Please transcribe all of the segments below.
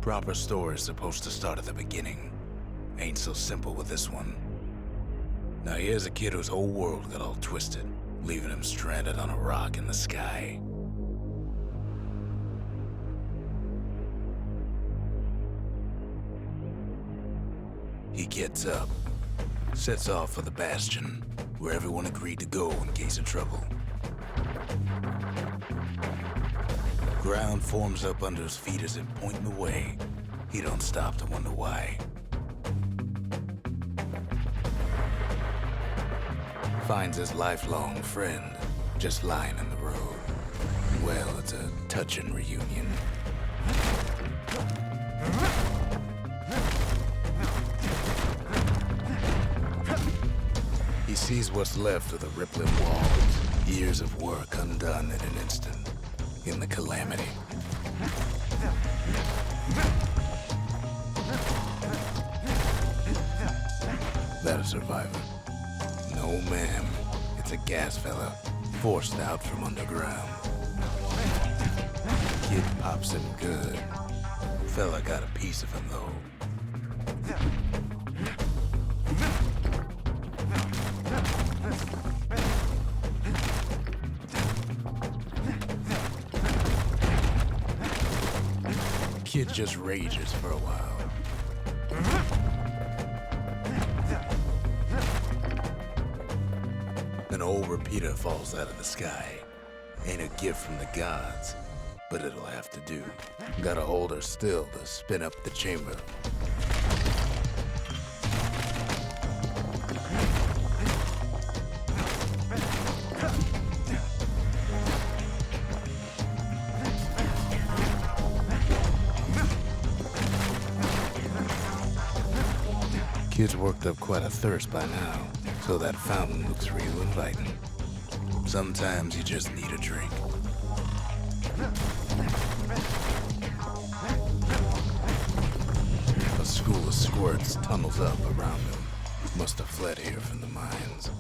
Proper story's supposed to start at the beginning. Ain't so simple with this one. Now here's a kid whose whole world got all twisted, leaving him stranded on a rock in the sky. He gets up, sets off for the Bastion, where everyone agreed to go in case of trouble. Ground forms up under his feet as if pointing the way. He don't stop to wonder why. Finds his lifelong friend just lying in the road. Well, it's a touching reunion. He sees what's left of the rippling walls, years of work undone in an instant. In the calamity. That a survivor? No, ma'am. It's a gas fella, forced out from underground. Kid pops him good. Fella got a piece of him, though. Kid just rages for a while. An old repeater falls out of the sky. Ain't a gift from the gods, but it'll have to do. Gotta hold her still to spin up the chamber. Kid's worked up quite a thirst by now, so that fountain looks real inviting. Sometimes you just need a drink. A school of squirts tunnels up around him. Must have fled here from the mines.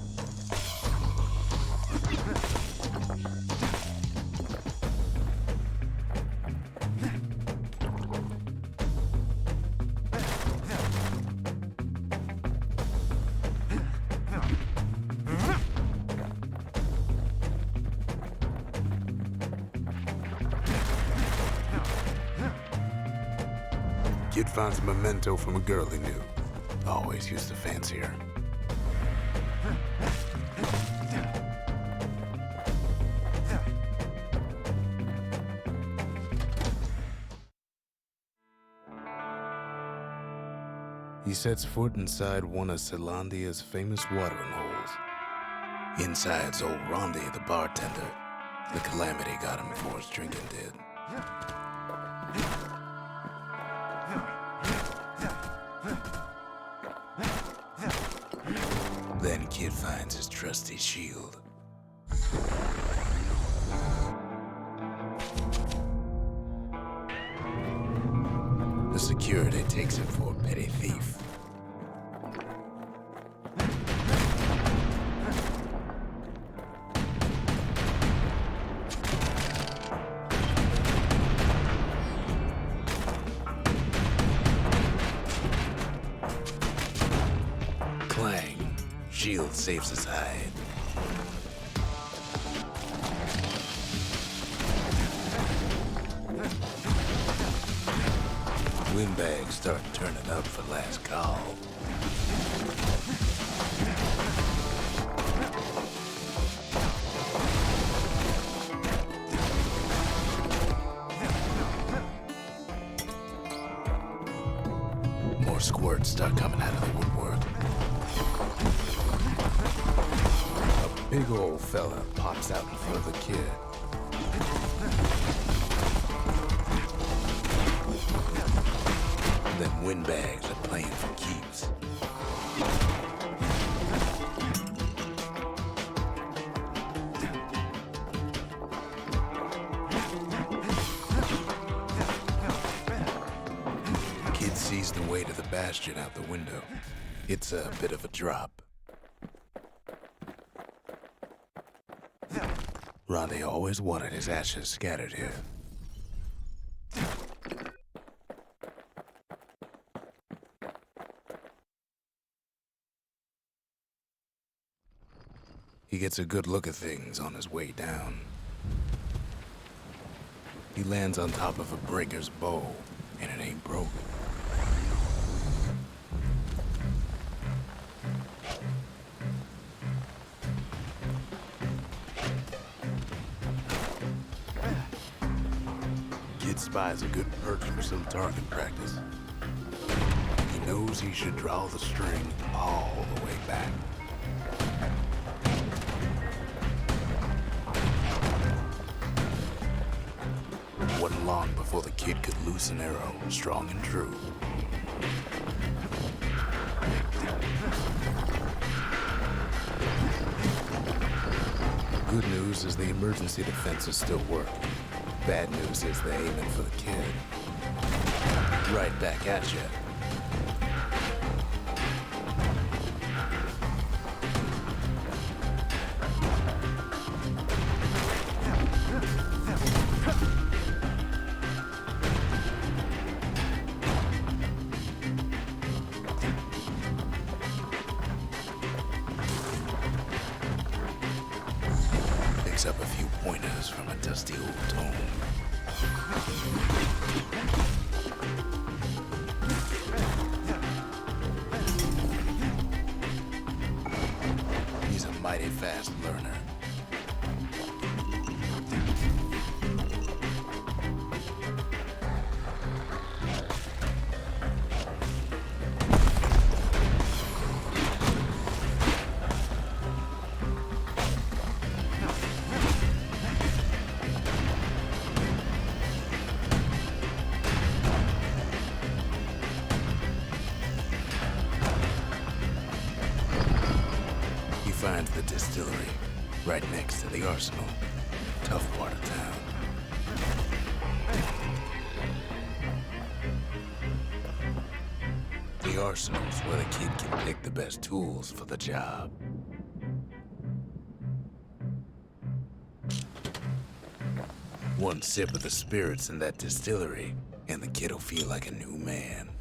Kid finds a memento from a girl he knew. Always used to fancy her. He sets foot inside one of Zealandia's famous watering holes. Inside's old Rondi, the bartender. The calamity got him before his drinking did. Then Kid finds his trusty shield. The security takes him for a petty thief. Clang. Shield saves his hide. Windbags start turning up for last call. More squirts start coming out of the woodwork. A big old fella pops out in front of the kid. Then windbags are playing for keeps. Kid sees the way to the Bastion out the window. It's a bit of a drop. Ronde always wanted his ashes scattered here. He gets a good look at things on his way down. He lands on top of a breaker's bow, and it ain't broke. Kid spies a good perch for some target practice. He knows he should draw the string all the way back. Wasn't long before the kid could loose an arrow, strong and true. Good news is the emergency defenses still work. Bad news is they're aiming for the kid. Right back at you. Picks up a few pointers from a dusty old tome. He's a mighty fast learner. Finds the distillery right next to the arsenal. Tough part of town. The arsenal's where the kid can pick the best tools for the job. One sip of the spirits in that distillery, and the kid'll feel like a new man.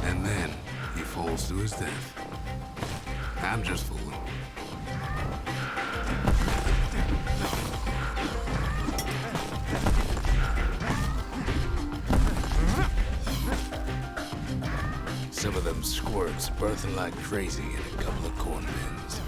And then he falls to his death. I'm just fooling. Some of them squirts birthing like crazy in a couple of corn bins.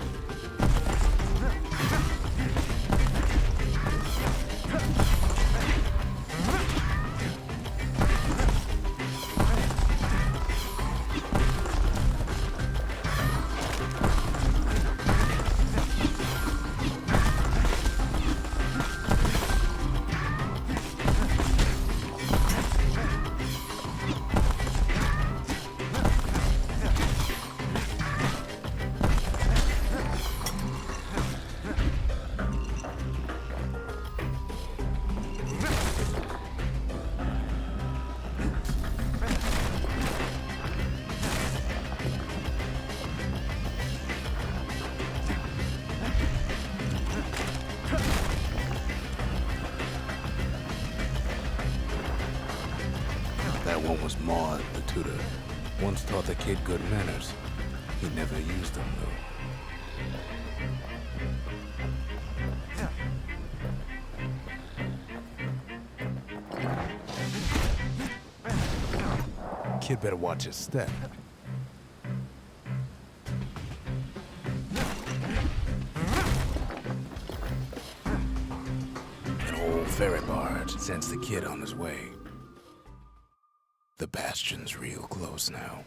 That one was Maud, the tutor. Once taught the kid good manners. He never used them, though. Kid better watch his step. An old ferry barge sends the kid on his way. The Bastion's real close now.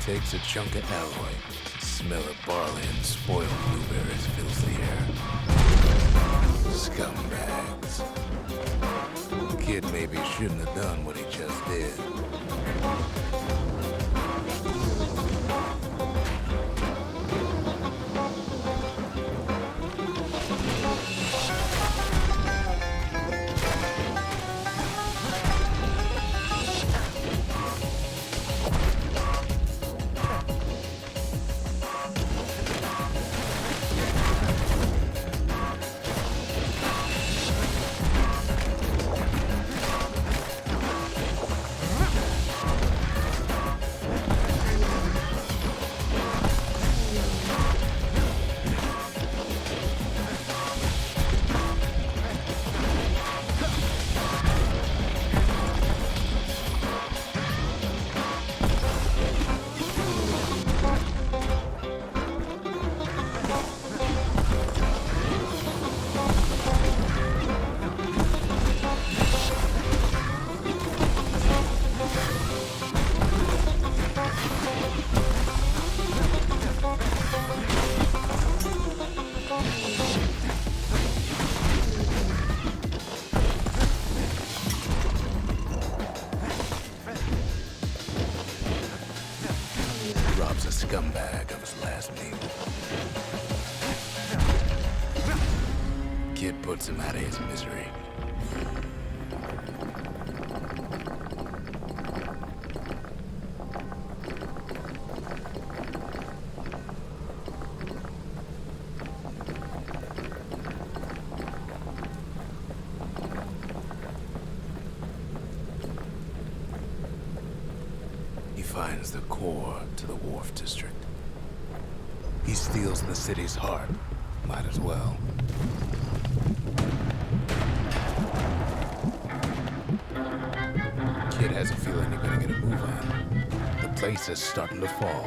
takes a chunk of alloy. Smell of barley and spoiled blueberries fills the air. Scumbags. Kid maybe shouldn't have done what he just did. Robs a scumbag of his last meal. Kid puts him out of his misery. He finds the core to the Wharf District. He steals the city's heart. Might as well. Kid has a feeling he better get a move on. The place is starting to fall.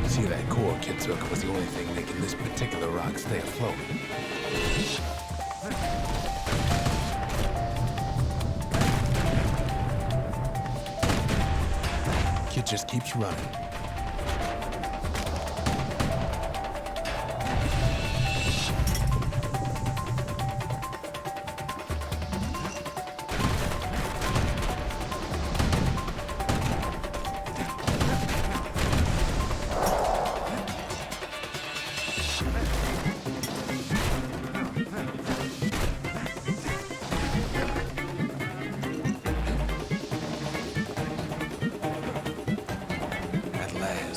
See, that core Kid took was the only thing making this particular rock stay afloat. Kid just keeps running.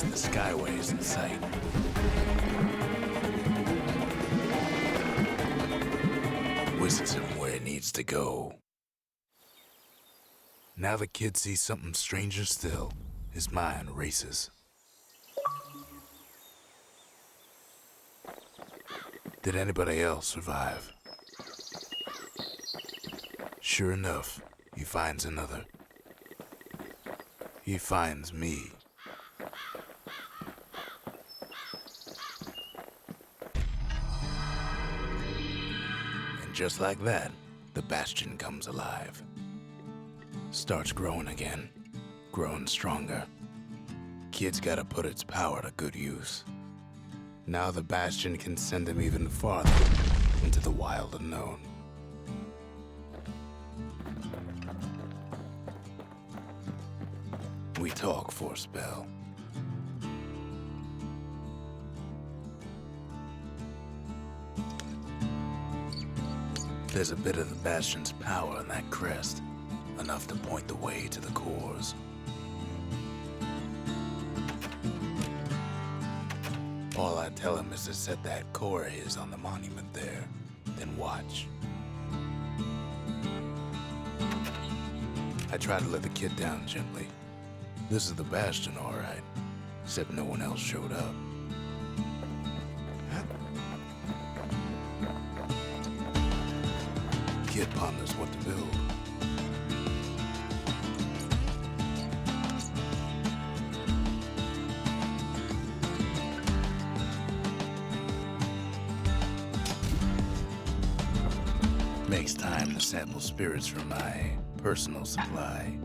The Skyway's in sight. Whisks him where he needs to go. Now the kid sees something stranger still. His mind races. Did anybody else survive? Sure enough, he finds another. He finds me. Just like that, the Bastion comes alive. Starts growing again, growing stronger. Kid's gotta put its power to good use. Now the Bastion can send him even farther into the wild unknown. We talk for a spell. There's a bit of the Bastion's power in that crest, enough to point the way to the cores. All I tell him is to set that core of his on the monument there, then watch. I try to let the kid down gently. This is the Bastion, all right. except no one else showed up. Kid ponders what to build. Makes time to sample spirits from my personal supply.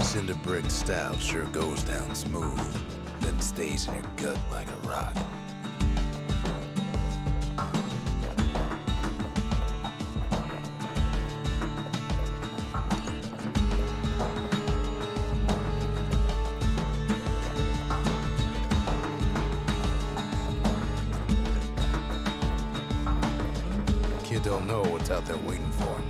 Cinder brick stout sure goes down smooth, then stays in your gut like a rock. Kid don't know what's out there waiting for him.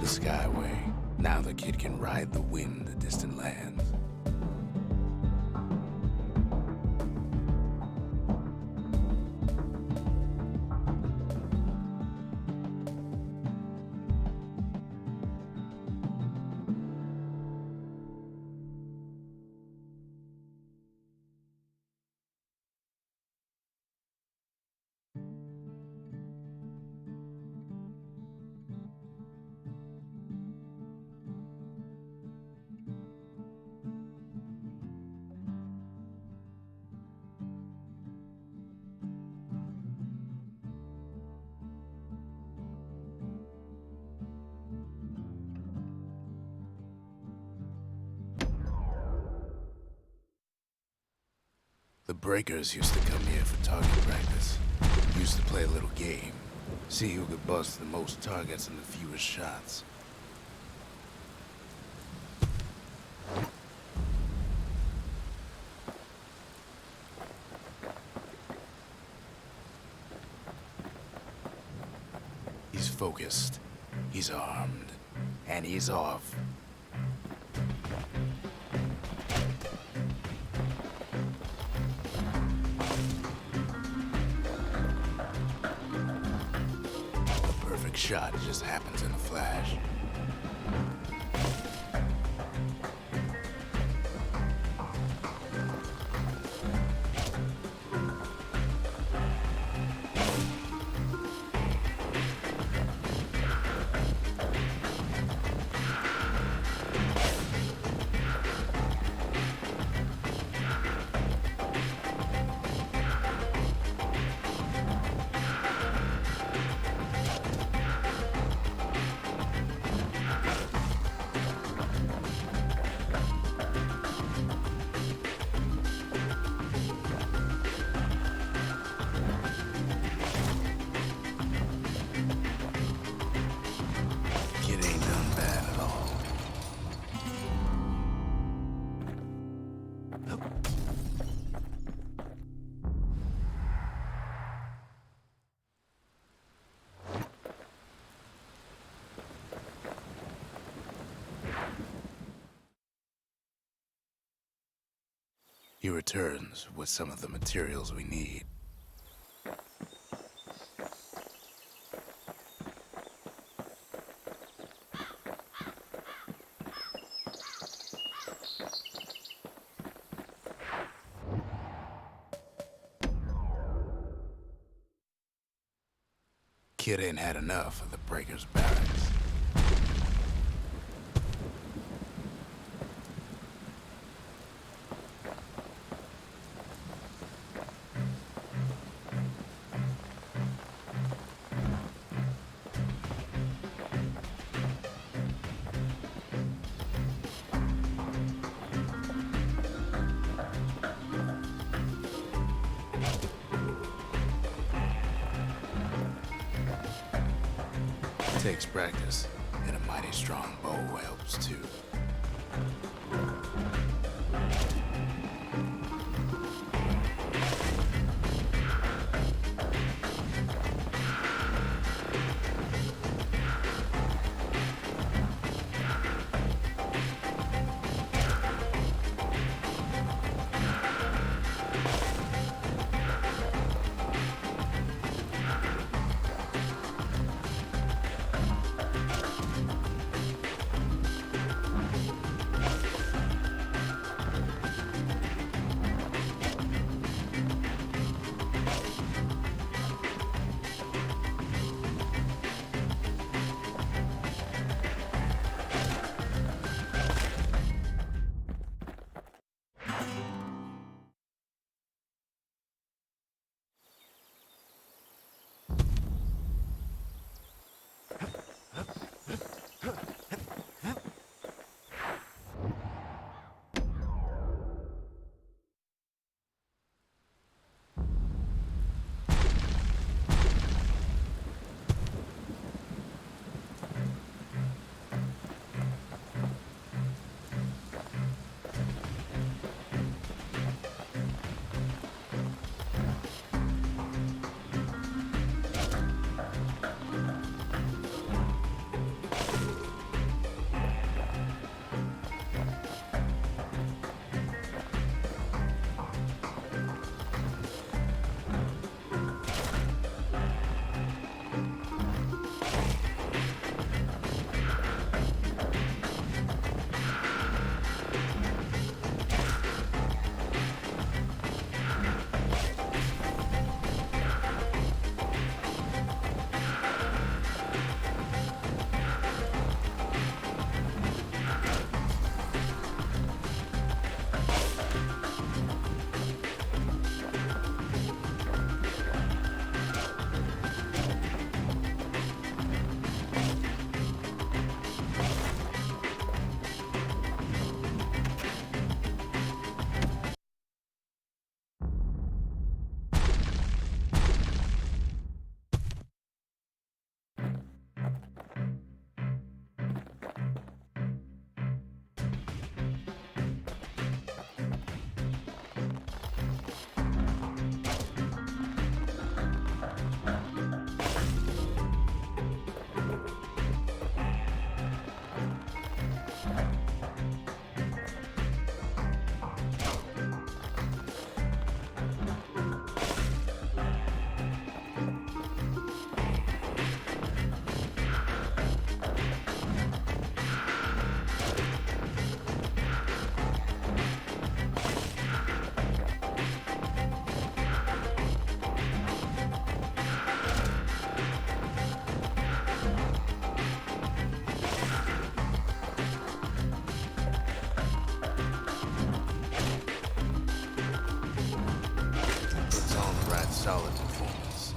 Skyway. Now the kid can ride the wind to distant lands. The breakers used to come here for target practice. Used to play a little game. See who could bust the most targets and the fewest shots. He's focused, he's armed, and he's off. Shot just happens in a flash. He returns with some of the materials we need. Kid ain't had enough of the breakers' barracks. It takes practice, and a mighty strong bow helps too. Solid performance.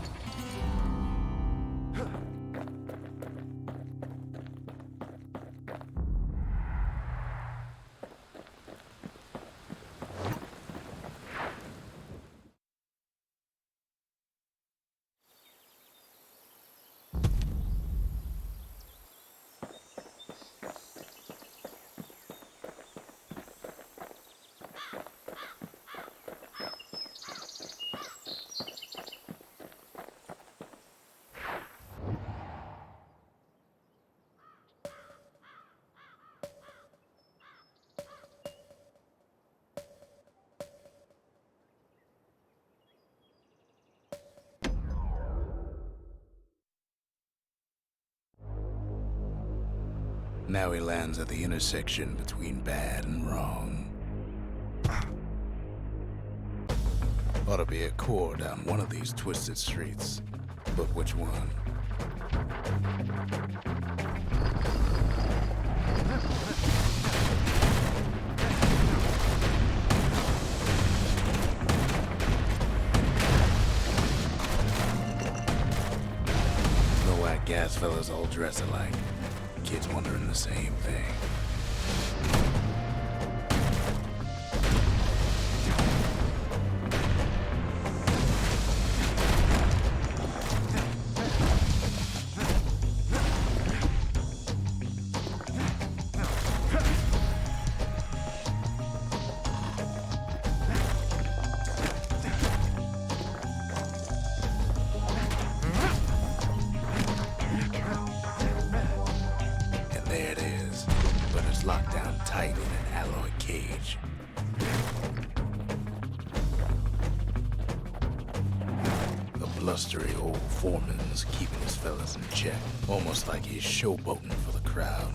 Now he lands at the intersection between bad and wrong. Ought to be a core down one of these twisted streets, but which one? The white gas fellas all dress alike. Kids wondering the same thing. tight in an alloy cage. The blustery old foreman's keeping his fellas in check, almost like he's showboating for the crowd.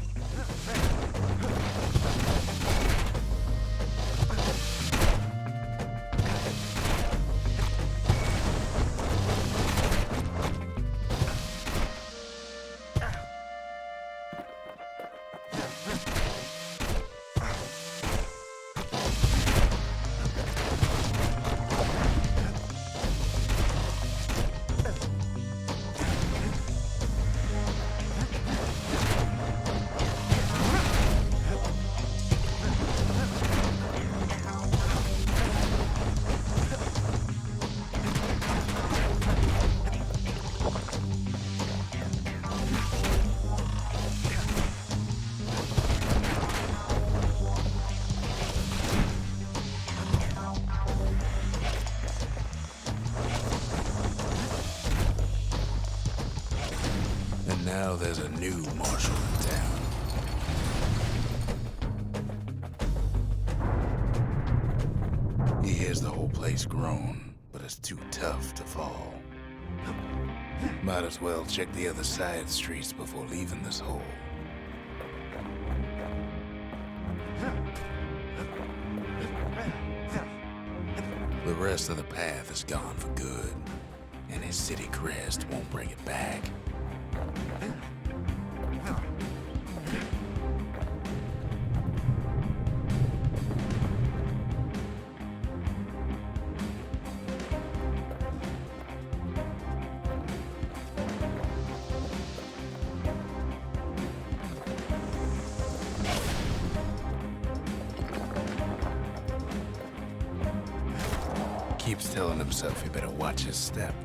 Now there's a new marshal in town. He hears the whole place groan, but it's too tough to fall. Might as well check the other side streets before leaving this hole. The rest of the path is gone for good, and his city crest won't bring it back. Keeps telling himself he better watch his step.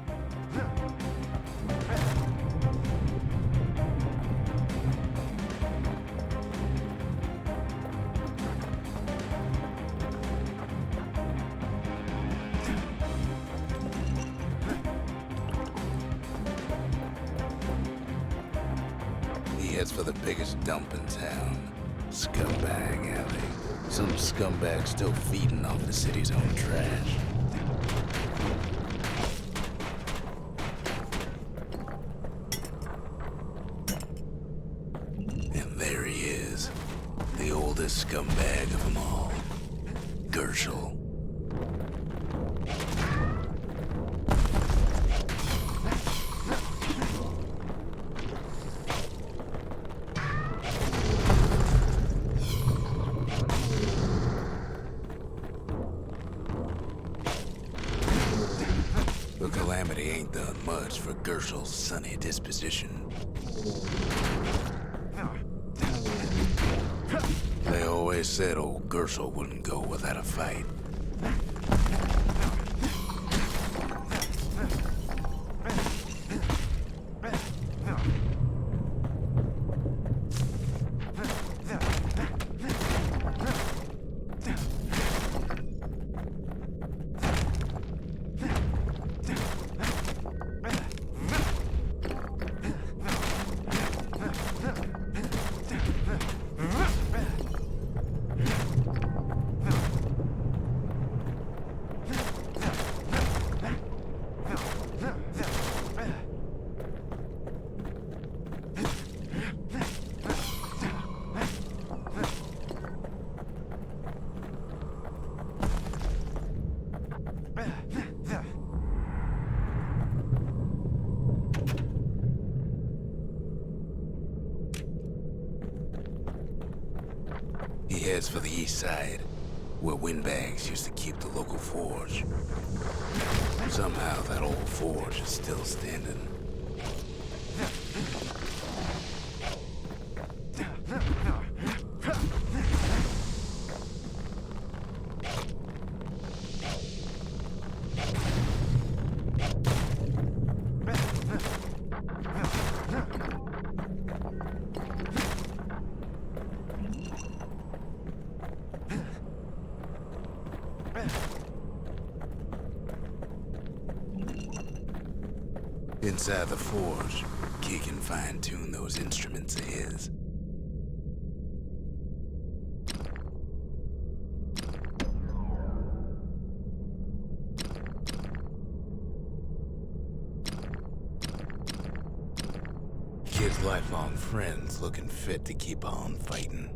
He heads for the biggest dump in town, Scumbag Alley. Some scumbag still feeding off the city's own trash. And there he is, the oldest scumbag of them all, Gershel. The calamity ain't done much for Gershel's sunny disposition. They always said old Gershel wouldn't go without a fight. He heads for the east side, where windbags used to keep the local forge. Somehow that old forge is still standing. Inside the forge, Key can fine-tune those instruments of his. his lifelong friends looking fit to keep on fighting.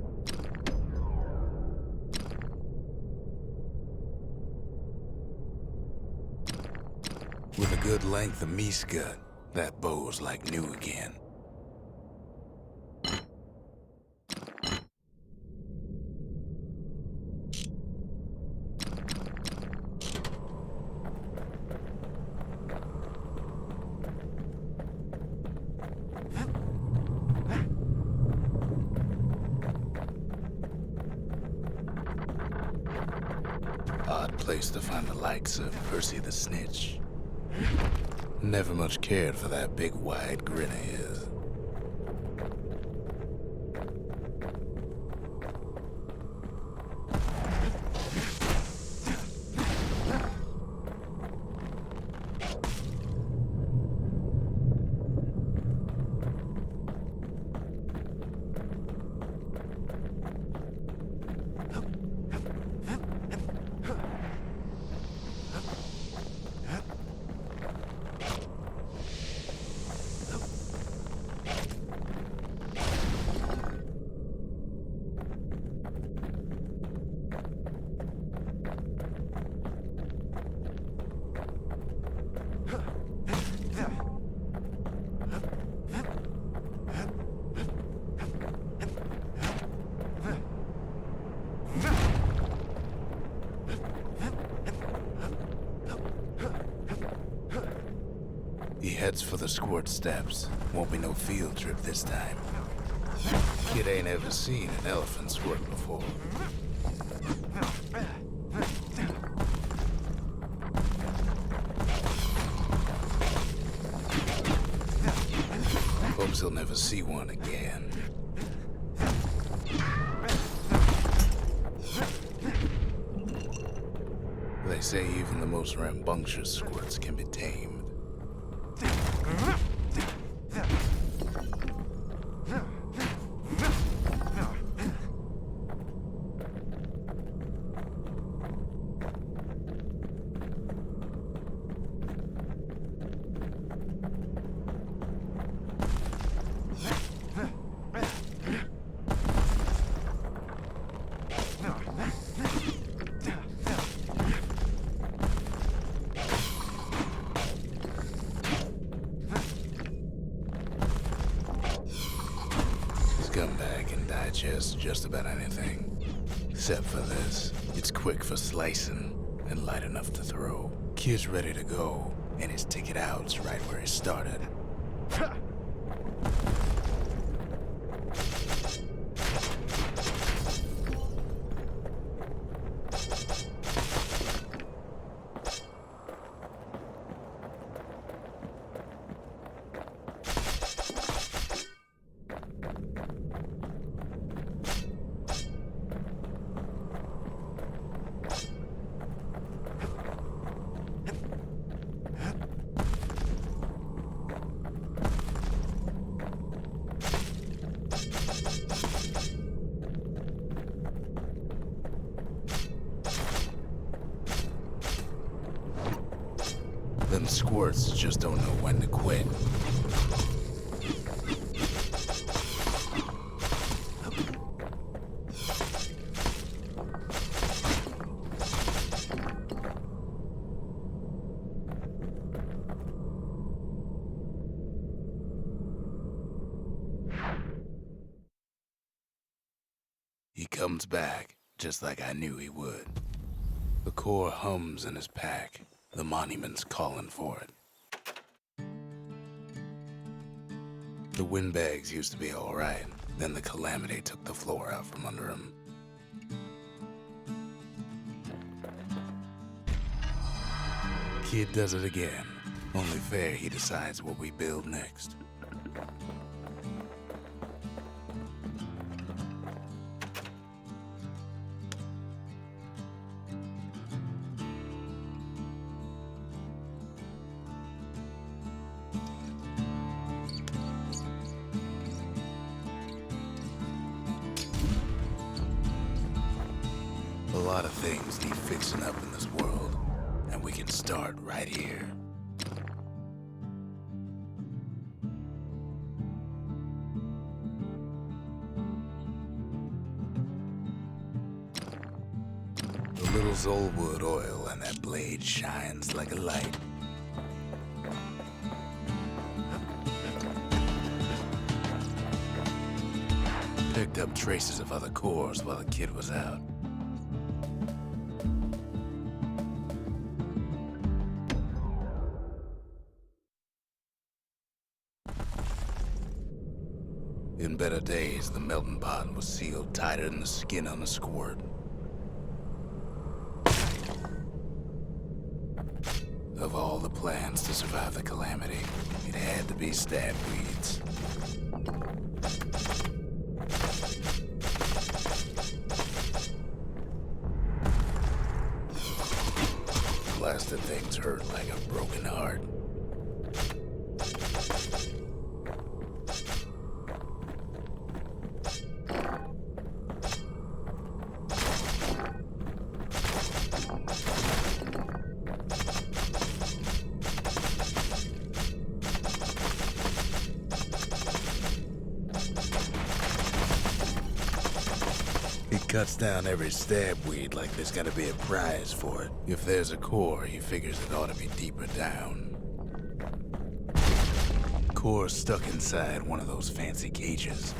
With a good length of miscut, that bow's like new again. Odd place to find the likes of Percy the Snitch. Never much cared for that big wide grin of his. He heads for the squirt steps. Won't be no field trip this time. Kid ain't ever seen an elephant squirt before. Hopes he'll never see one again. They say even the most rambunctious squirts can be tamed. Scumbag can digest just about anything. Except for this. It's quick for slicing and light enough to throw. Kid's ready to go, and his ticket out's right where he started. Them squirts just don't know when to quit. He comes back, just like I knew he would. The core hums in his pack. The monument's calling for it. The windbags used to be all right. Then the calamity took the floor out from under him. Kid does it again. Only fair he decides what we build next. A lot of things need fixing up in this world, and we can start right here. smells old wood oil and that blade shines like a light. Picked up traces of other cores while the kid was out. In better days, the melting pot was sealed tighter than the skin on a squirt. Of all the plans to survive the calamity, it had to be stab weeds. Blasted things hurt like a broken heart. He cuts down every stab weed like there's gonna be a prize for it. If there's a core, he figures it ought to be deeper down. Core's stuck inside one of those fancy cages.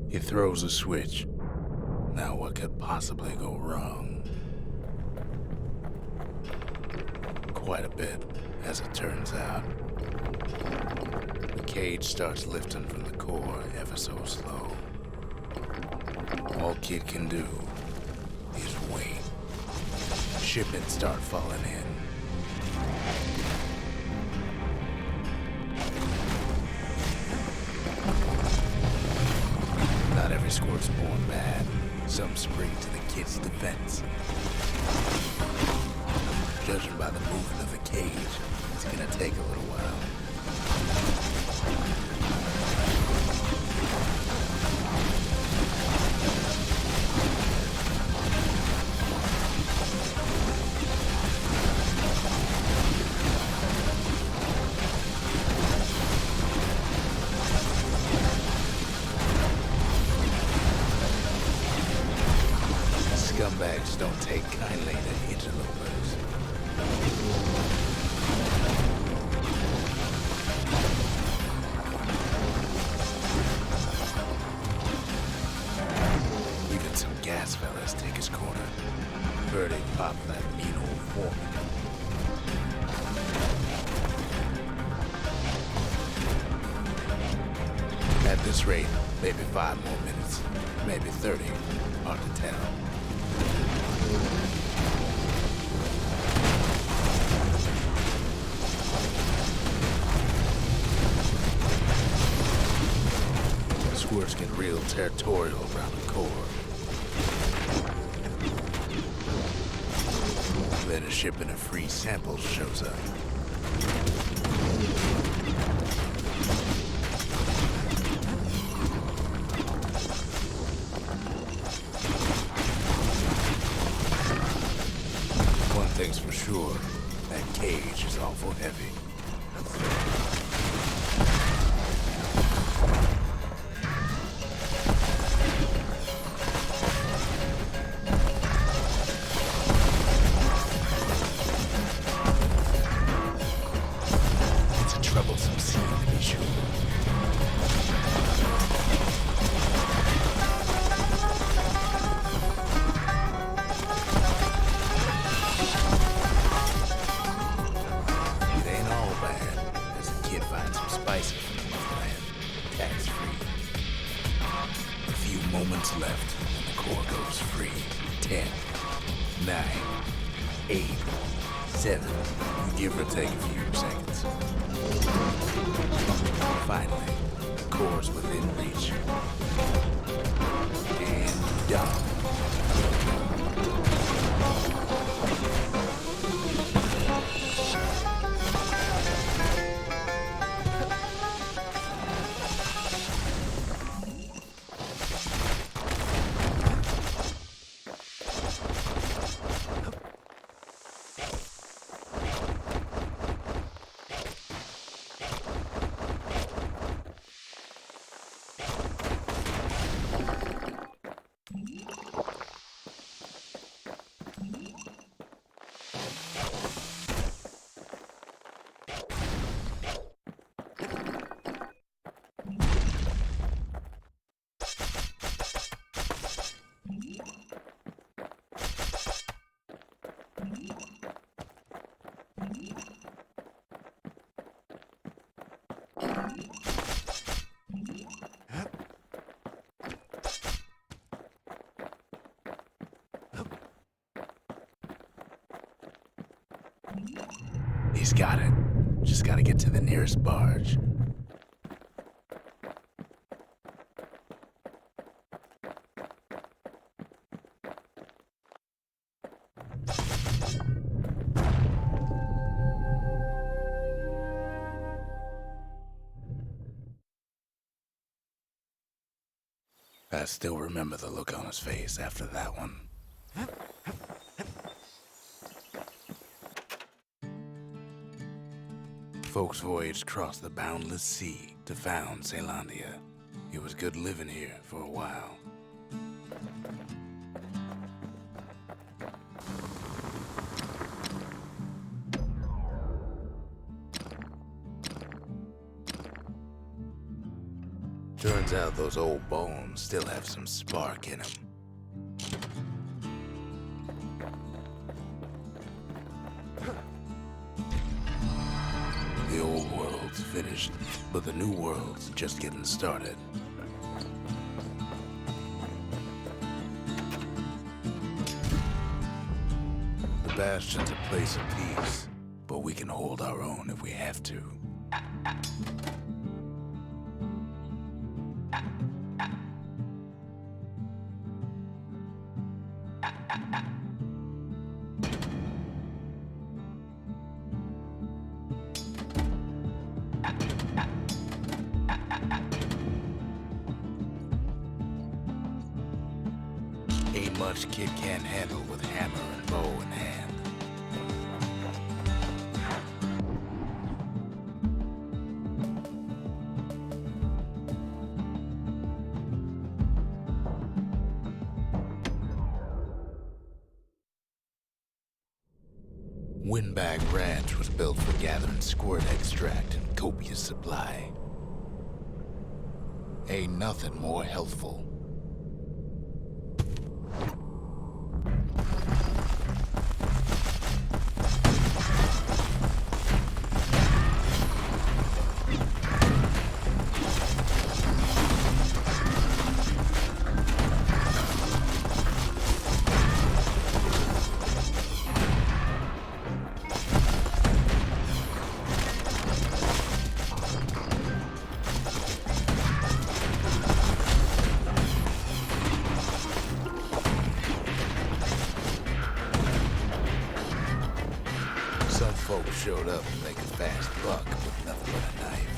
He throws a switch. Now what could possibly go wrong? Quite a bit, as it turns out. The cage starts lifting from the core ever so slow. All Kid can do is wait. Shipments start falling in. Not every squirt's born bad. Some spring to the kid's defense. Judging by the movement of the cage, it's gonna take a little while. Scumbags don't take kindly to interlopers. Even some gas fellas take his corner. Birdie pop that mean old foreman. At this rate, maybe 5 more minutes, maybe 30, hard to tell. Squirts get real territorial around the core. Then a shipment of free samples shows up. One thing's for sure, that cage is awful heavy. Troublesome scene, to be sure. It ain't all bad, as the kid finds some spices from the motherland, tax-free. A few moments left, and the core goes free. 10, 9, 8, 7, give or take a few seconds. Finally, the core powers within reach. And done. He's got it. Just gotta get to the nearest barge. I still remember the look on his face after that one. Folks voyaged across the boundless sea to found Caelondia. It was good living here for a while. Turns out those old bones still have some spark in them. The old world's finished, but the new world's just getting started. The Bastion's a place of peace, but we can hold our own if we have to. Ain't much kid can't handle with hammer and bow in hand. Windbag Ranch was built for gathering squirt extract in copious supply. Ain't nothing more healthful. Some folks showed up to make a fast buck with nothing but a knife.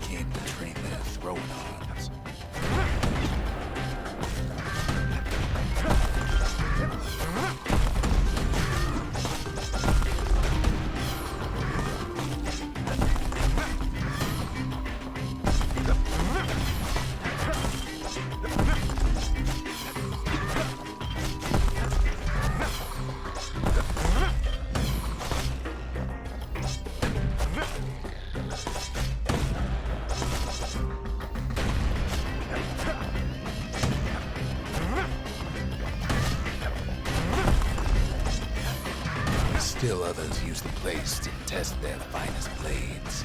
Came to train their throwing arms. others use the place to test their finest blades.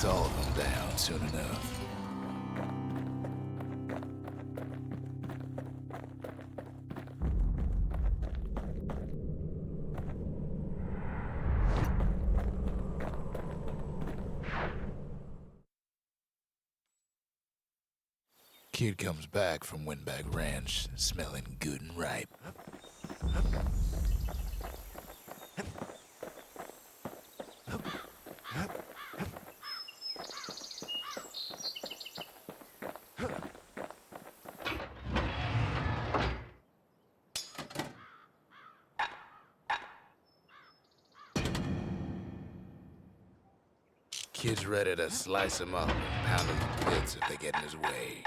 All of them down soon enough. Kid comes back from Windbag Ranch, smelling good and ripe. Kid's ready to slice him up and pound him to bits if they get in his way.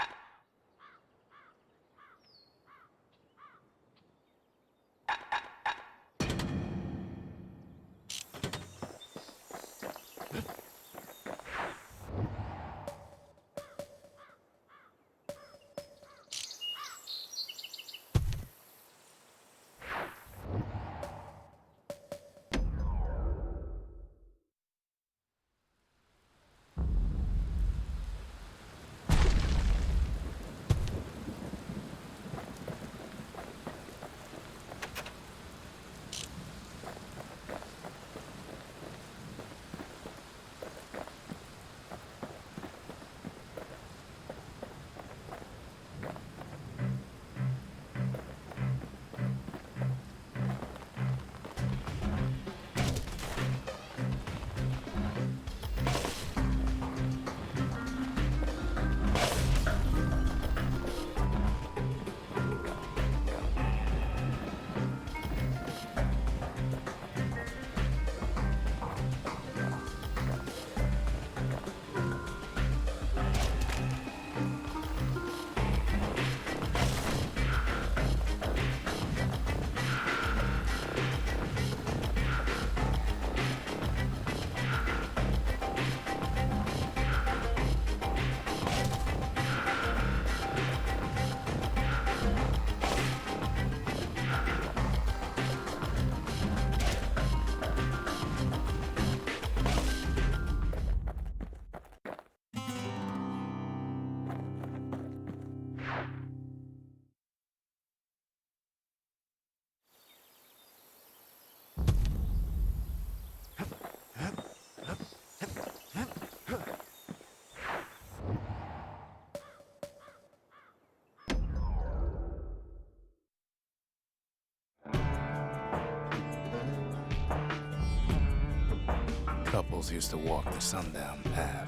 Couples used to walk the sundown path.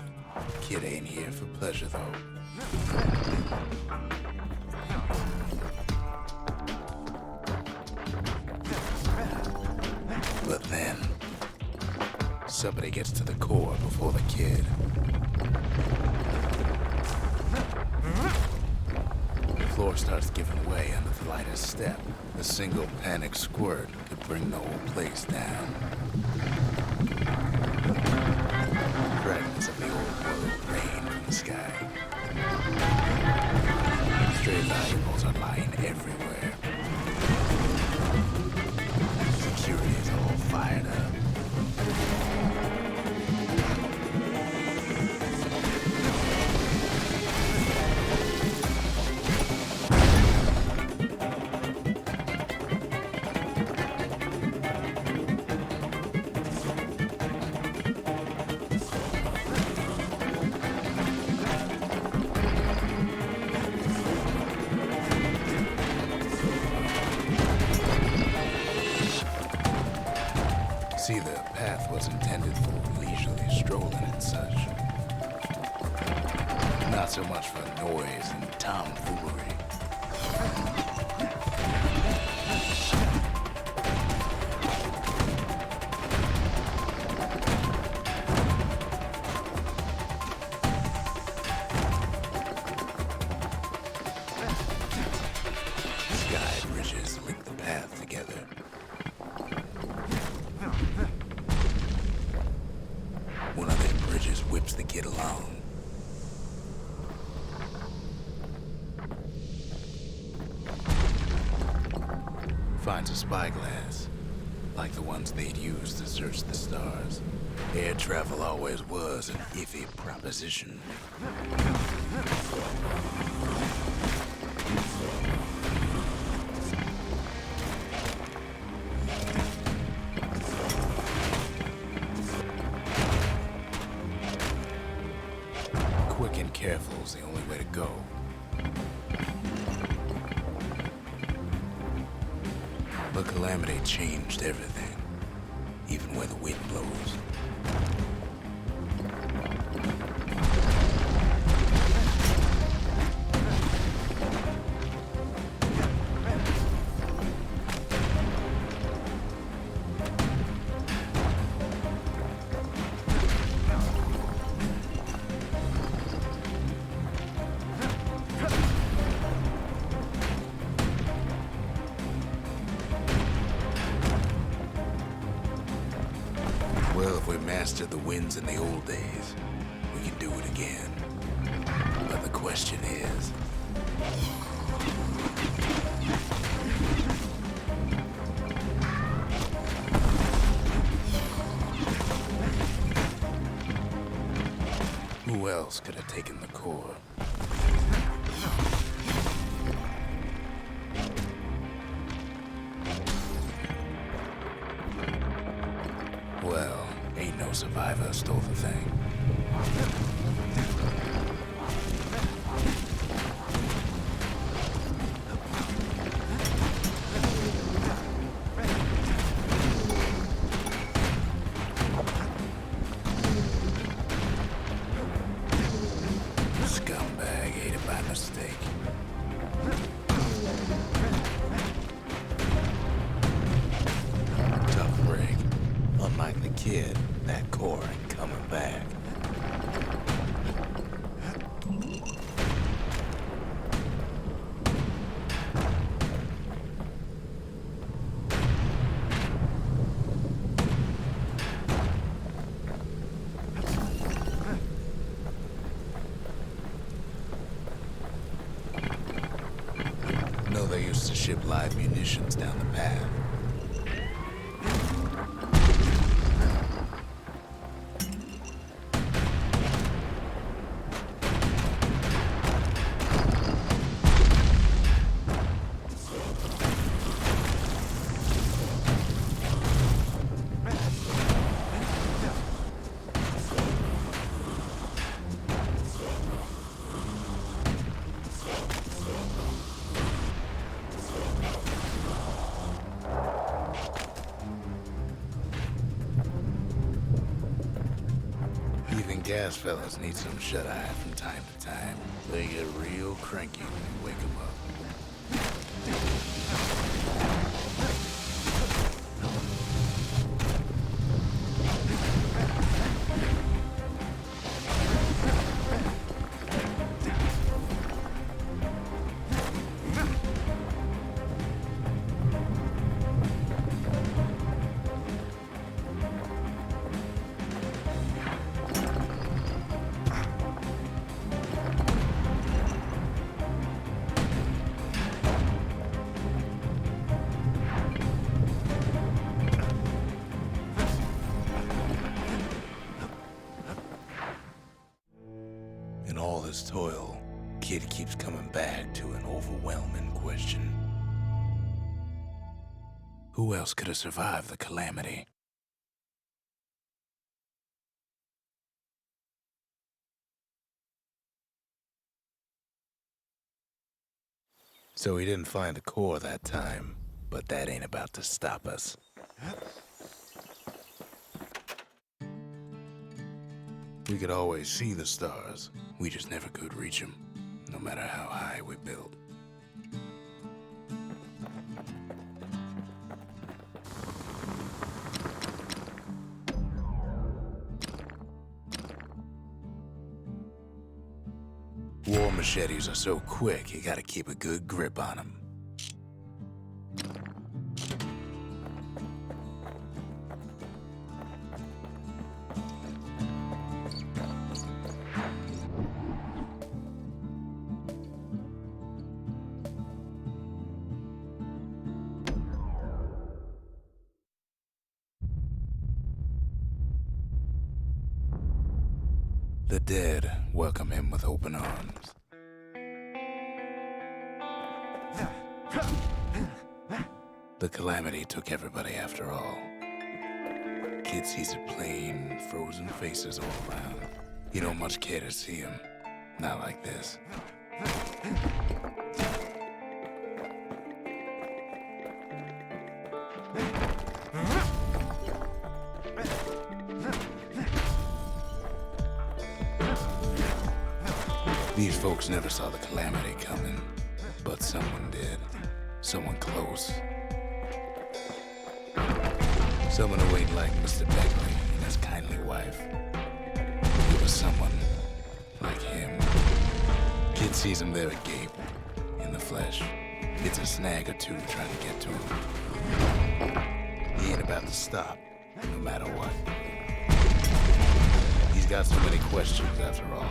Kid ain't here for pleasure, though. But then, somebody gets to the core before the kid. Floor power starts giving way under the lightest step. A single panic squirt could bring the whole place down. Fragments of the old world rain from the sky. Stray valuables are lying everywhere. Security is all fired up. See, the path was intended for leisurely strolling and such. Not so much for noise and tomfoolery. Sky bridges link the path together. One of them bridges whips the kid along. Finds a spyglass, like the ones they'd used to search the stars. Air travel always was an iffy proposition. Quick and careful is the only way to go. But calamity changed everything, even where the wind blows. Well, if we mastered the winds in the old days, we can do it again. But the question is... who else could have taken the core? Well, ain't no survivor stole the thing. Scumbag ate it by mistake. Tough break. Unlike the kid, that core ain't coming back. No, they used to ship live munitions down the path. Even gas fellas need some shut-eye from time to time. They get real cranky when you wake them up. In all his toil, Kid keeps coming back to an overwhelming question. Who else could have survived the calamity? So he didn't find the core that time, but that ain't about to stop us. We could always see the stars, we just never could reach them, no matter how high we built. War machetes are so quick, you gotta keep a good grip on them. The dead welcome him with open arms. The calamity took everybody after all. Kid sees it plain, frozen faces all around. You don't much care to see him. Not like this. These folks never saw the calamity coming, but someone did. Someone close. Someone who ain't like Mr. Beckley and his kindly wife. It was someone like him. Kid sees him there agape, in the flesh. Gets a snag or two trying to get to him. He ain't about to stop, no matter what. He's got so many questions after all.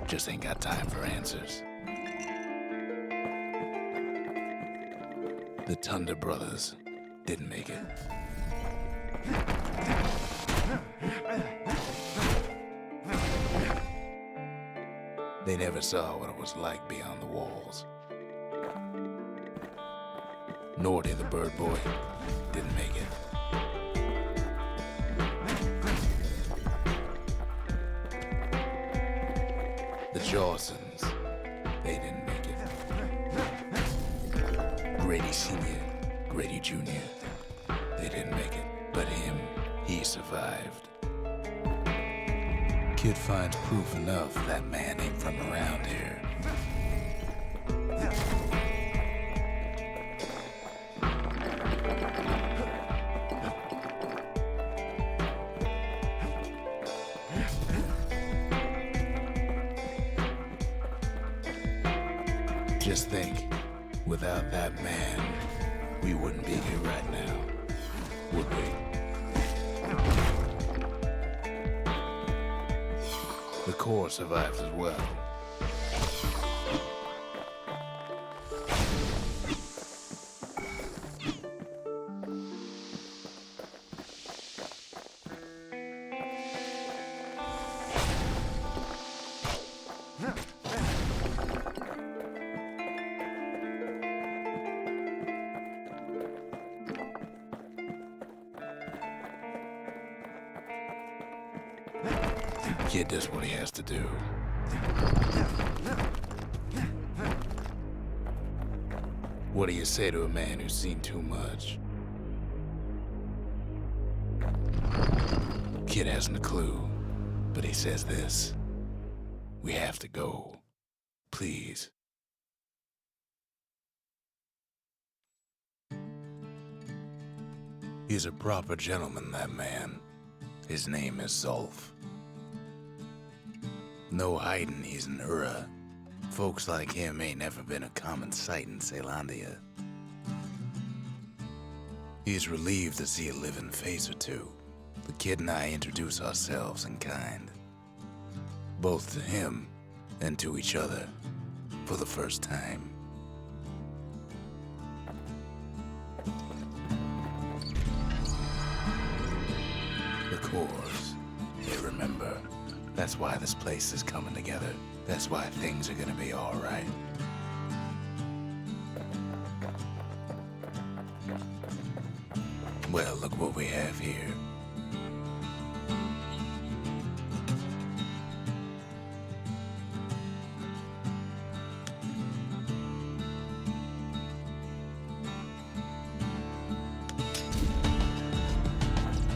Just ain't got time for answers. The Thunder brothers didn't make it. They never saw what it was like beyond the walls. Nor did the Bird Boy. Didn't make it. The Jawsons, they didn't make it. Grady Sr., Grady Jr., they didn't make it. But him, he survived. Kid finds proof enough that man ain't from around here. Just think, without that man, we wouldn't be here right now, would we? The core survives as well. Kid does what he has to do. What do you say to a man who's seen too much? Kid hasn't a clue, but he says this. We have to go. Please. He's a proper gentleman, that man. His name is Zolf. No hiding he's an Ura. Folks like him ain't never been a common sight in Caelondia. He's relieved to see a living face or two. The kid and I introduce ourselves in kind, both to him and to each other, for the first time. The cores, they remember. That's why this place is coming together. That's why things are gonna be all right. Well, look what we have here.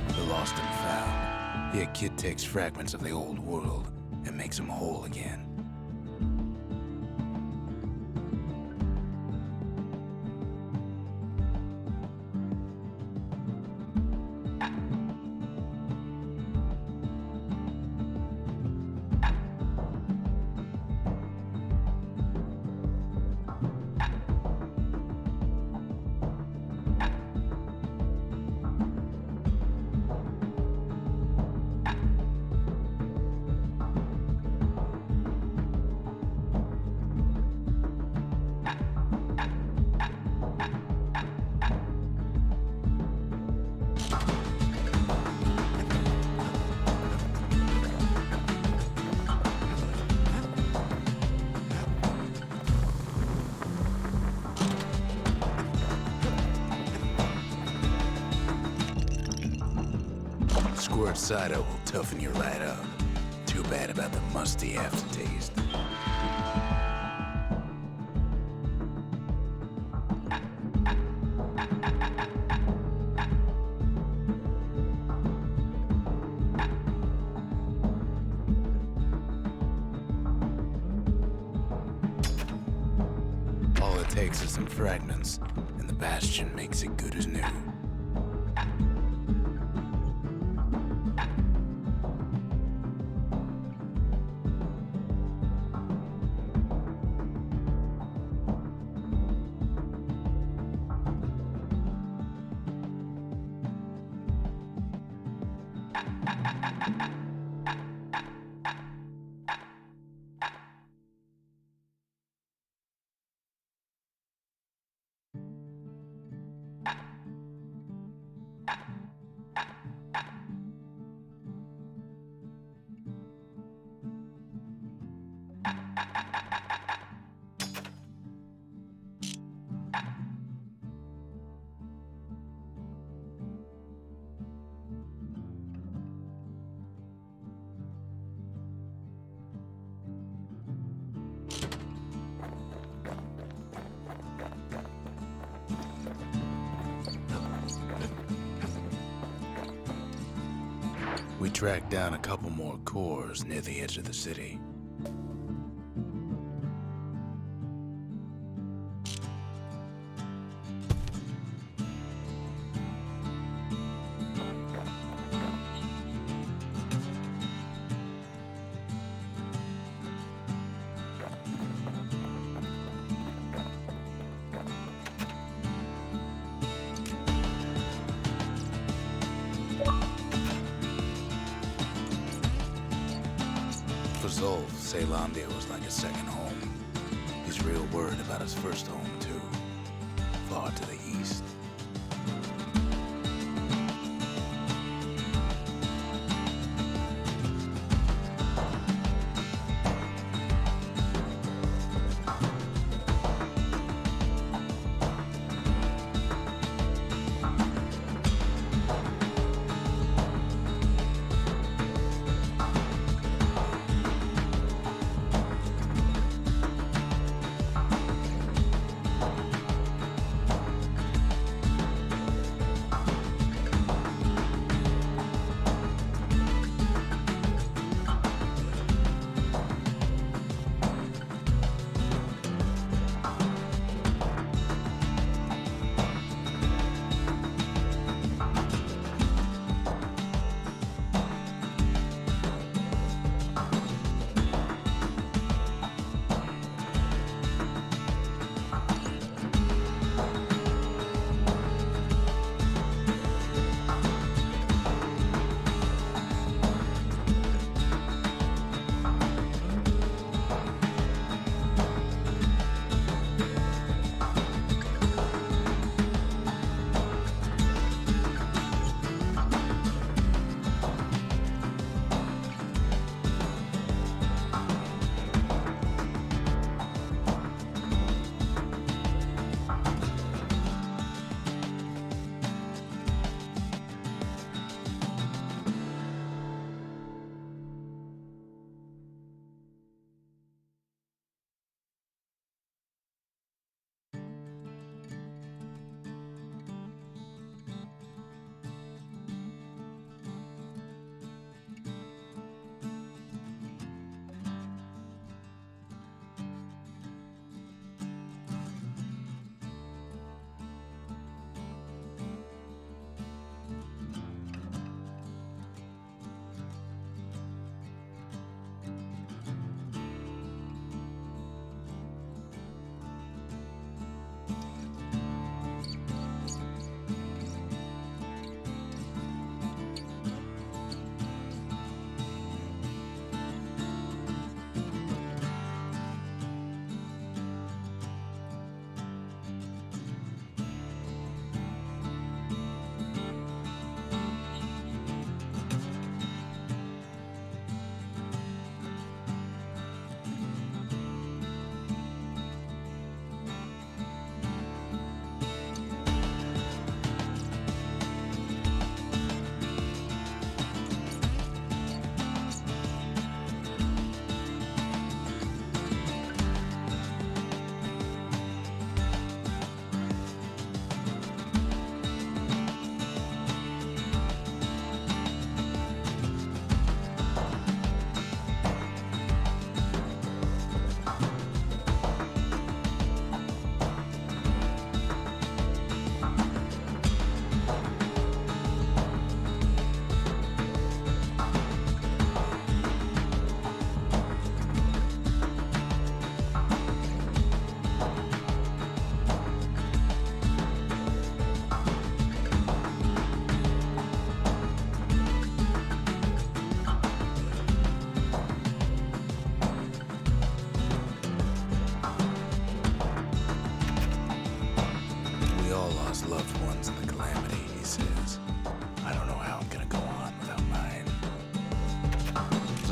The lost and found. Here, kid takes fragments of the old world and makes them whole again. Squirt cider will toughen you right up. Too bad about the musty aftertaste. All it takes is some fragments, and the Bastion makes it good as new. We tracked down a couple more cores near the edge of the city. For Zolf, Ceylondia was like a second home. He's real worried about his first home, too. Far to the east.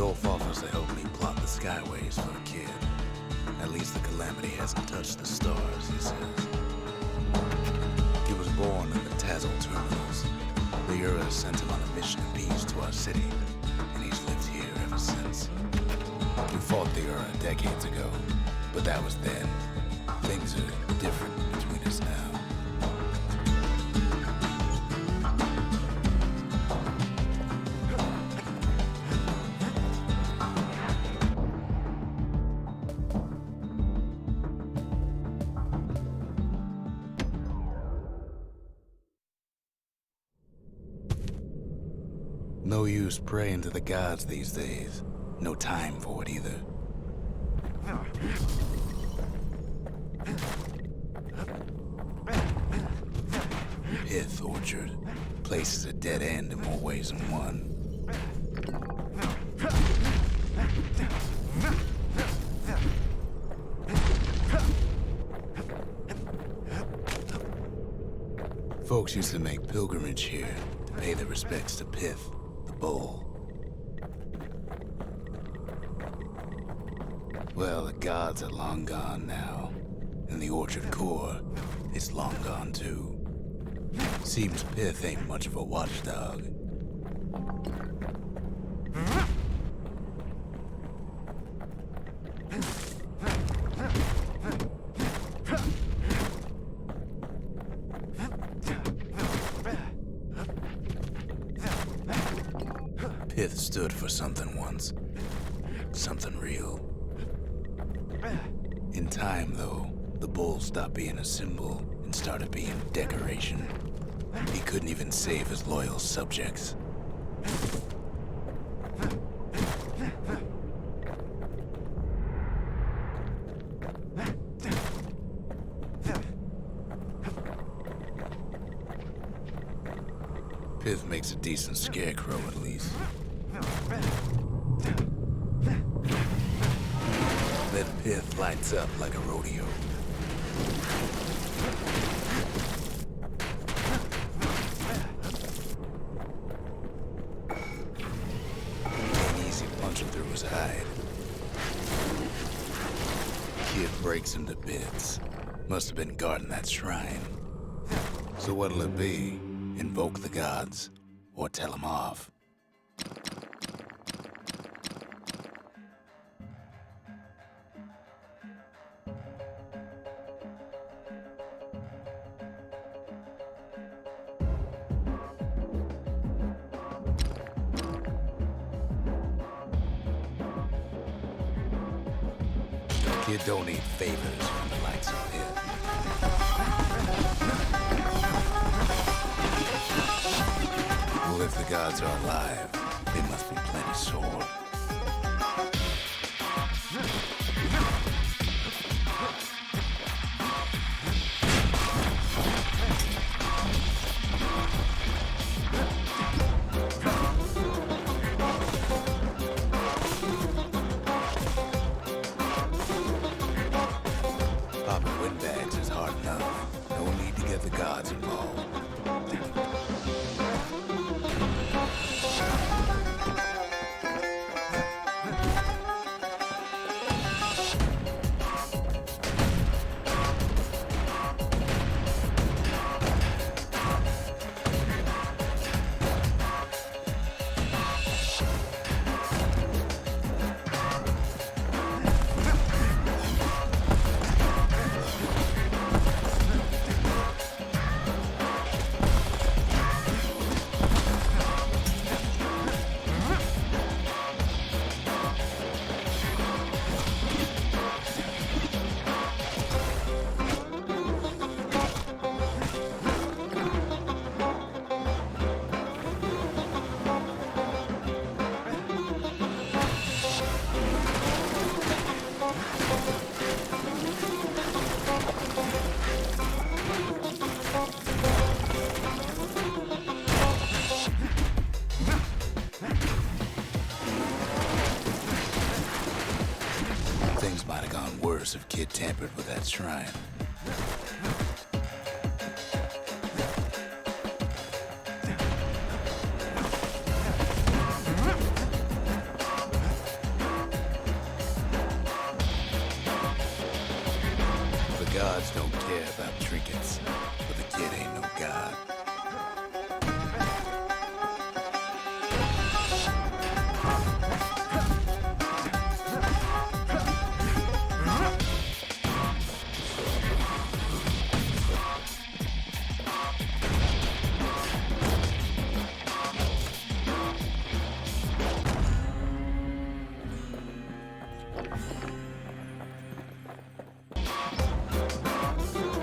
Zolf offers to help me plot the skyways for the kid. At least the calamity hasn't touched the stars, he says. He was born in the Tazzle terminals. The Ura sent him on a mission of peace to our city, and he's lived here ever since. We fought the Ura decades ago, but that was then. Things are different between us now. No use praying to the gods these days. No time for it either. Pith Orchard. Place is a dead end in more ways than one. Folks used to make pilgrimage here to pay their respects to Pith, the bull. Well, the gods are long gone now, and the orchard core is long gone too. Seems Pith ain't much of a watchdog. Pith stood for something once. Something real. In time, though, the bull stopped being a symbol and started being decoration. He couldn't even save his loyal subjects. Pith makes a decent scarecrow, at least. Then Pith lights up like a rodeo. Ain't easy punching through his hide. Kid breaks him to bits. Must have been guarding that shrine. So what'll it be? Invoke the gods, or tell them off? Kid don't need favors from the likes of Pith. Well, if the gods are alive, they must be plenty sore. Popping windbags is hard enough. No need to get the gods involved. Things might have gone worse if Kid tampered with that shrine. don't care about trinkets, but the kid ain't no god.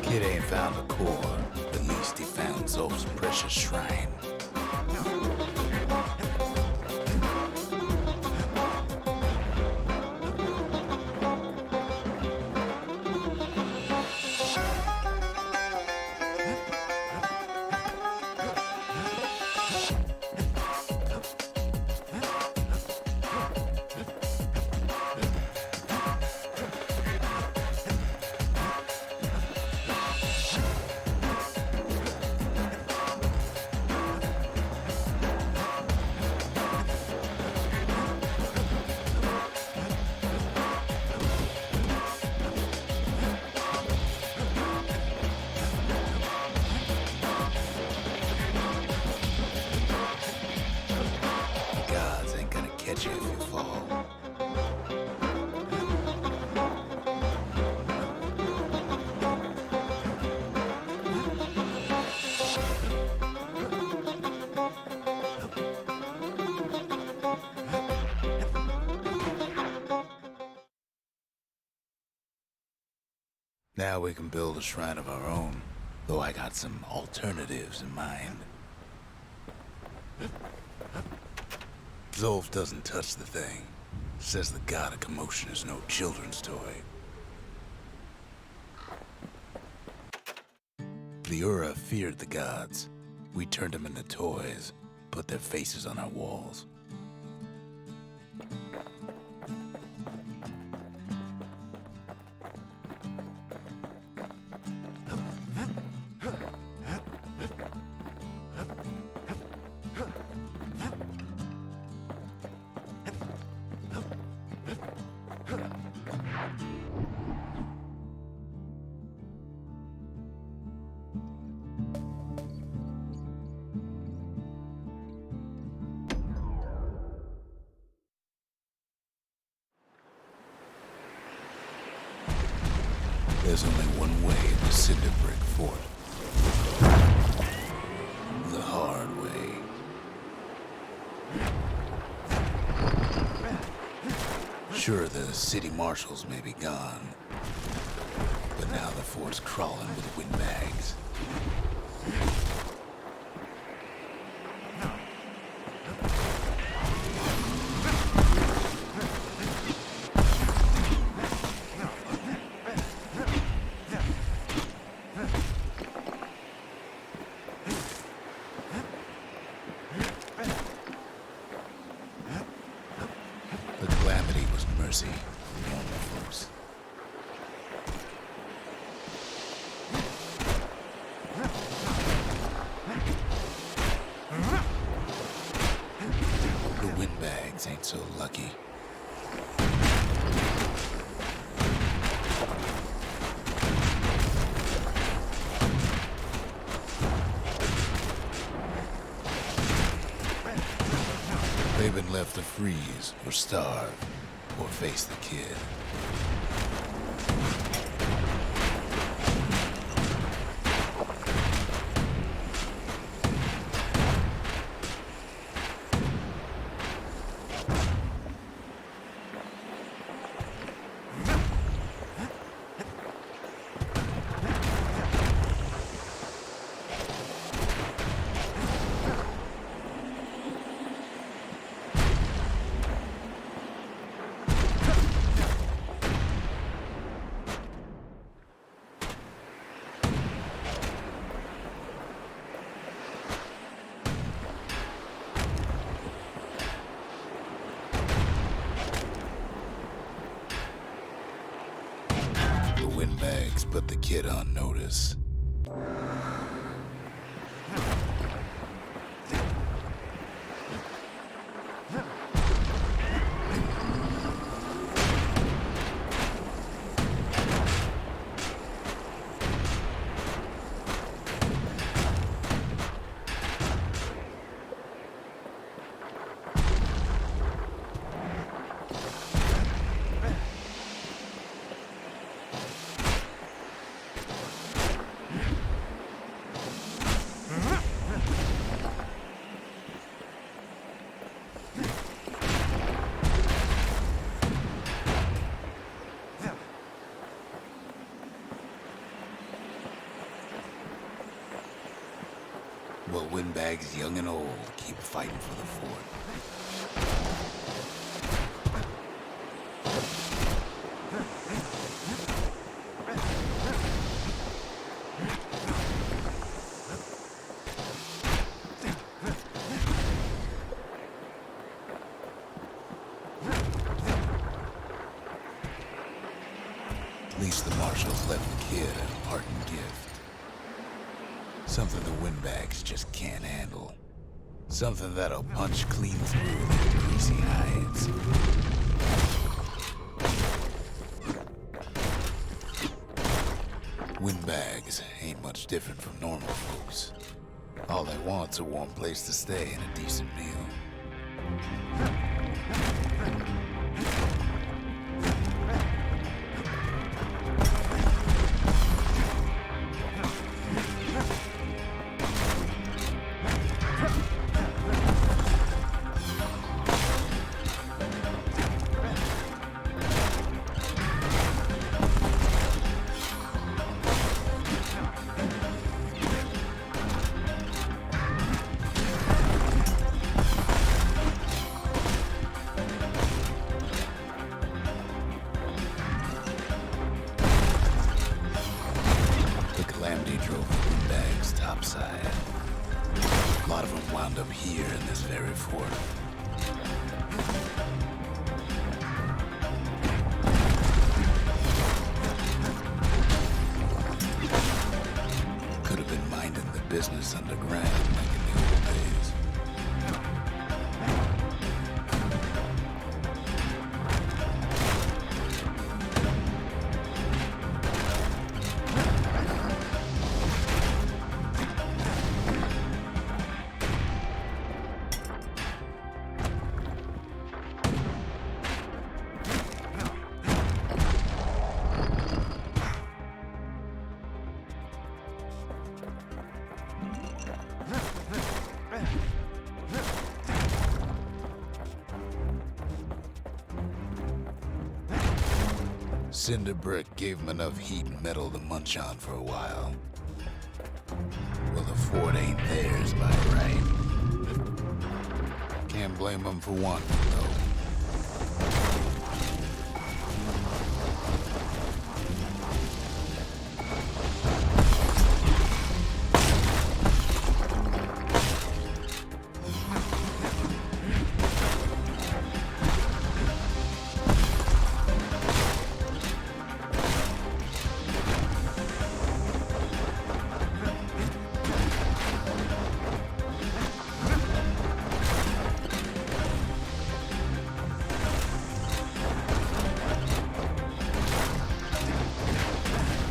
Kid ain't found the core, at least he found Zolf's precious shrine. Catch you if you fall. Now we can build a shrine of our own, though I got some alternatives in mind. Zolf doesn't touch the thing. Says the god of commotion is no children's toy. The Ura feared the gods. We turned them into toys, put their faces on our walls. There's only one way to Cinderbrick Fort. The hard way. Sure, the city marshals may be gone, but now the fort's crawling with windbags. The calamity was mercy for normal folks. The windbags ain't so lucky. They've been left to freeze or starve or face the kid. Windbags put the kid on notice. windbags, young and old, keep fighting for the fort. At least the marshals left the kid a parting gift. Something the windbags just can't handle. Something that'll punch clean through their greasy hides. Windbags ain't much different from normal folks. All they want's a warm place to stay and a decent meal. Drove the windbags topside. A lot of them wound up here in this very fort. Could have been minding the business underground like in the old days. Cinder brick gave him enough heat and metal to munch on for a while. Well, the fort ain't theirs by right. Can't blame them for wanting it, though.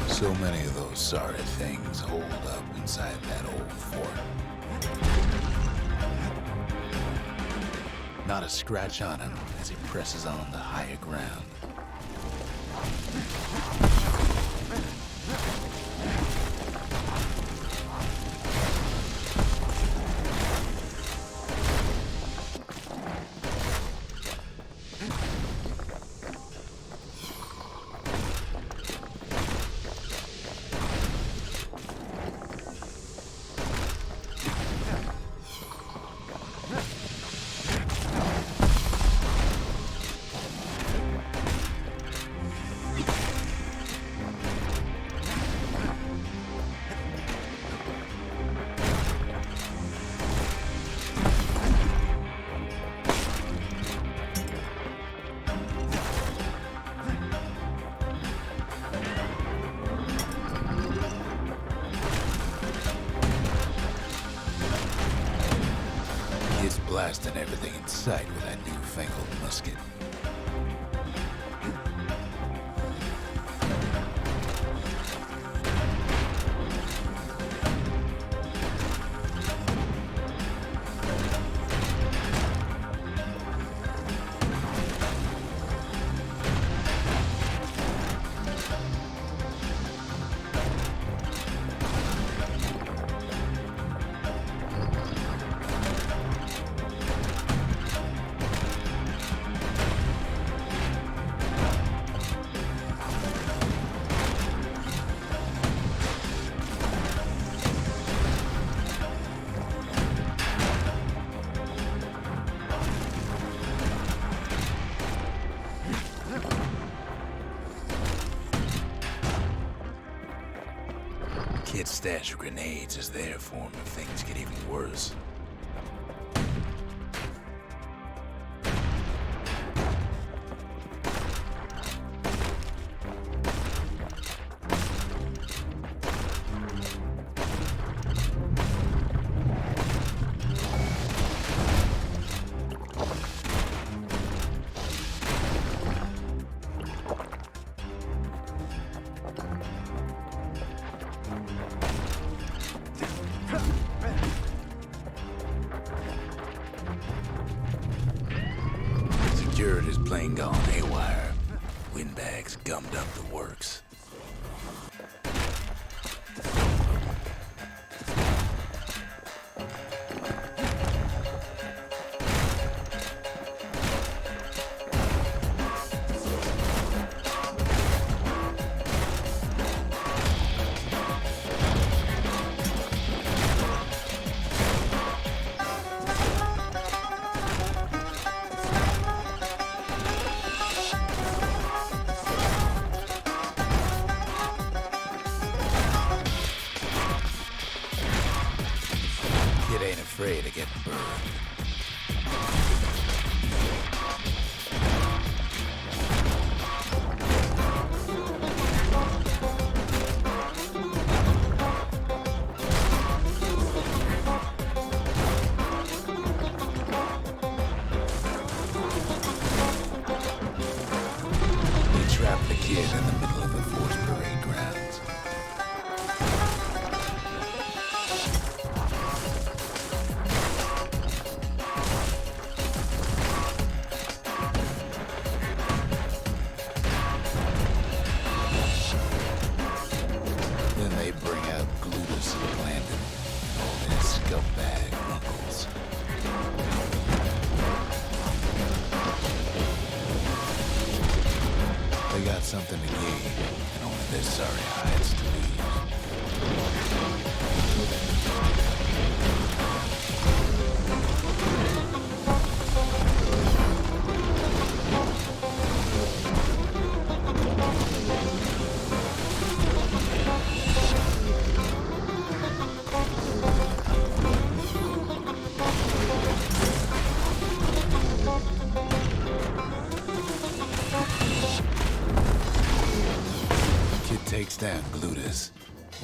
So many of those sorry things hold up inside that old fort. Not a scratch on him as he presses on to higher ground. Blasting everything in sight with that newfangled musket. stash of grenades is there for him if things get even worse. Security's plane gone haywire. Windbags gummed up the works. Kid ain't afraid of getting burned. They trapped the kid in the middle of the forced parade grounds. Then they bring out Glutus and Landon and all their scumbag uncles. They got something to gain, and only their sorry hides to lose. Kid takes down Glutus.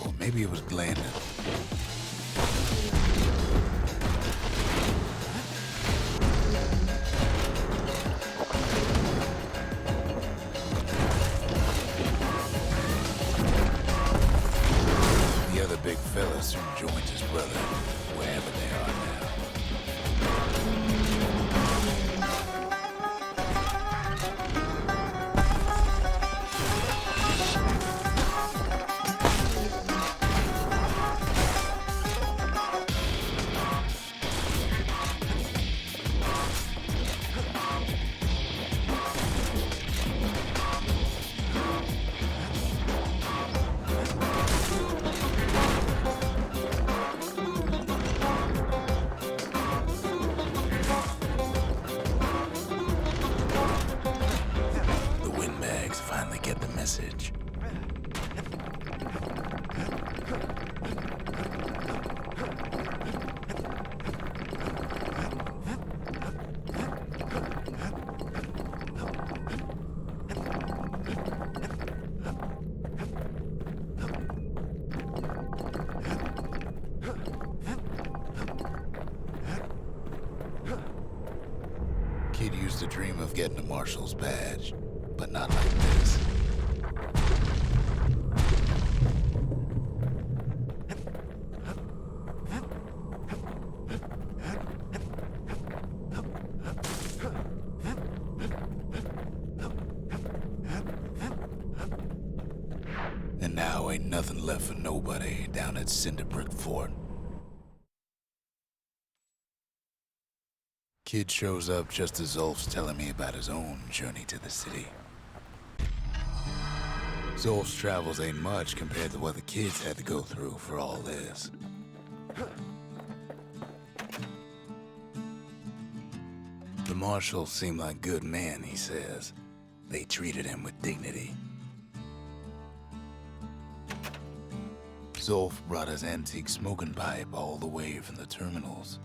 Or maybe it was Glandon. The other big fella soon joins his brother, wherever they are now. The windbags finally get the message. Kid used to dream of getting a marshal's badge, but not like this. And now ain't nothing left for nobody down at Cinderbrick Fort. Kid shows up just as Zolf's telling me about his own journey to the city. Zolf's travels ain't much compared to what the kids had to go through for all this. The marshals seem like good men, he says. They treated him with dignity. Zolf brought his antique smoking pipe all the way from the terminals.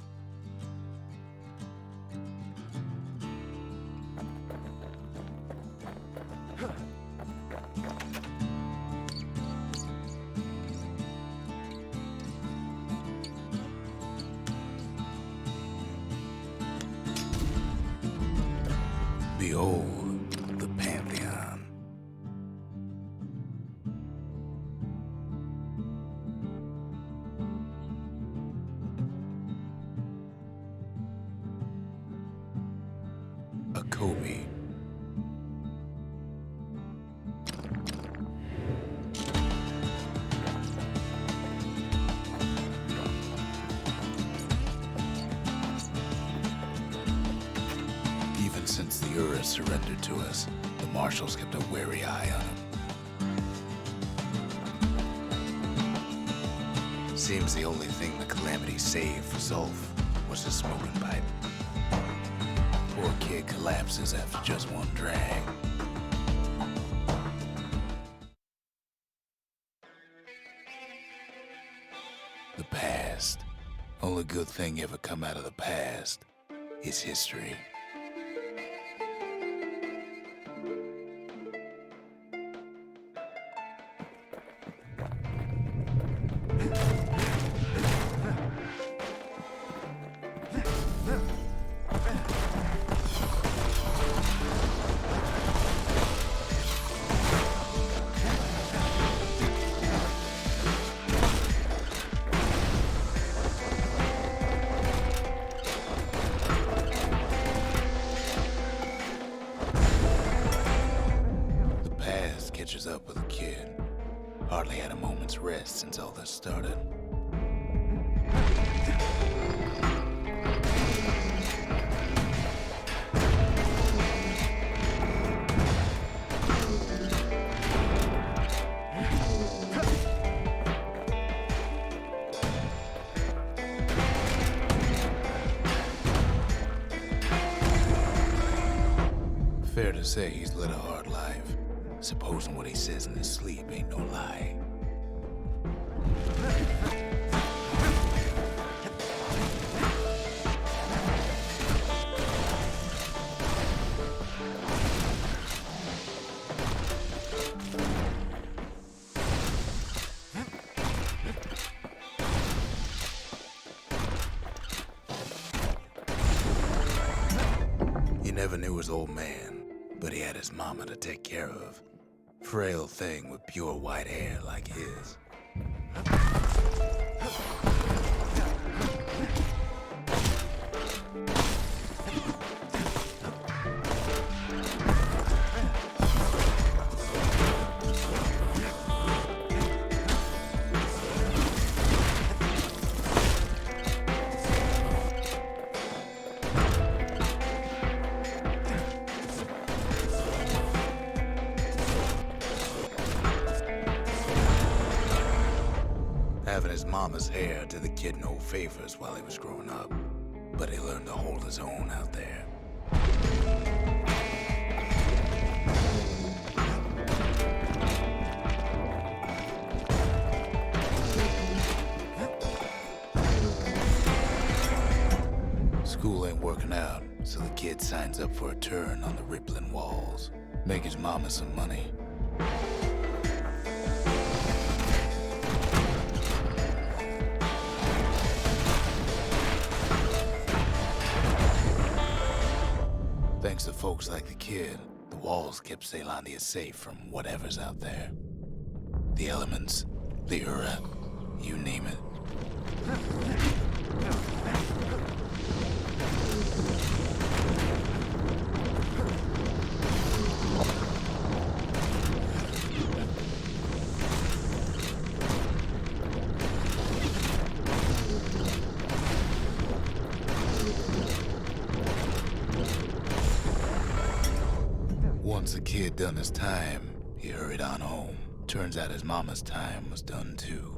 Behold, the Pantheon. A Kobe. Even since the Ura surrendered to us, the Marshals kept a wary eye on him. Seems the only thing the Calamity saved for Zolf was his smoking pipe. Poor kid collapses after just one drag. The past. Only good thing ever come out of the past is history. Catches up with a kid. Hardly had a moment's rest since all this started. Fair to say he's led a hard life. Supposing what he says in his sleep ain't no lie. You never knew his old man, but he had his mama to take care of. Frail thing with pure white hair like his. Having his mama's hair did the kid no favors while he was growing up, but he learned to hold his own out there. School ain't working out, so the kid signs up for a turn on the rippling walls. Make his mama some money. Thanks to folks like the kid, the walls kept Ceylondia safe from whatever's out there. The elements, the Ura, you name it. Once the kid done his time, he hurried on home. Turns out his mama's time was done too.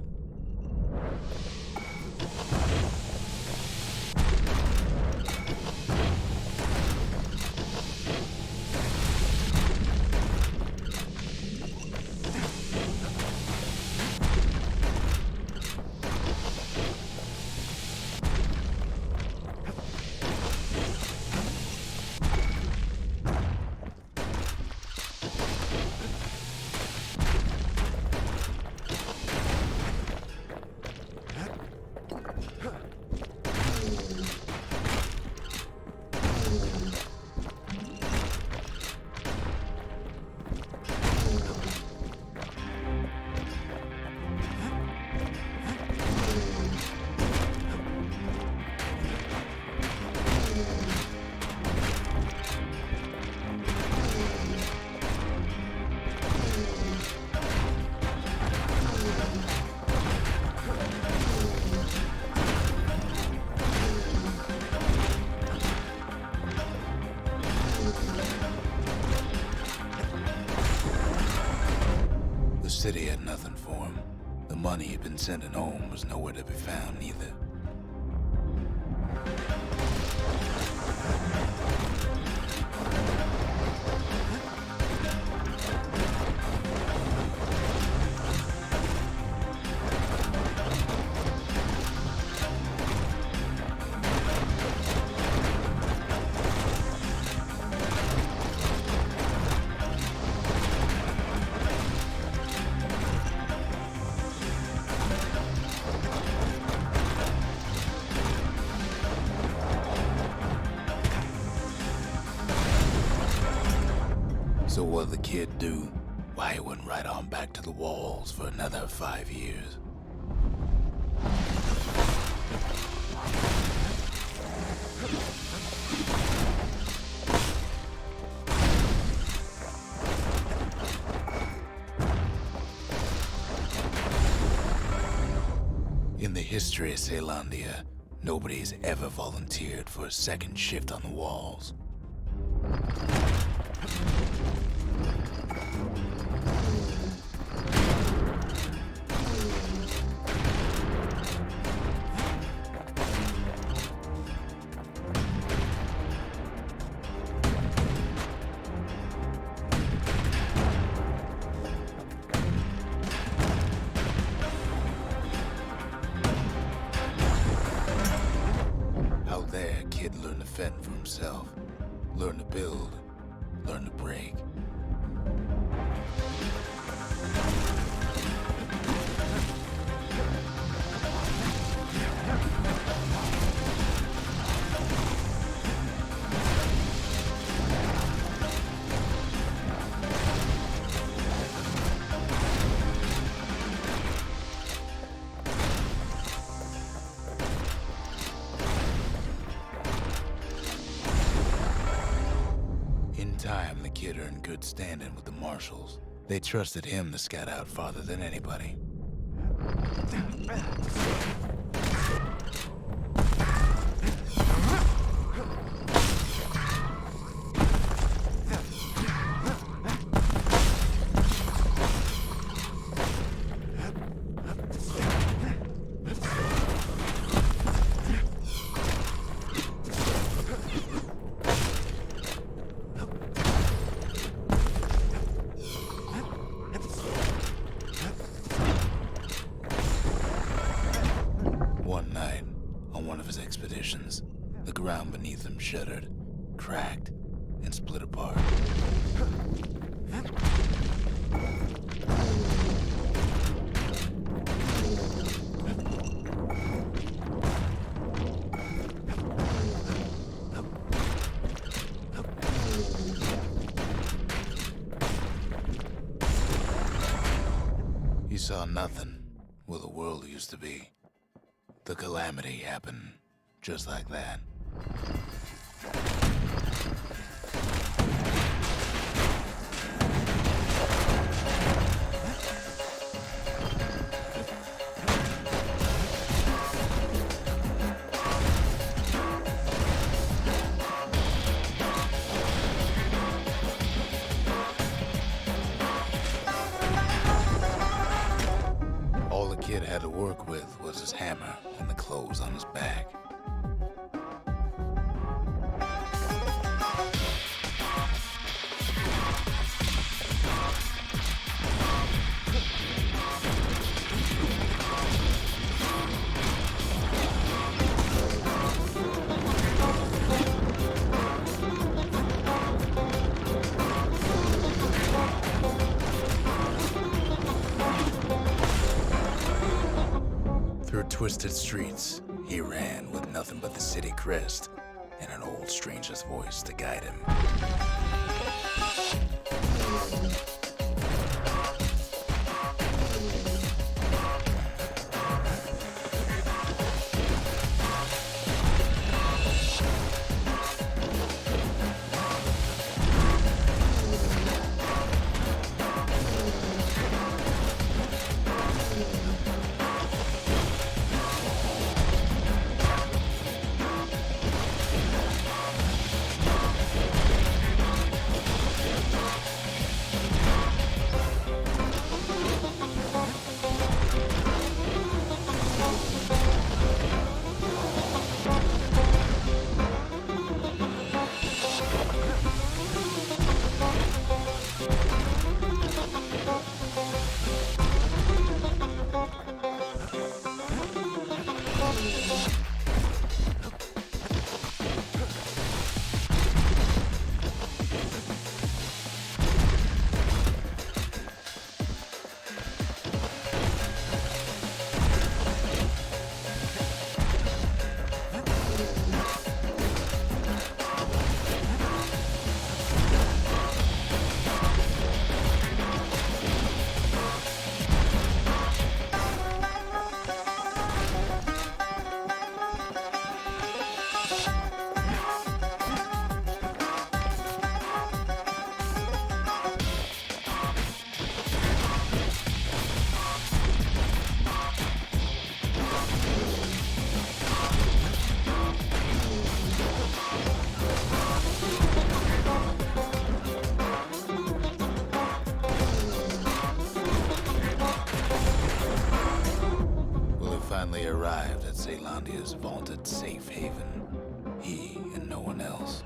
city had nothing for him. The money he'd been sending home was nowhere to be found either. So what'd the kid do? Why, he went right on back to the walls for another 5 years. In the history of Caelondia, nobody's ever volunteered for a second shift on the walls. Out there, a kid learned to fend for himself, learn to build, learn to break. In time, the kid earned good standing with the marshals. They trusted him to scout out farther than anybody. One night, on one of his expeditions, the ground beneath him shuddered, cracked, and split apart. He saw nothing where the world used to be. The calamity happened just like that. All the kid had to work with was his hammer and the clothes on his back. Through twisted streets, he ran with nothing but the city crest and an old stranger's voice to guide him. arrived at Zealandia's vaulted safe haven. He and no one else.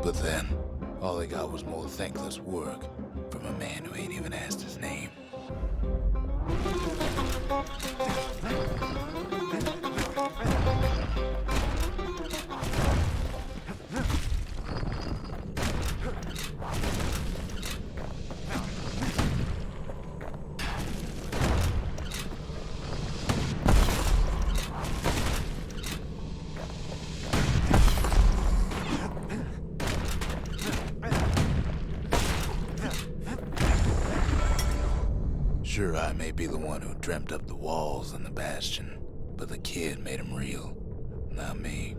But then, all he got was more thankless work from a man who ain't even asked his name. Sure, I may be the one who dreamt up the walls and the Bastion, but the kid made them real, not me.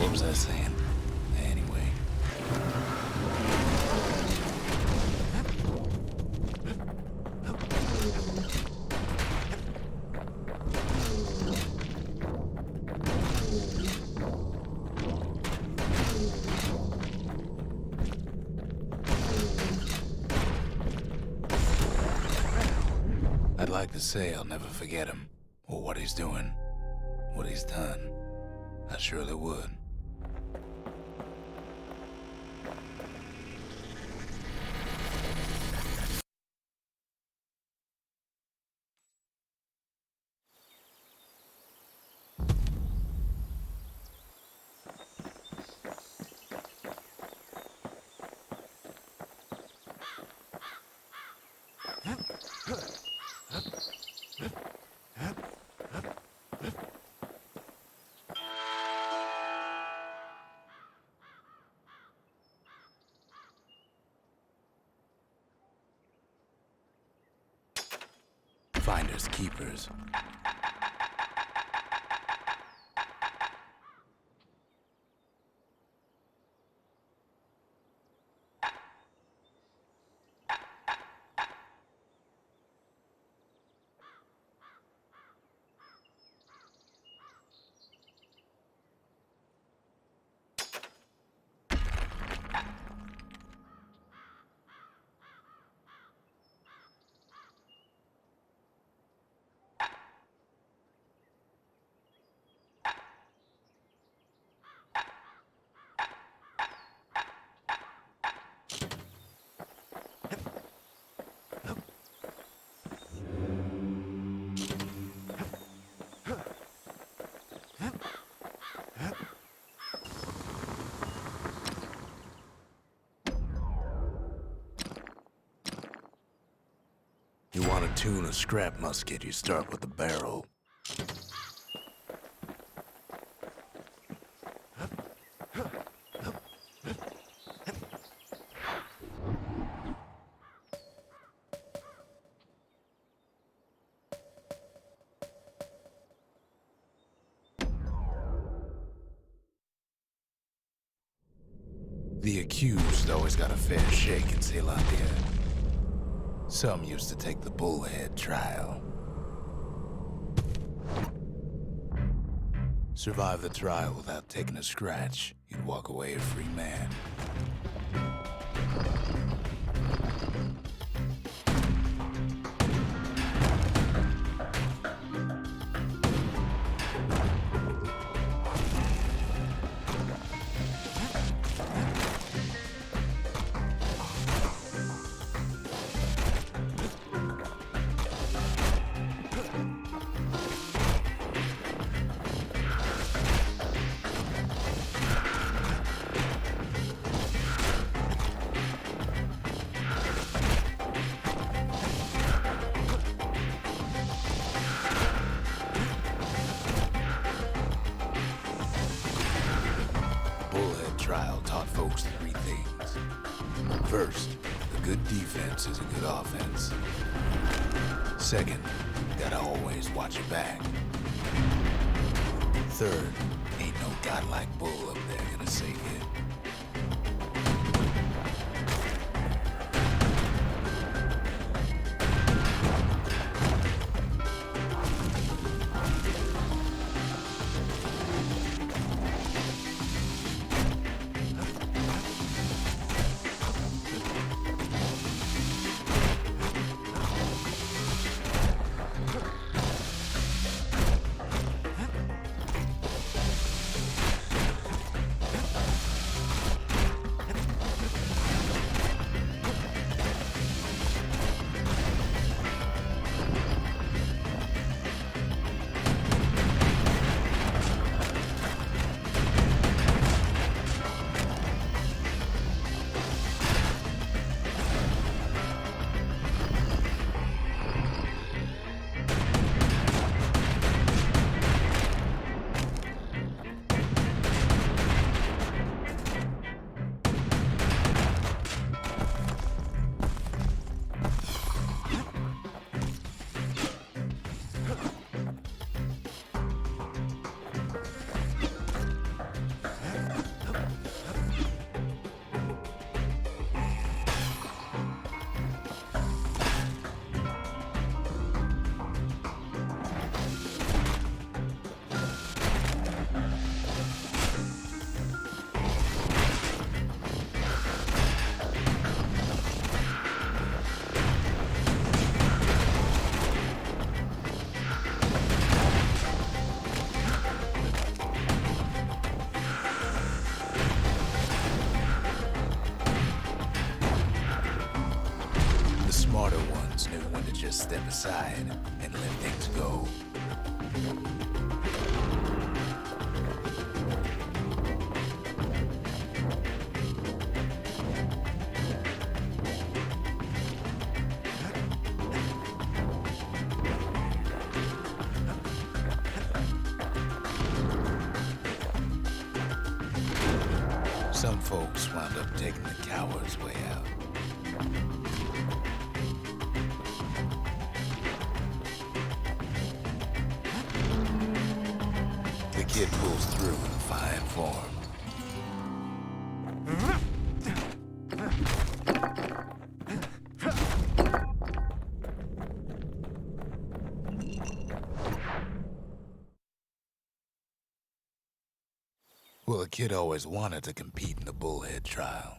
What was I saying? Anyway. I'd like to say I'll never forget him, or what he's doing, what he's done. I surely would. Finders keepers. You want to tune a scrap musket, you start with the barrel. The accused always got a fair shake in Zealandia. Some used to take the bullhead trial. Survive the trial without taking a scratch, you'd walk away a free man. trial taught folks three things. First, a good defense is a good offense. Second, gotta always watch your back. Third, ain't no godlike bull up there gonna save you. Just step aside and let things go. Some folks wound up taking the coward's way out. The kid pulls through in fine form. Well, the kid always wanted to compete in the bullhead trial.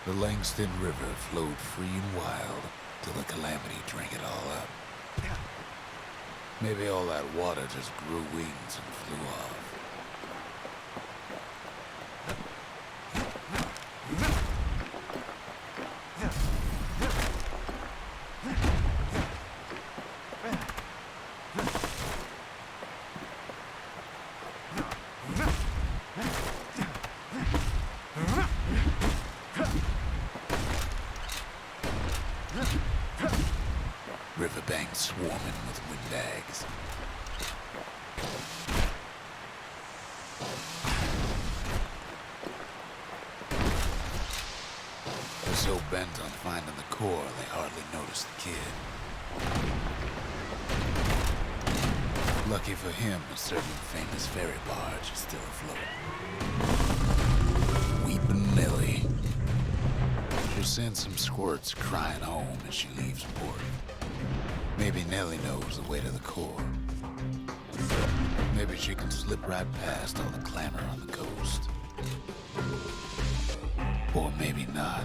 The Langston River flowed free and wild till the calamity drank it all up. Maybe all that water just grew wings and flew off. Riverbanks swarming with windbags. They're so bent on finding the core, they hardly notice the kid. Lucky for him, a certain famous ferry barge is still afloat. Weepin' Nellie. She'll send some squirts crying home as she leaves port. Maybe Nellie knows the way to the core. Maybe she can slip right past all the clamor on the coast. Or maybe not.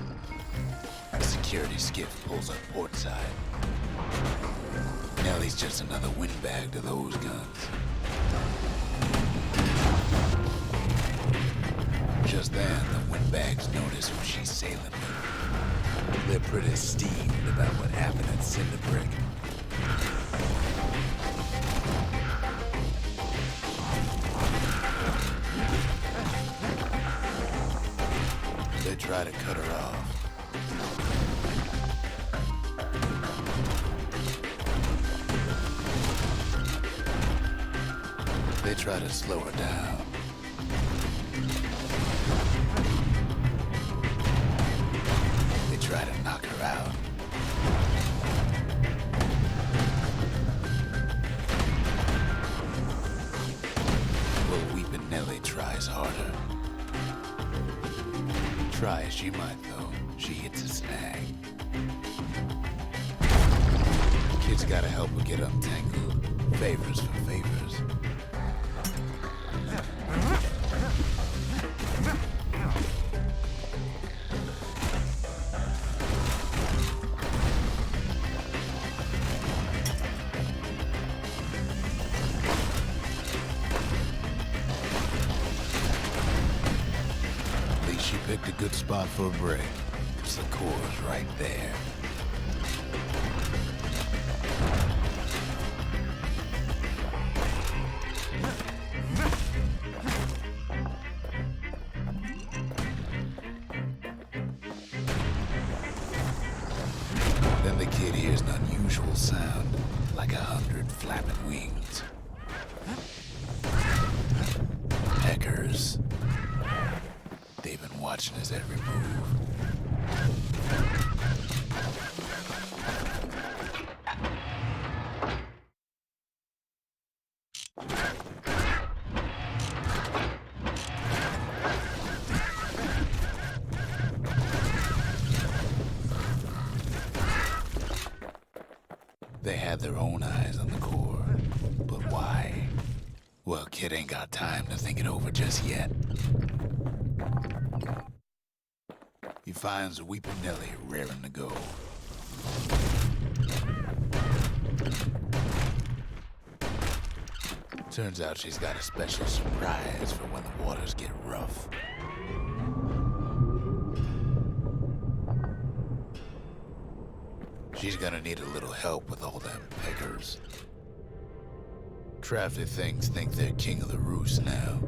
A security skiff pulls up portside. Nellie's just another windbag to those guns. Just then, the windbags notice who she's sailing with. They're pretty steamed about what happened at Cinderbrick. try to cut her off. They try to slow her down. They try to knock her out. Well, Weepin' Nellie tries harder. Try as she might, though, she hits a snag. Kid's gotta help her get untangled. Favors for favors. At least she picked a good spot for a break. The core's right there. Then the kid hears an unusual sound, like 100 flapping wings. Peckers. They've been watching his every move. They had their own eyes on the core, but why? Well, kid ain't got time to think it over just yet. He finds Weepin' Nellie raring to go. Turns out she's got a special surprise for when the waters get rough. She's gonna need a little help with all them peckers. Crafty things think they're king of the roost now.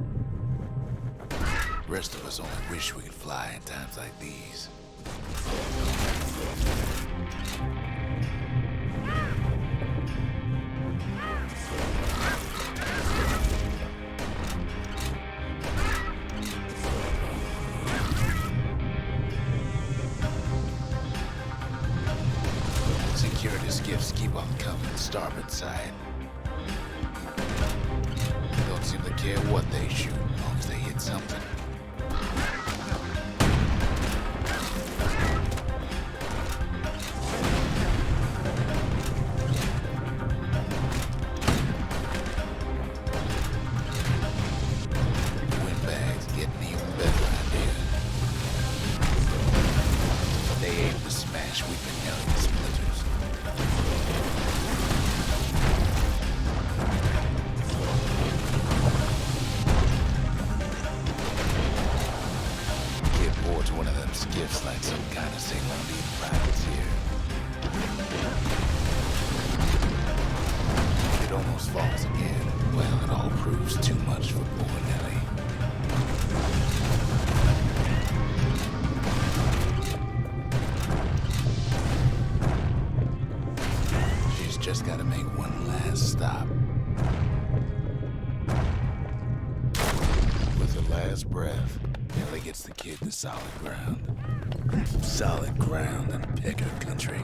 Rest of us only wish we could fly in times like these. Security skiffs keep on coming starboard side. Don't seem to care what they shoot, as long as they hit something. Windbags getting even better idea. They aim to smash Weepin' Nellie to splinters. One of them skiffs like some kind of Saint-Londine privateer. It almost falls again. Well, it all proves too much for poor Nellie. She's just got to make one last stop. With her last breath, Nellie gets the kid to solid ground. Solid ground in pecker country.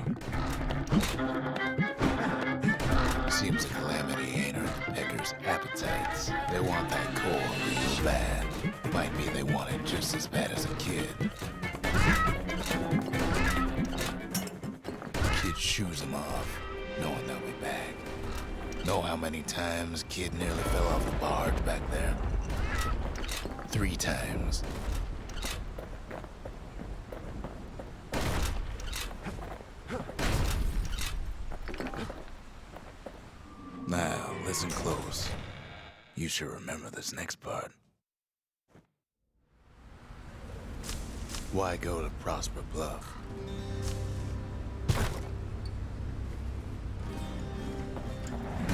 Seems a calamity ain't hurt the peckers' appetites. They want that core real bad. Might be they want it just as bad as a kid. Kid shoos them off, knowing they'll be back. Know how many times kid nearly fell off the barge back there? 3 times. Now, listen close. You should remember this next part. Why go to Prosper Bluff?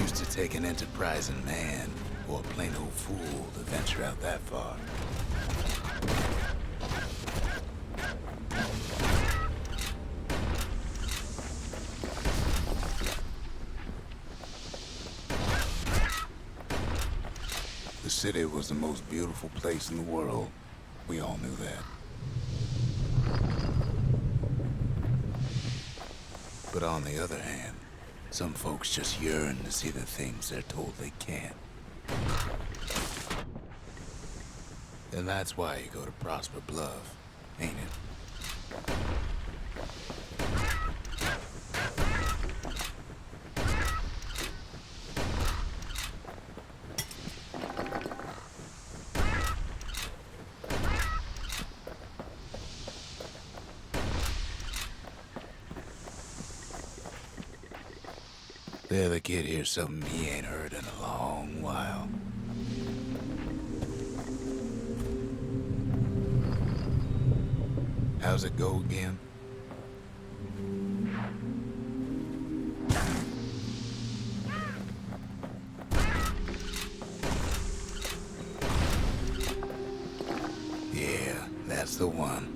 Used to take an enterprising man or a plain old fool to venture out that far. city was the most beautiful place in the world. We all knew that. But on the other hand, some folks just yearn to see the things they're told they can't. And that's why you go to Prosper Bluff, ain't it? The other kid hears something he ain't heard in a long while. How's it go again? Yeah, that's the one.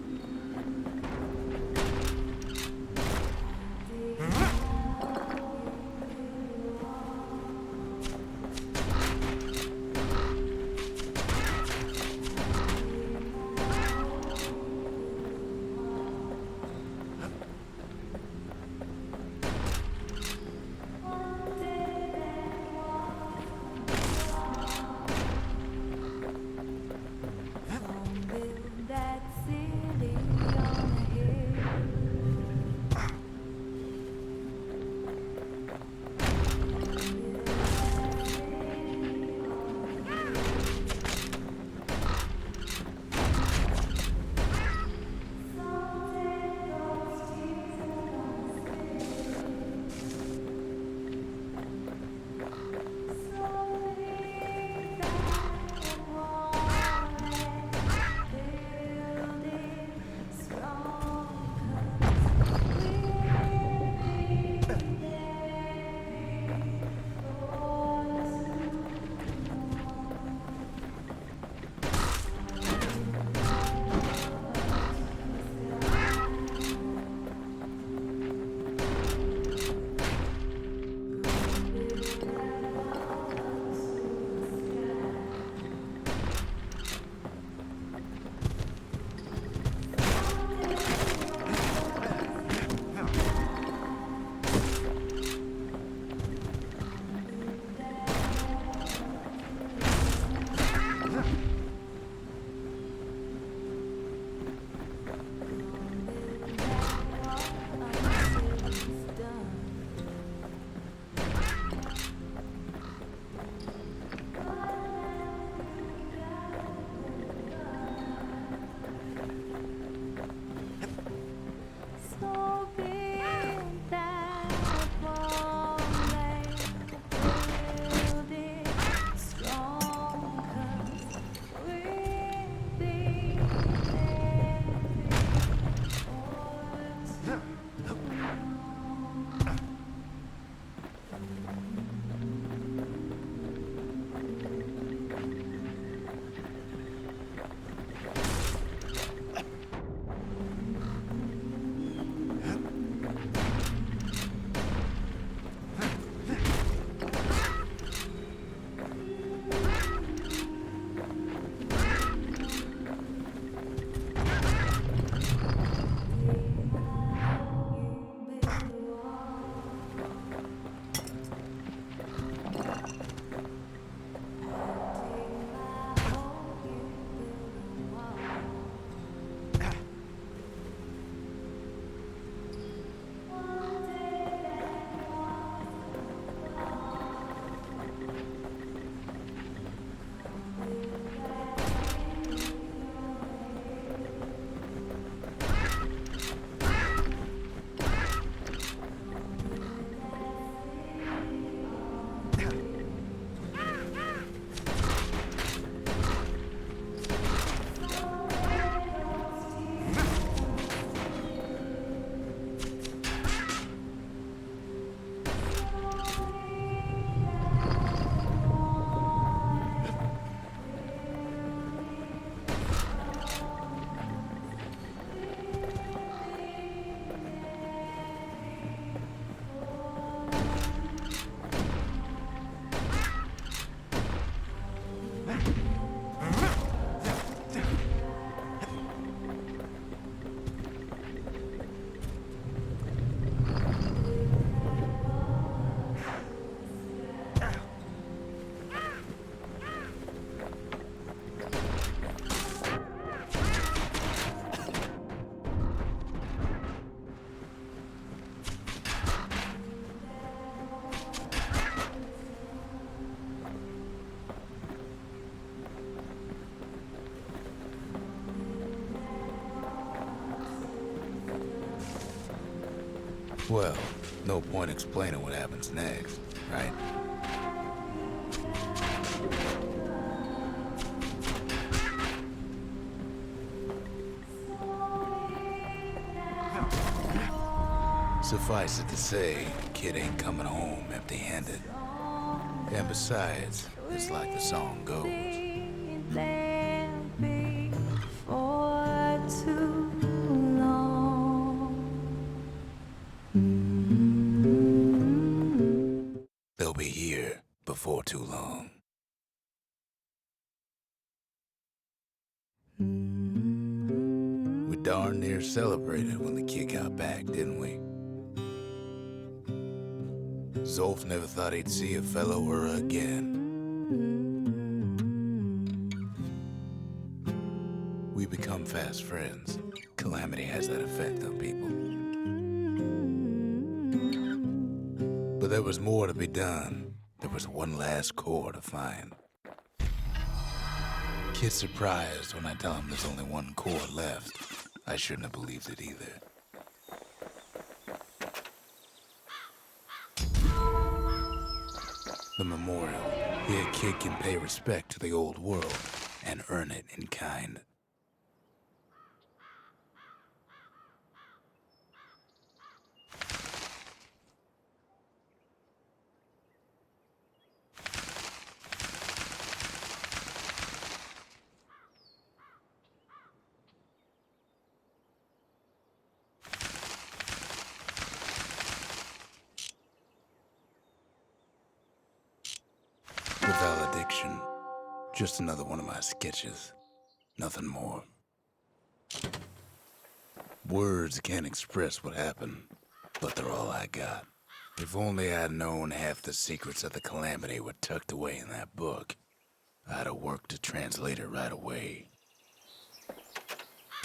Well, no point explaining what happens next, right? Suffice it to say, kid ain't coming home empty-handed. And besides, it's like the song goes. They'll be here before too long. We darn near celebrated when the kid got back, didn't we? Zolf never thought he'd see a fellow or again. We become fast friends. Calamity has that effect on people. But there was more to be done. There was one last core to find. Kid's surprised when I tell him there's only one core left. I shouldn't have believed it either. The memorial. Here, kid can pay respect to the old world and earn it in kind. The valediction. Just another one of my sketches. Nothing more. Words can't express what happened, but they're all I got. If only I'd known half the secrets of the Calamity were tucked away in that book, I'd have worked to translate it right away.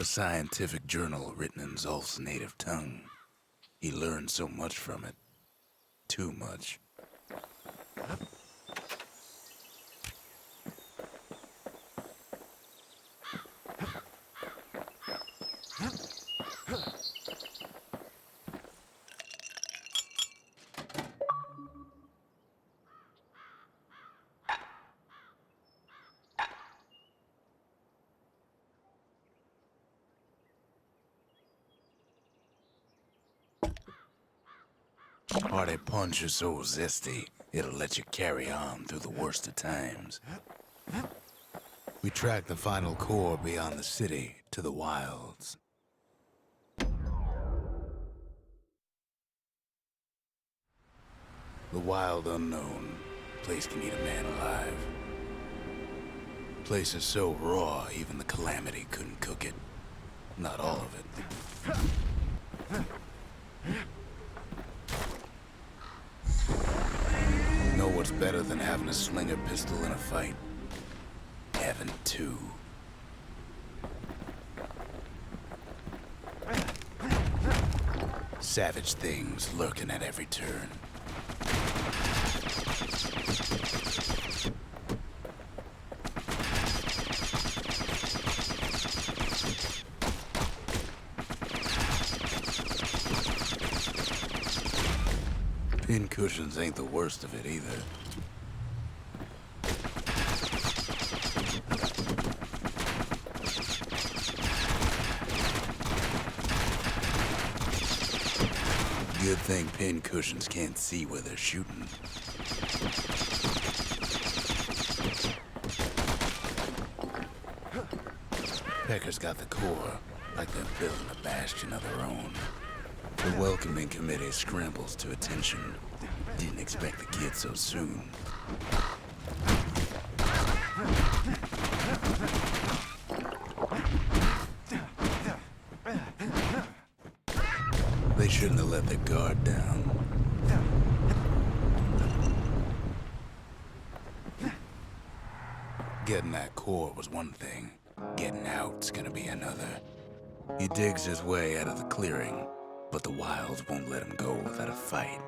A scientific journal written in Zolf's native tongue. He learned so much from it. Too much. Hearty punch is so zesty, it'll let you carry on through the worst of times. We tracked the final core beyond the city to the wilds. The wild unknown. Place can eat a man alive. Place is so raw, even the Calamity couldn't cook it. Not all of it. Know what's better than having a slinger pistol in a fight? Having two. Savage things lurking at every turn. Pincushions ain't the worst of it either. Good thing pincushions can't see where they're shooting. Pecker's got the core, like they're building a bastion of their own. The welcoming committee scrambles to attention. Didn't expect the kid so soon. They shouldn't have let their guard down. Getting that core was one thing. Getting out's gonna be another. He digs his way out of the clearing, but the wilds won't let him go without a fight.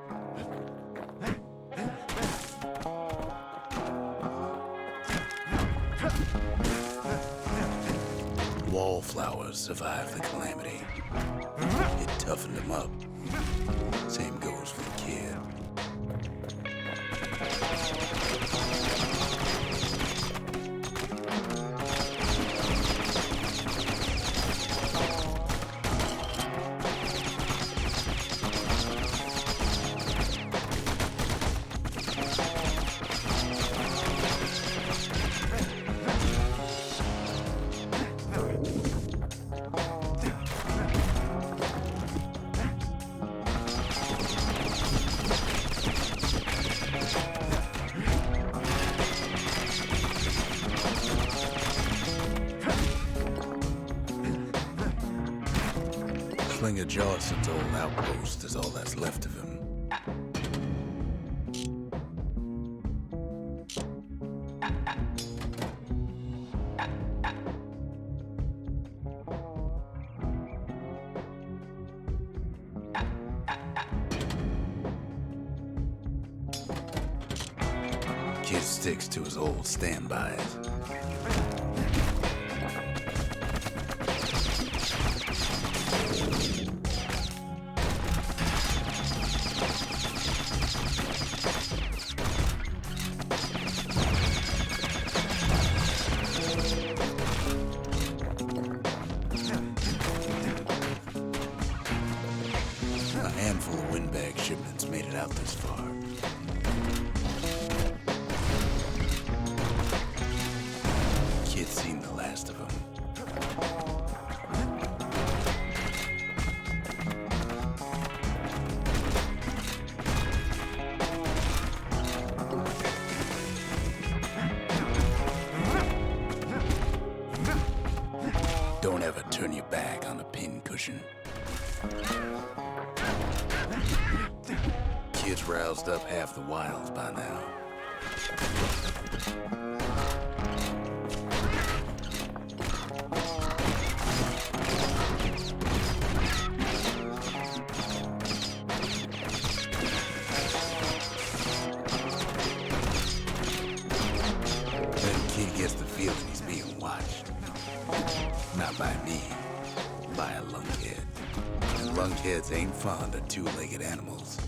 Wallflowers survived the Calamity. It toughened him up, Same goes for the kid. Slinger Johnson's old outpost is all that's left of him. Kid sticks to his old standbys. A handful of windbag shipments made it out this far. Kid's seen the last of them. Don't ever turn your back on a pincushion. Kid's roused up half the wilds by now. Then Kid gets the feeling he's being watched. Not by me, by a lunkhead. And lunkheads ain't fond of two-legged animals.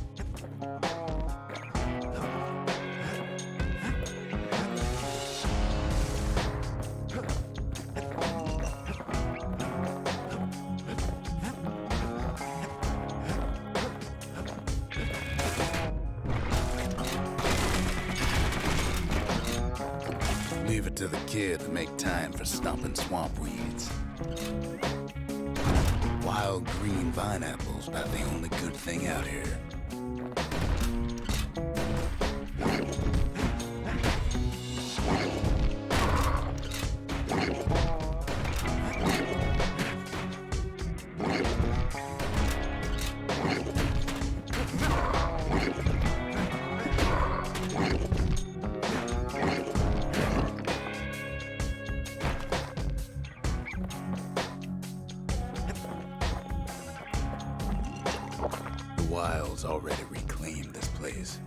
Leave it to the kid to make time for stomping swamp weeds. Wild green vine apples about the only good thing out here. The wild's already reclaimed this place.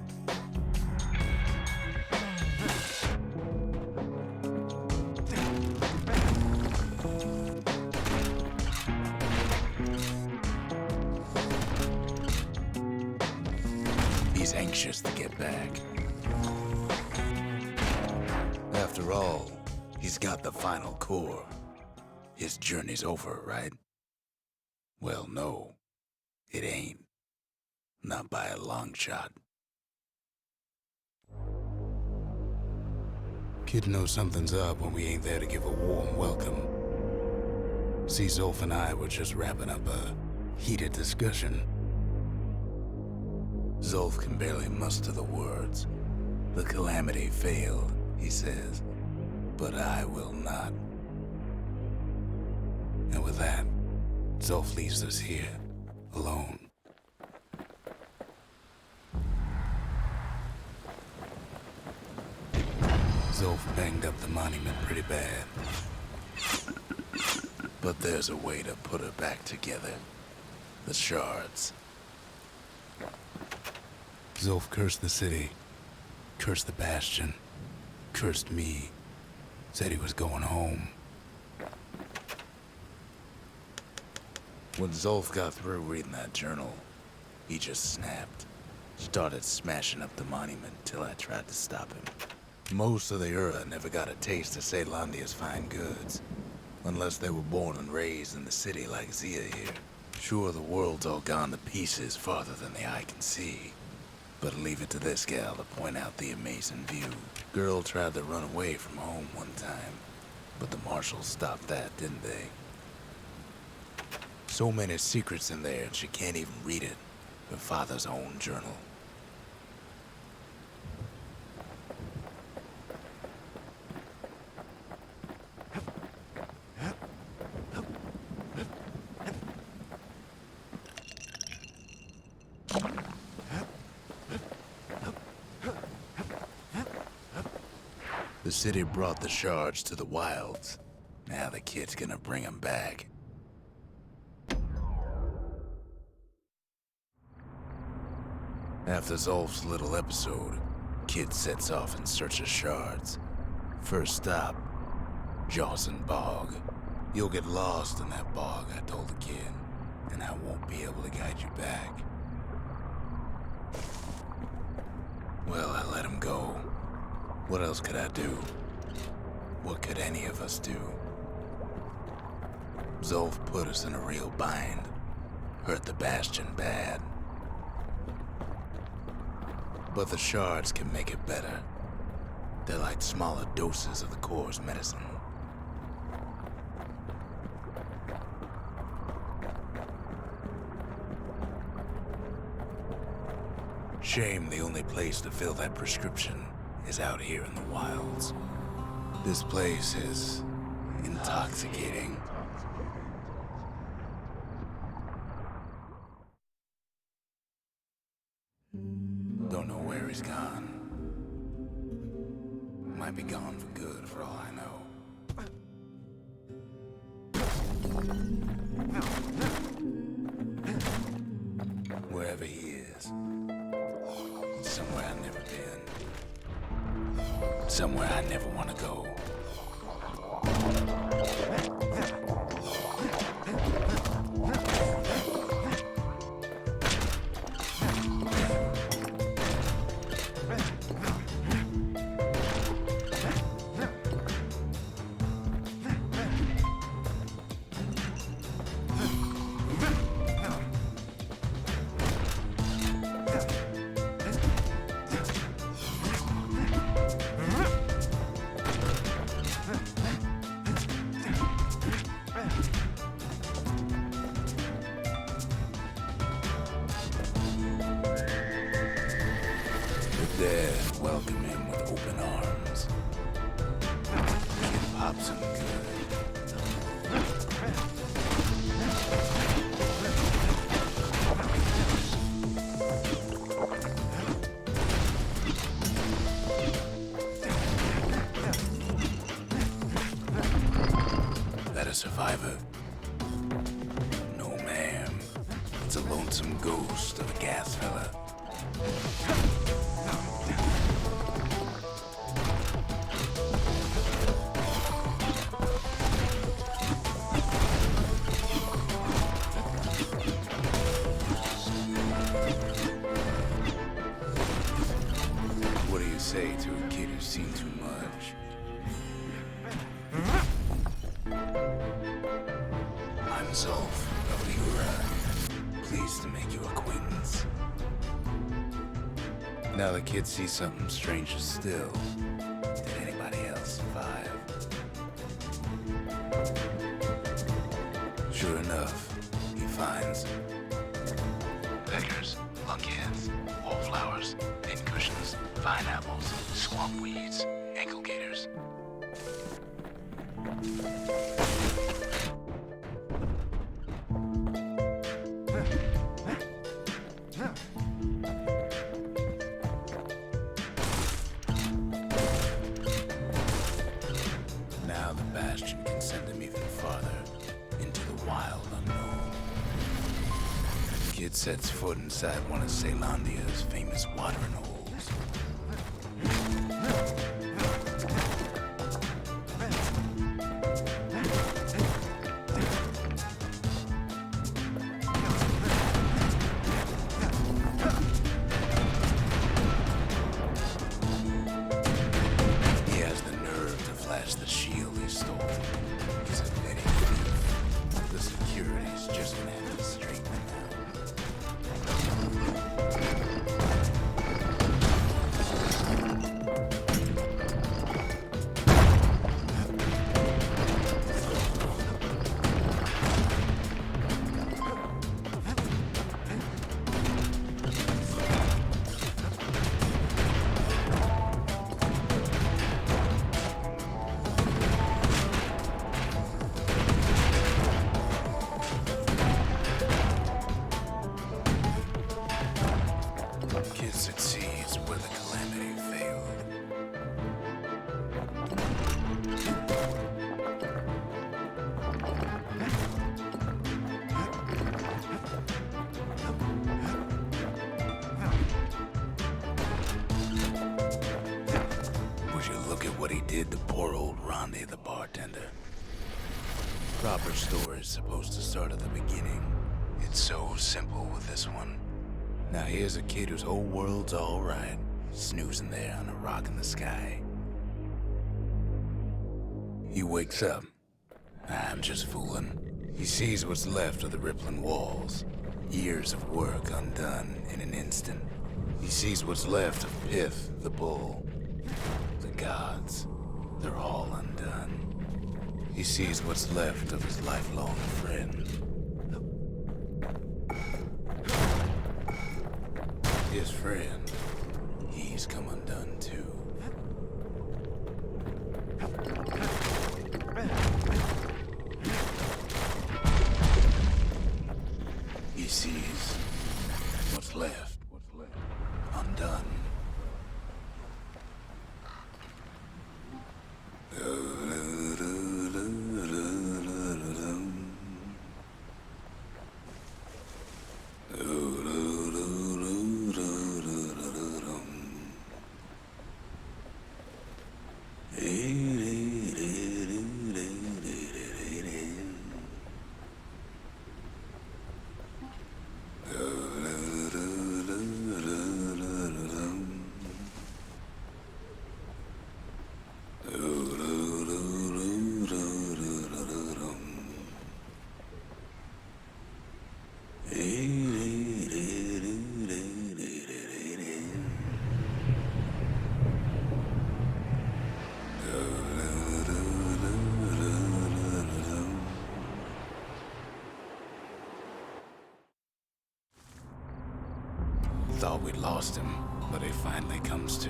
He's anxious to get back. After all, he's got the final core. His journey's over, right? Well, no, it ain't. Not by a long shot. Kid knows something's up when we ain't there to give a warm welcome. See, Zolf and I were just wrapping up a heated discussion. Zolf can barely muster the words. The calamity failed, he says, but I will not. And with that, Zolf leaves us here, alone. Zolf banged up the monument pretty bad. But there's a way to put her back together. The shards. Zolf cursed the city, cursed the Bastion, cursed me, said he was going home. When Zolf got through reading that journal, He just snapped. Started smashing up the monument till I tried to stop him. Most of the Ura never got a taste of Ceylondia's fine goods, unless they were born and raised in the city like Zia here. Sure, the world's all gone to pieces farther than the eye can see, but leave it to this gal to point out the amazing view. Girl tried to run away from home one time, but the marshals stopped that, didn't they? So many secrets in there, she can't even read it. Her father's own journal. The city brought the shards to the wilds. Now the kid's gonna bring them back. After Zolf's little episode, kid sets off in search of shards. First stop, Jawson Bog. You'll get lost in that bog, I told the kid, and I won't be able to guide you back. Well, I let him go. What else could I do? What could any of us do? Zolf put us in a real bind. Hurt the Bastion bad. But the shards can make it better. They're like smaller doses of the Core's medicine. Shame the only place to fill that prescription is out here in the wilds. This place is intoxicating. Don't know where he's gone. Might be gone for good for all I know. Wherever he is, somewhere I've never been. Somewhere I never want to go. There, welcome him with open arms. Kid pops him good. That a survivor? No, ma'am. It's a lonesome ghost of a gas fella. Say to a kid who's seen too much. I'm Zolf of the Ura. Pleased to make your acquaintance. Now the kid sees something stranger still. Did anybody else survive? Sure enough, he finds beggars, lunkheads, wallflowers, pincushions, pineapples, swamp weeds, ankle gators. Now the Bastion can send him even farther, into the wild unknown. The kid sets foot inside one of Ceylondia's famous watering holes. what he did to poor old Rondi the bartender. Proper story's supposed to start at the beginning. It's so simple with this one. Now here's a kid whose whole world's alright, snoozing there on a rock in the sky. He wakes up. I'm just fooling. He sees what's left of the rippling walls. Years of work undone in an instant. He sees what's left of Pith, the bull. The gods, they're all undone. He sees what's left of his lifelong friend. His friend, he's come undone too. He sees what's left undone. Thought we'd lost him, but he finally comes to.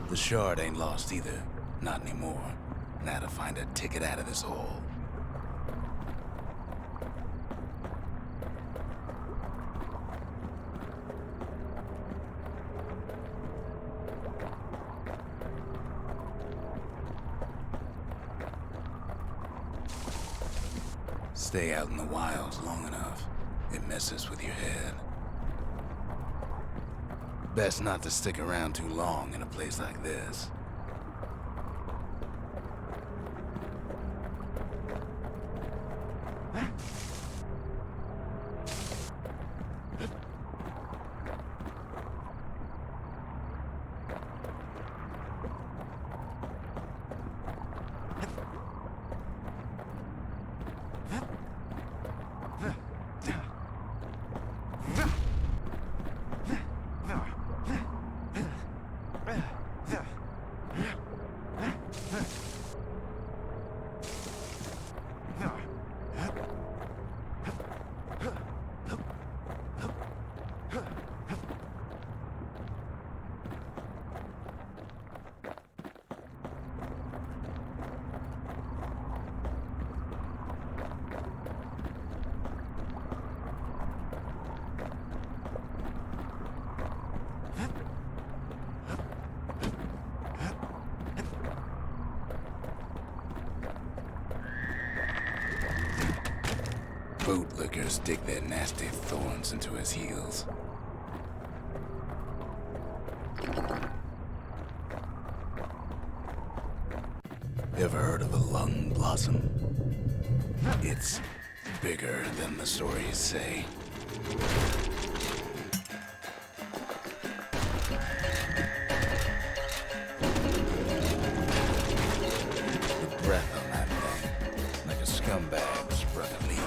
The shard ain't lost either. Not anymore. Now to find a ticket out of this hole. Stay out in the wilds long enough, it messes with your head. Best not to stick around too long in a place like this. Bootlickers dig their nasty thorns into his heels. Ever heard of a lung blossom? It's bigger than the stories say. The breath on that thing, like a scumbag sprung a leak.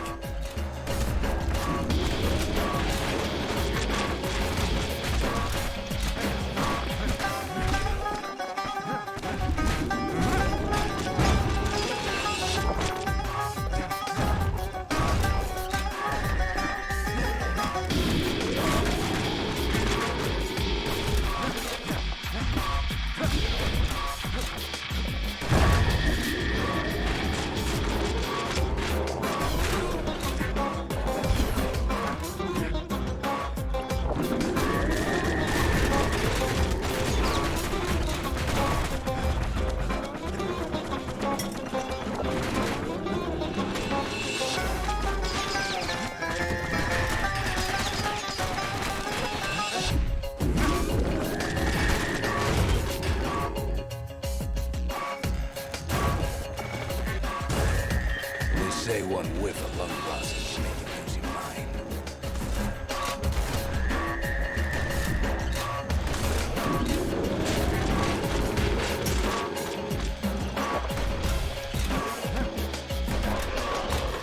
say one whiff of lung blossoms will make you lose your mind.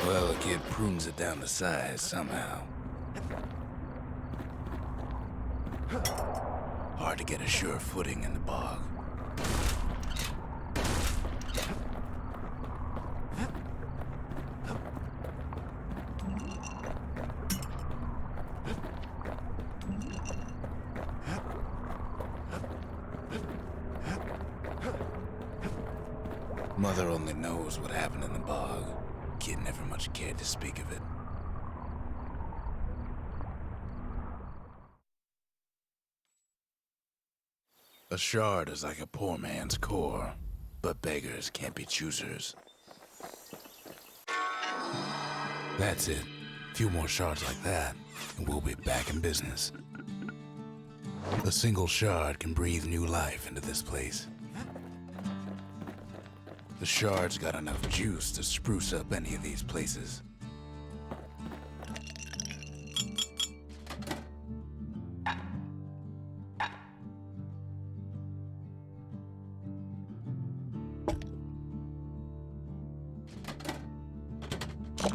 Well, the kid prunes it down to size somehow. Hard to get a sure footing in the bog. Mother only knows what happened in the bog. Kid never much cared to speak of it. A shard is like a poor man's core, but beggars can't be choosers. That's it. A few more shards like that, and we'll be back in business. A single shard can breathe new life into this place. The shard's got enough juice to spruce up any of these places.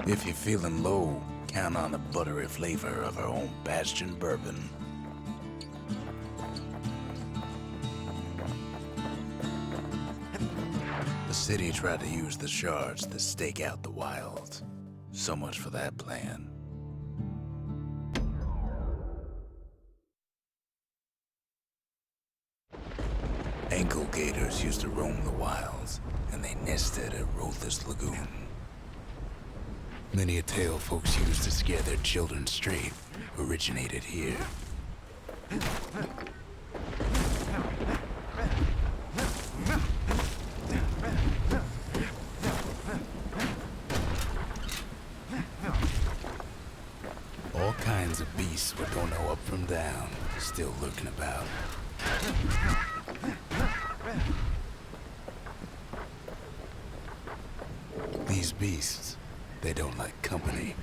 If you're feeling low, count on the buttery flavor of our own Bastion bourbon. The city tried to use the shards to stake out the wilds. So much for that plan. Ankle gators used to roam the wilds, and they nested at Rothes Lagoon. Many a tale folks used to scare their children straight originated here. All kinds of beasts we don't know up from down, still lurking about. These beasts, they don't like company.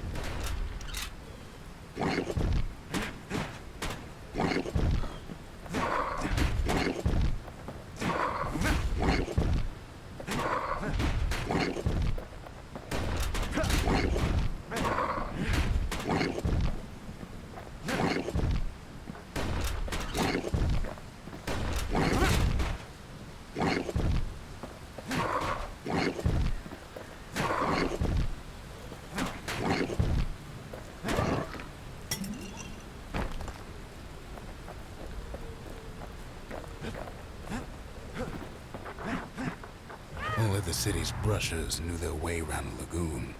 Only the city's brushers knew their way around the lagoon.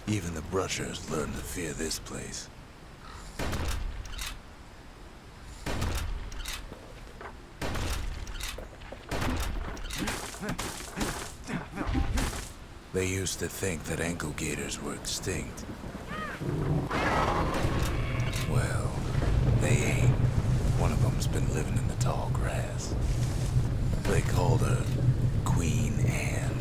Even the brushers learned to fear this place. They used to think that ankle gators were extinct. Well, they ain't. One of them's been living in the tall grass. They called her Queen Anne.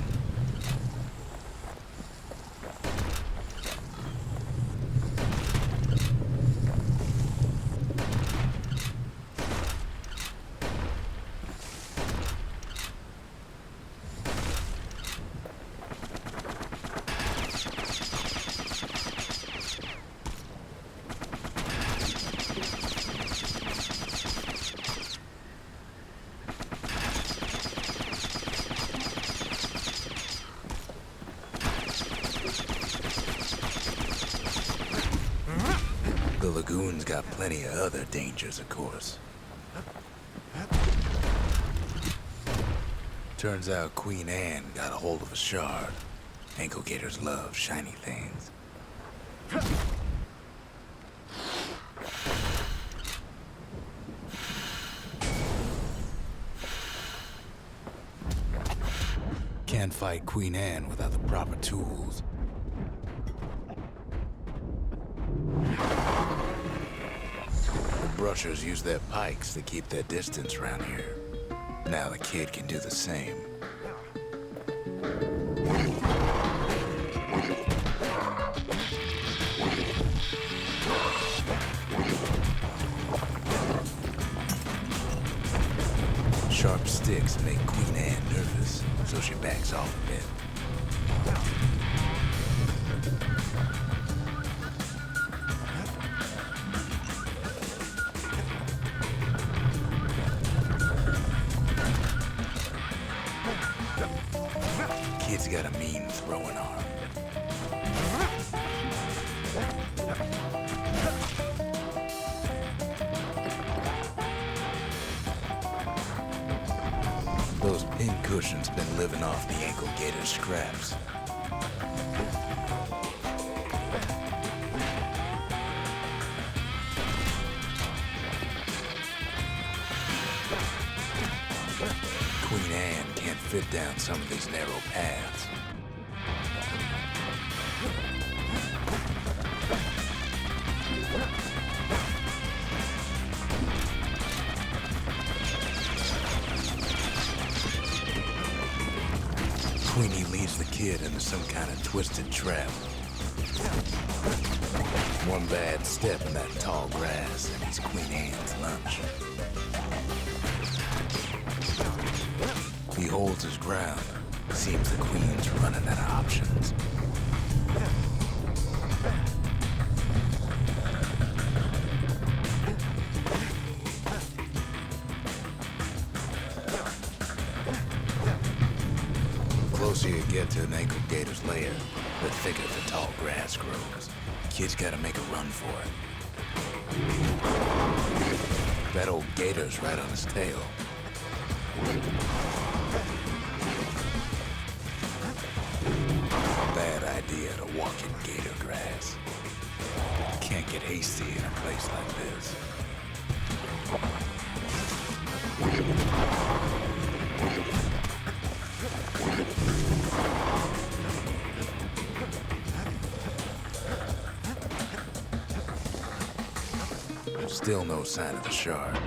The lagoon's got plenty of other dangers, of course. Turns out Queen Anne got a hold of a shard. Ankle gators love shiny things. Can't fight Queen Anne without the proper tools. The brushers use their pikes to keep their distance around here. Now the kid can do the same. Sharp sticks make Queen Anne nervous, so she backs off a bit. Kid's got a mean throwing arm. Those pin cushions been living off the ankle gator scraps. Queen Anne can't fit down some of these narrow paths. Queenie leads the kid into some kind of twisted trap. One bad step in that tall grass and he's Queen Anne's lunch. He holds his ground. Seems the Queen's running out of options. The closer you get to an ankle gator's lair, the thicker the tall grass grows. Kid's gotta make a run for it. That old gator's right on his tail. Bad idea to walk in gator grass. Can't get hasty in a place like this. Still no sign of the shard.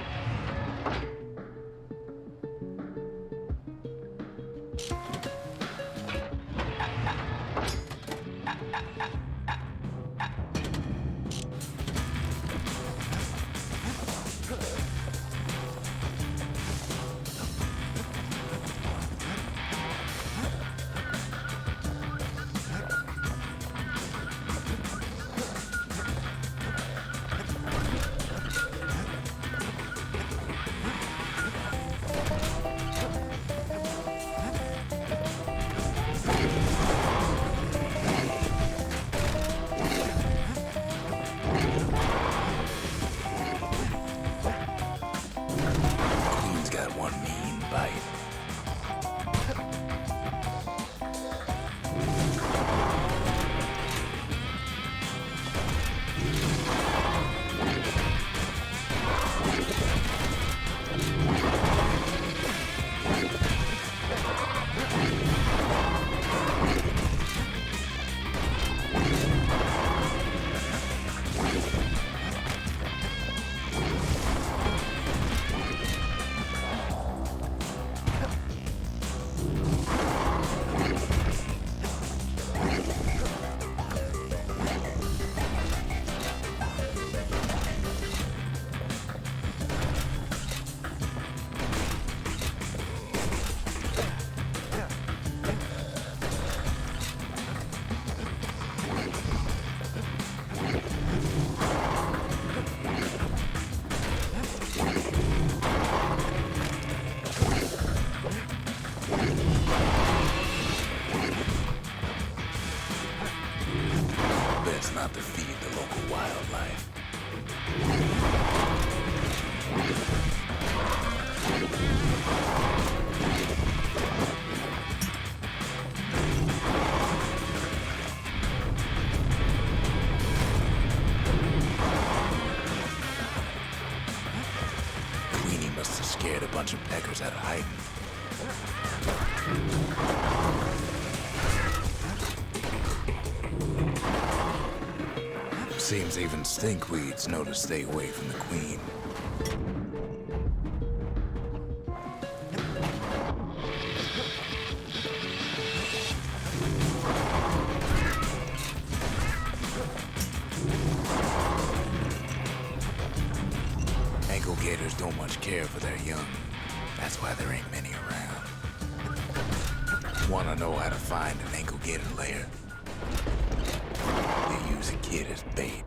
Not to feed the local wildlife. Queenie must have scared a bunch of peckers out of hiding. Seems even stinkweeds know to stay away from the queen. Ankle gators don't much care for their young. That's why there ain't many around. Wanna know how to find an ankle gator lair? You use a kid as bait.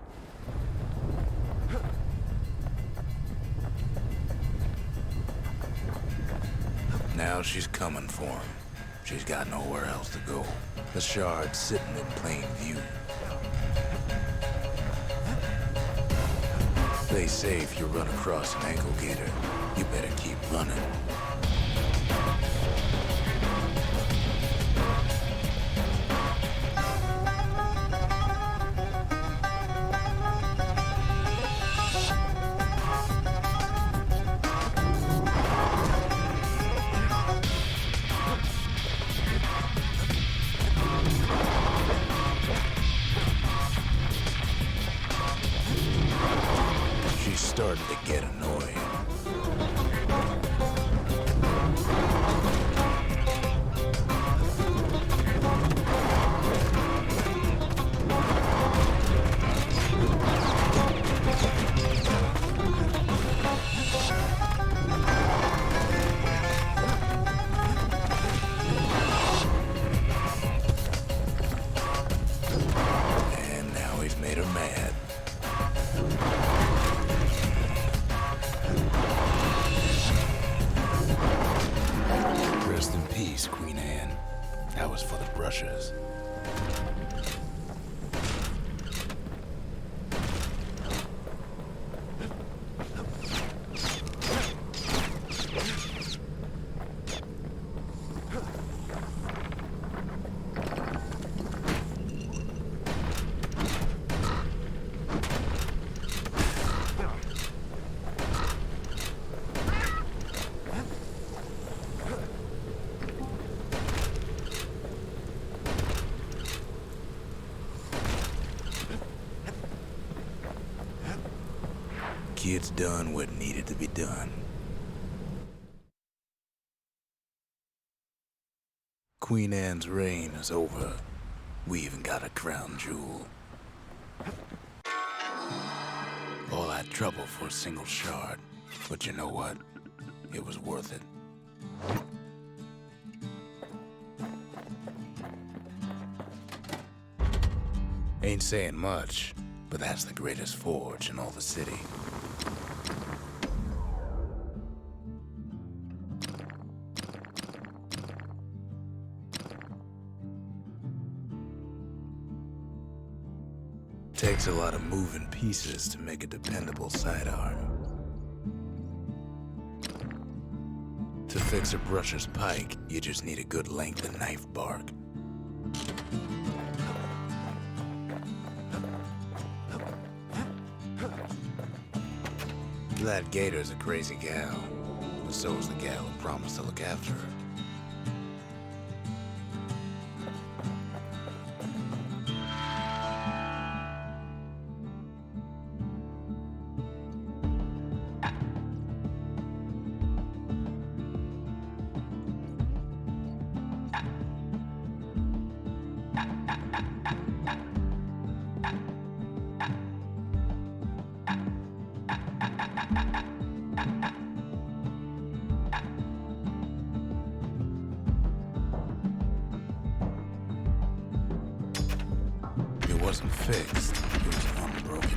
Now she's coming for him. She's got nowhere else to go. The shard's sitting in plain view. They say if you run across an ankle gator, you better keep running. Starting to get annoying. And now he's made her mad. Rest in peace, Queen Anne. That was for the brushers. Kid's done what needed to be done. Queen Anne's reign is over. We even got a crown jewel. All that trouble for a single shard. But you know what? It was worth it. Ain't saying much, but that's the greatest forge in all the city. Takes a lot of moving pieces to make a dependable sidearm. To fix a brusher's pike, you just need a good length of knife bark. That gator's a crazy gal, but so's the gal who promised to look after her. It wasn't fixed, it was unbroken.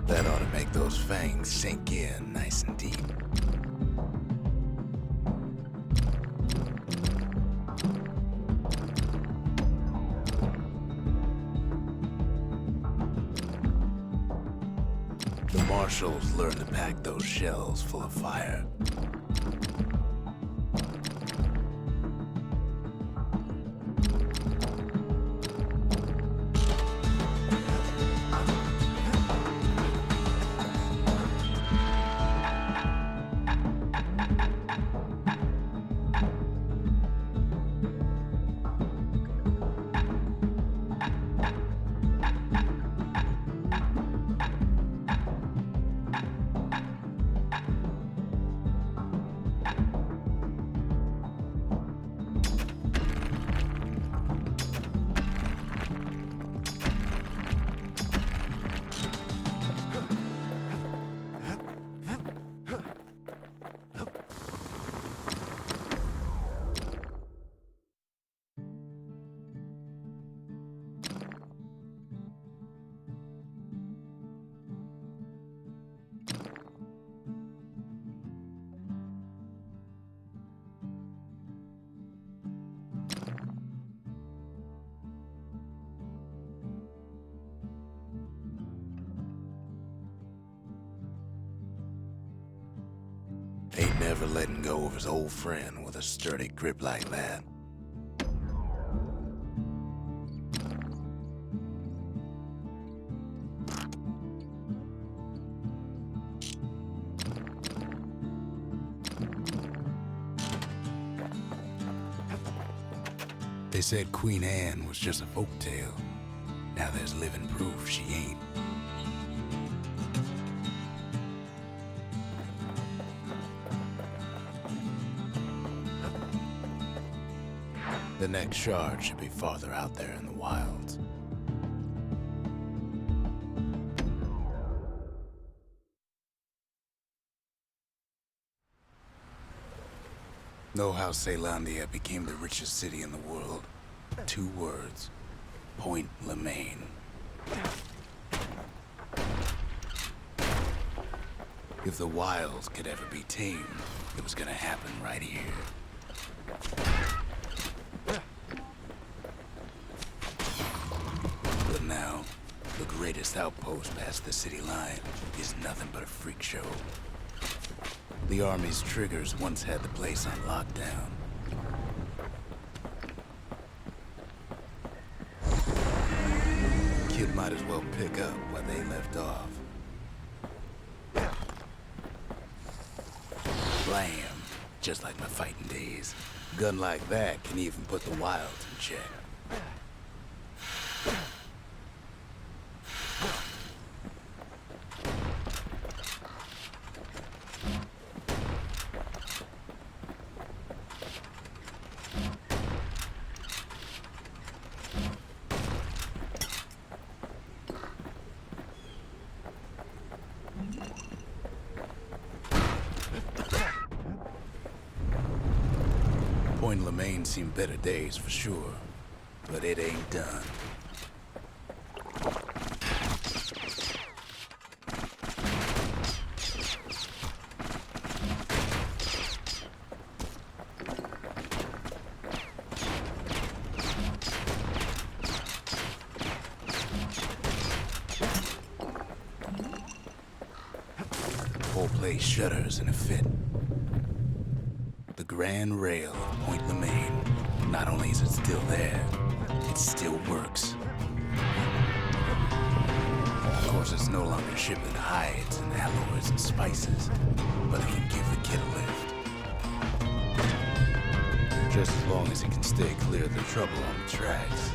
That ought to make those fangs sink in nice and deep. The marshals learned to pack those shells full of fire. Ain't never letting go of his old friend with a sturdy grip like that. They said Queen Anne was just a folktale. Now there's living proof she ain't. The next shard should be farther out there in the wilds. Know how Caelondia became the richest city in the world? 2 words. Point Lemaine. If the wilds could ever be tamed, it was gonna happen right here. But now, the greatest outpost past the city line is nothing but a freak show. The army's triggers once had the place on lockdown. Kid might as well pick up where they left off. Blam! Just like my fighting days. Gun like that can even put the wilds in check. Point Lemaine seen better days for sure, but it ain't done. Whole place shudders in a fit. The Grand Rail of Point Lemaine. Not only is it still there, it still works. Of course, it's no longer shipping hides and alloys and spices, but it can give the kid a lift. Just as long as he can stay clear of the trouble on the tracks.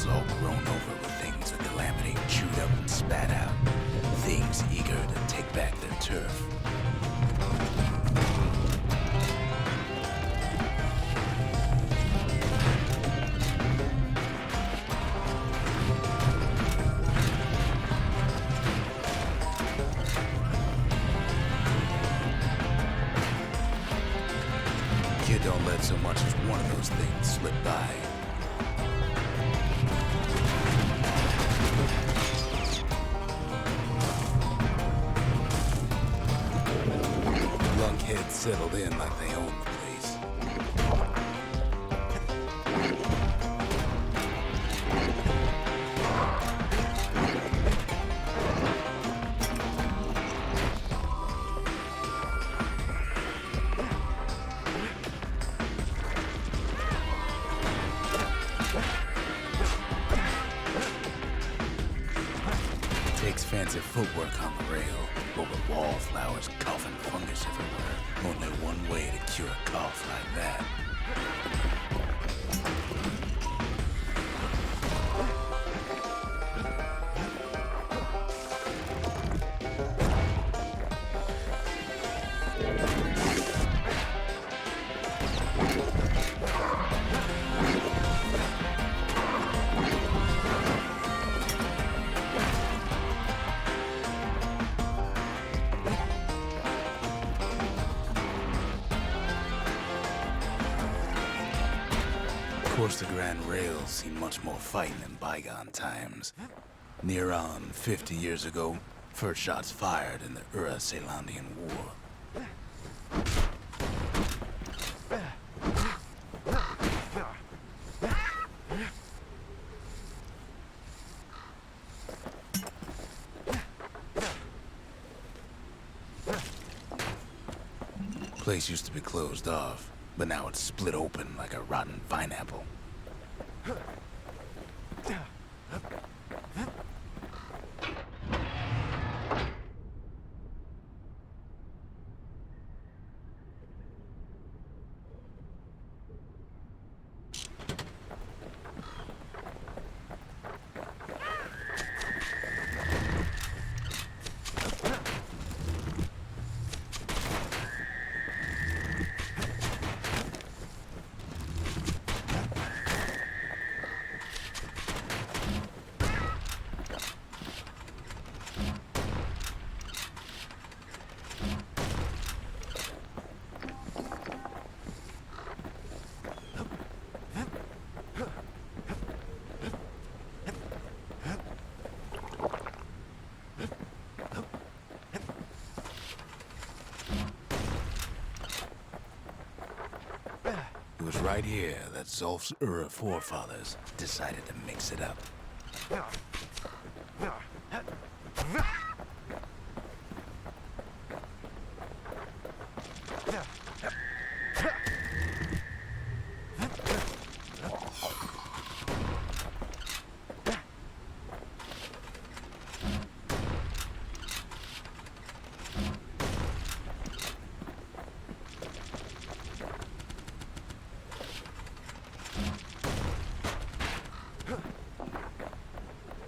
All grown over with things of calamity chewed up and spat out. Things eager to take back their turf. Kid don't let so much as one of those things slip by. Takes fancy footwork on the rail, but with wallflowers, coughing fungus everywhere. Only one way to cure a cough like that. Of course, the Grand Rails seen much more fighting in bygone times. Near on 50 years ago, first shots fired in the Ura-Celandian War. Place used to be closed off, but now it's split open like a rotten pineapple. It was right here that Zolf's Ura forefathers decided to mix it up.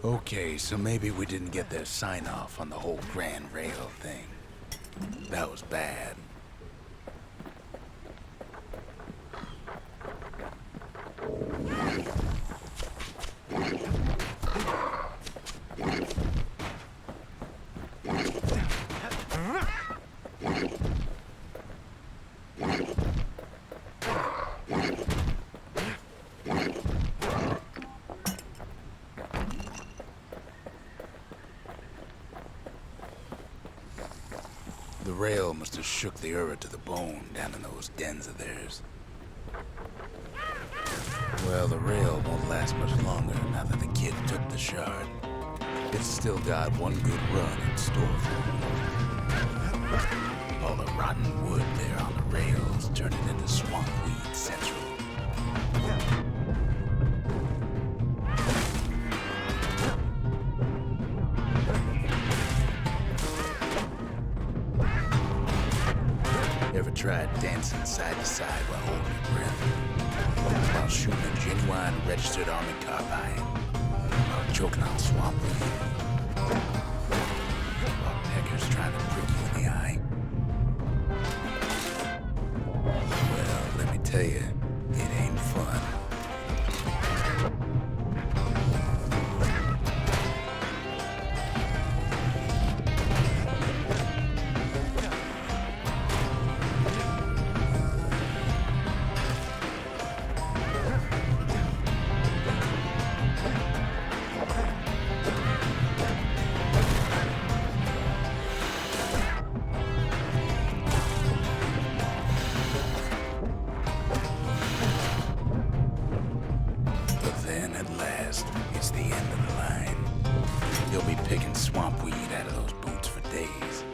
Okay, so maybe we didn't get their sign-off on the whole Grand Rail thing. That was bad. The rail must have shook the Ura to the bone down in those dens of theirs. Well, the rail won't last much longer now that the kid took the shard. It's still got one good run in store for it. All the rotten wood there on the rails turned it into swamp weed central. Ever tried dancing side to side while holding your breath? While shooting a genuine registered army carbine? While choking on swamp weed? While peckers trying to prick you in the eye? Well, let me tell you, it ain't fun. It's the end of the line. He'll be picking swamp weed out of those boots for days.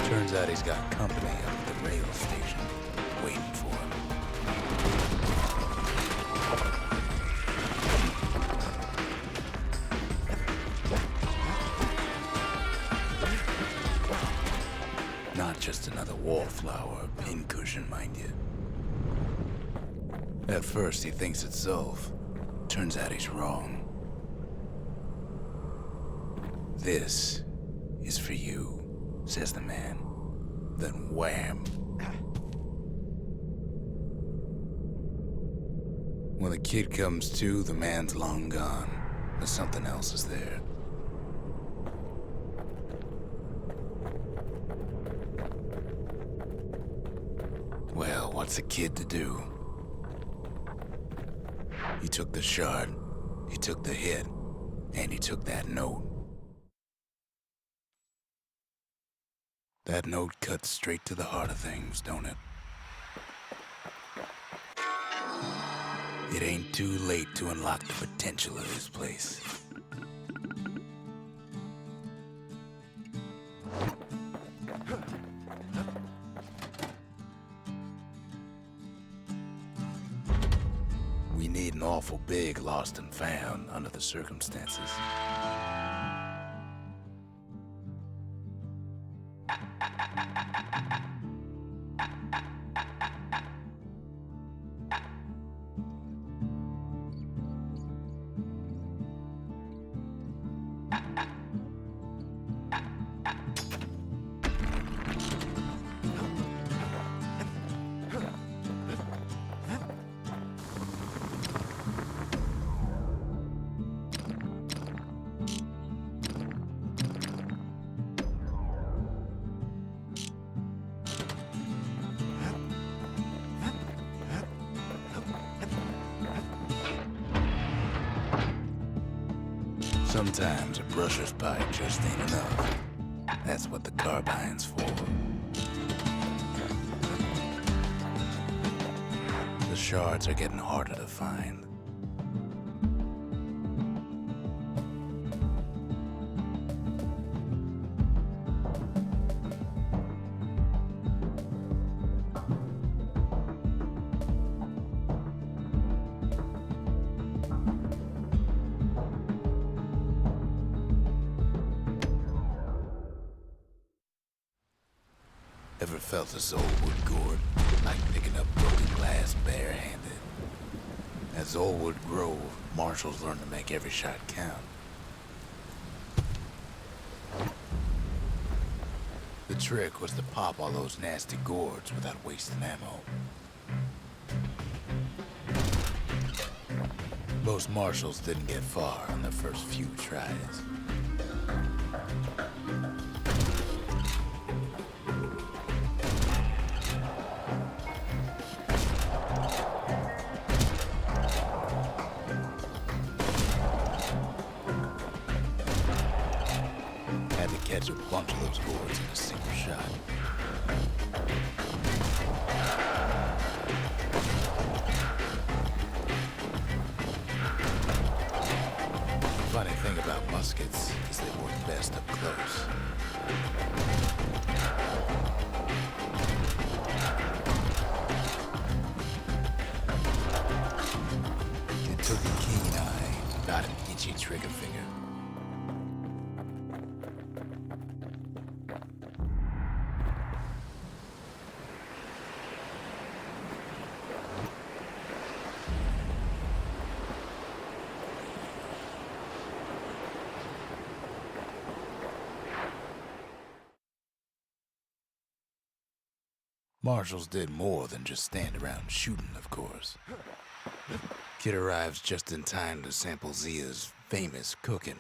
Turns out he's got company up at the rail station, waiting for him. Just another wallflower, pincushion, mind you. At first, he thinks it's Zulf. Turns out he's wrong. This is for you, says the man. Then wham! When the kid comes to, the man's long gone, but something else is there. Well, what's a kid to do? He took the shard, he took the hit, and he took that note. That note cuts straight to the heart of things, don't it? It ain't too late to unlock the potential of this place. We need an awful big lost and found under the circumstances. Sometimes a brusher's pipe just ain't enough. That's what the carbine's for. The shards are getting harder to find. Ever felt a Zolwood gourd? Like picking up broken glass barehanded. At Zolwood Grove, marshals learn to make every shot count. The trick was to pop all those nasty gourds without wasting ammo. Most marshals didn't get far on their first few tries. Catch a bunch of those gourds in a single shot. The funny thing about muskets is they work best up close. It took a keen eye, not an itchy trigger finger. Marshals did more than just stand around shooting, of course. Kid arrives just in time to sample Zia's famous cooking.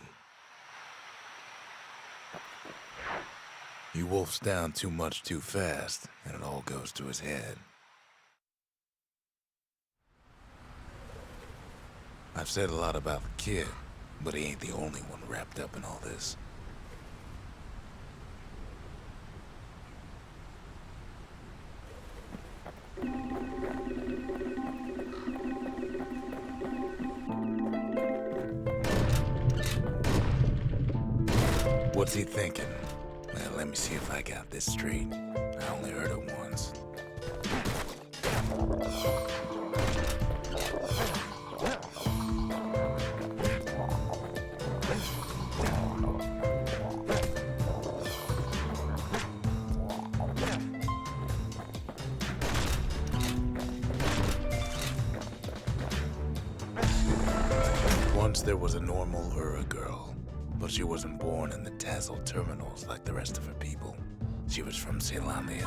He wolfs down too much too fast, and it all goes to his head. I've said a lot about the kid, but he ain't the only one wrapped up in all this. What's he thinking? Well, let me see if I got this straight. I only heard it once. Once there was a normal Ura girl, but she wasn't born in the tassel terminals like the rest of her people. She was from Zealandia.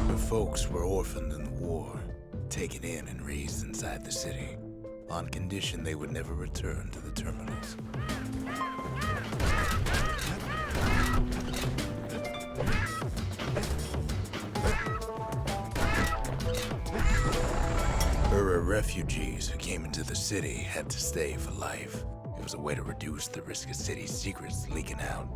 Her folks were orphaned in the war, taken in and raised inside the city, on condition they would never return to the terminals. Ura refugees who came into the city had to stay for life. It was a way to reduce the risk of city secrets leaking out.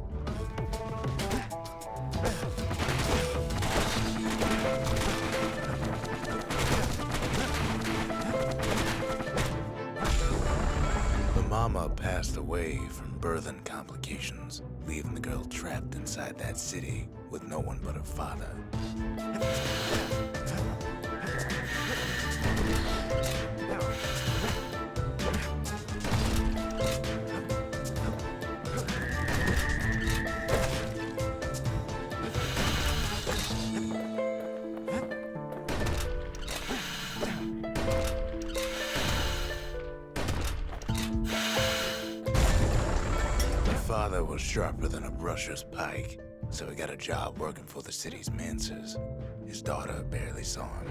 The mama passed away from birthing complications, leaving the girl trapped inside that city with no one but her father. Father was sharper than a brusher's pike, so he got a job working for the city's mancers. His daughter barely saw him.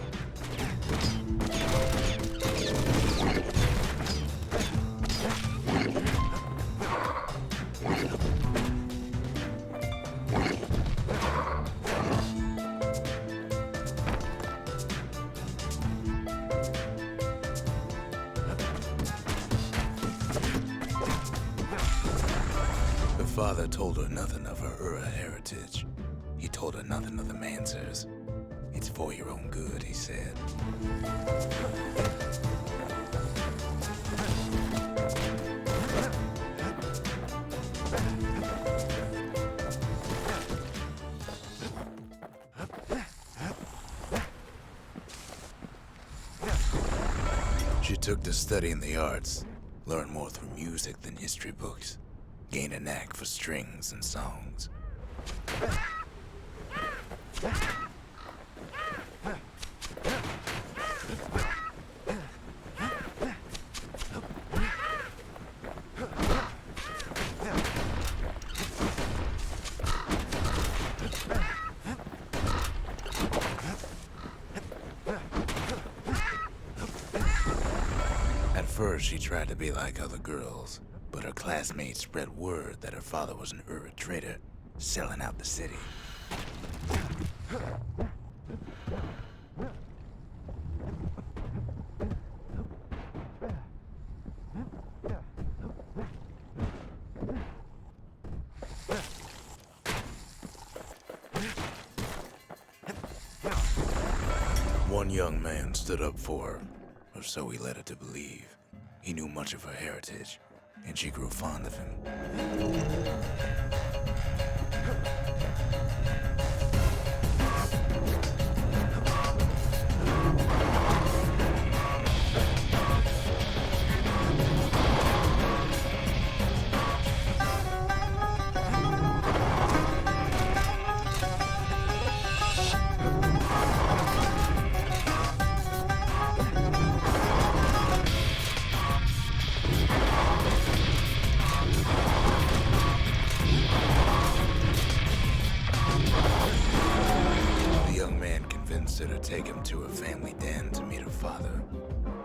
Father told her nothing of her Ura heritage. He told her nothing of the Mansers. It's for your own good, he said. She took to studying the arts, learned more through music than history books. Gain a knack for strings and songs. At first, she tried to be like other girls. But her classmates spread word that her father was an Ura trader, selling out the city. One young man stood up for her, or so he led her to believe. He knew much of her heritage, and she grew fond of him. To take him to a family den to meet her father.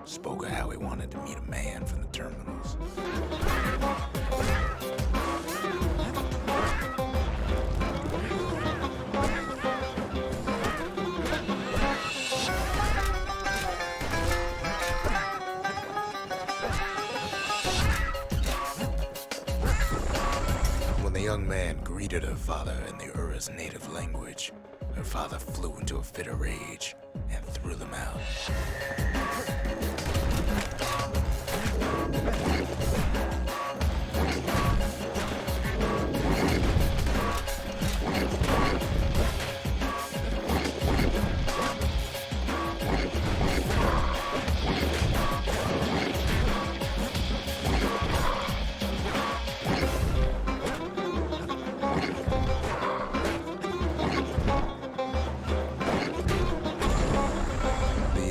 Spoke of how he wanted to meet a man from the terminals. When the young man greeted her father in the Ura's native language, her father flew into a fit of rage and threw them out.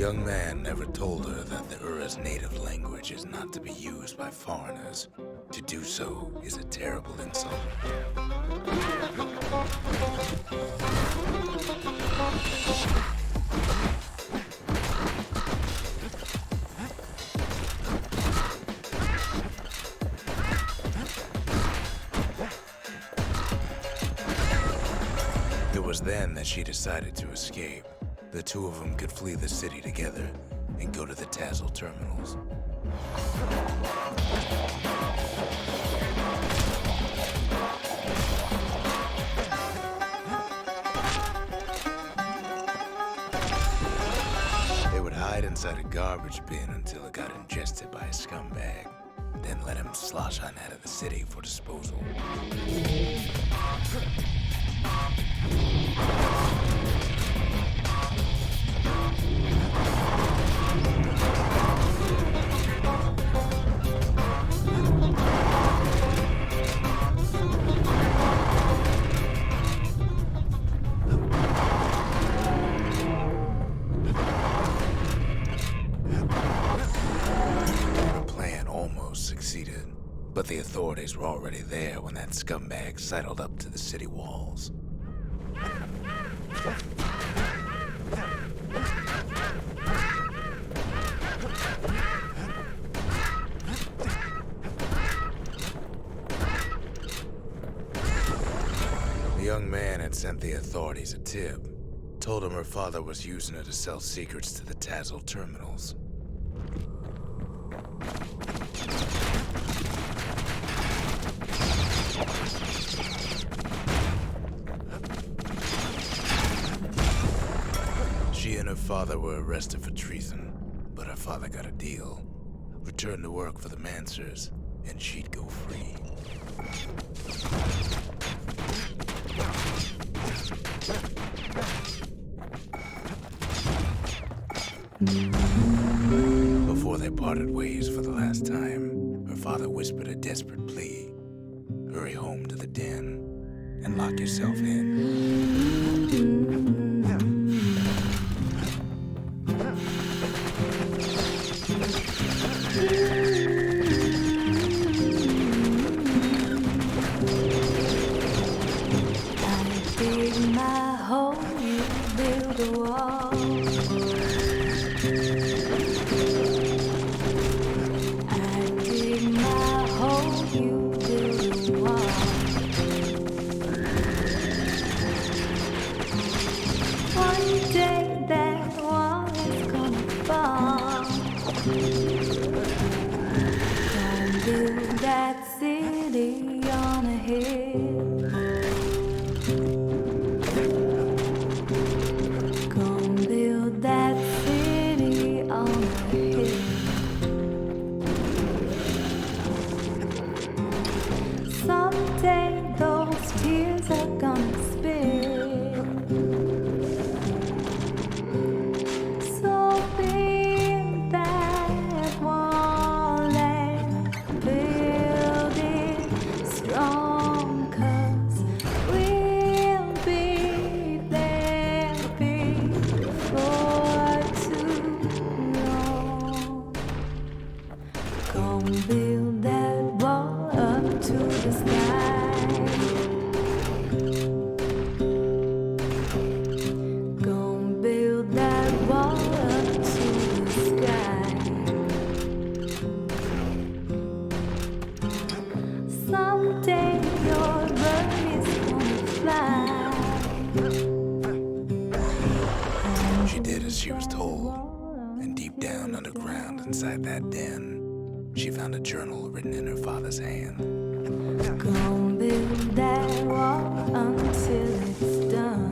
young man never told her that the Ura's native language is not to be used by foreigners. To do so is a terrible insult. It was then that she decided to escape. The two of them could flee the city together and go to the Tassel terminals. They would hide inside a garbage bin until it got ingested by a scumbag, then let him slosh on out of the city for disposal. Succeeded, but the authorities were already there when that scumbag sidled up to the city walls. The young man had sent the authorities a tip, told him her father was using her to sell secrets to the Tassel terminals. She and her father were arrested for treason, but her father got a deal. Returned to work for the Mansers, and she'd go free. Before they parted ways for the last time, her father whispered a desperate plea. Hurry home to the den and lock yourself in. That city on a hill. Gonna build that city on a hill. Someday those tears are gonna spill. So build that wall and build it strong, 'cause we'll be there before too long. Gonna build that wall up to the sky. Gonna build that wall up to the sky. Someday your bird is gonna fly. She did as she was told, and deep down underground inside that den, she found a journal written in her father's hand. Gonna build that wall until it's done.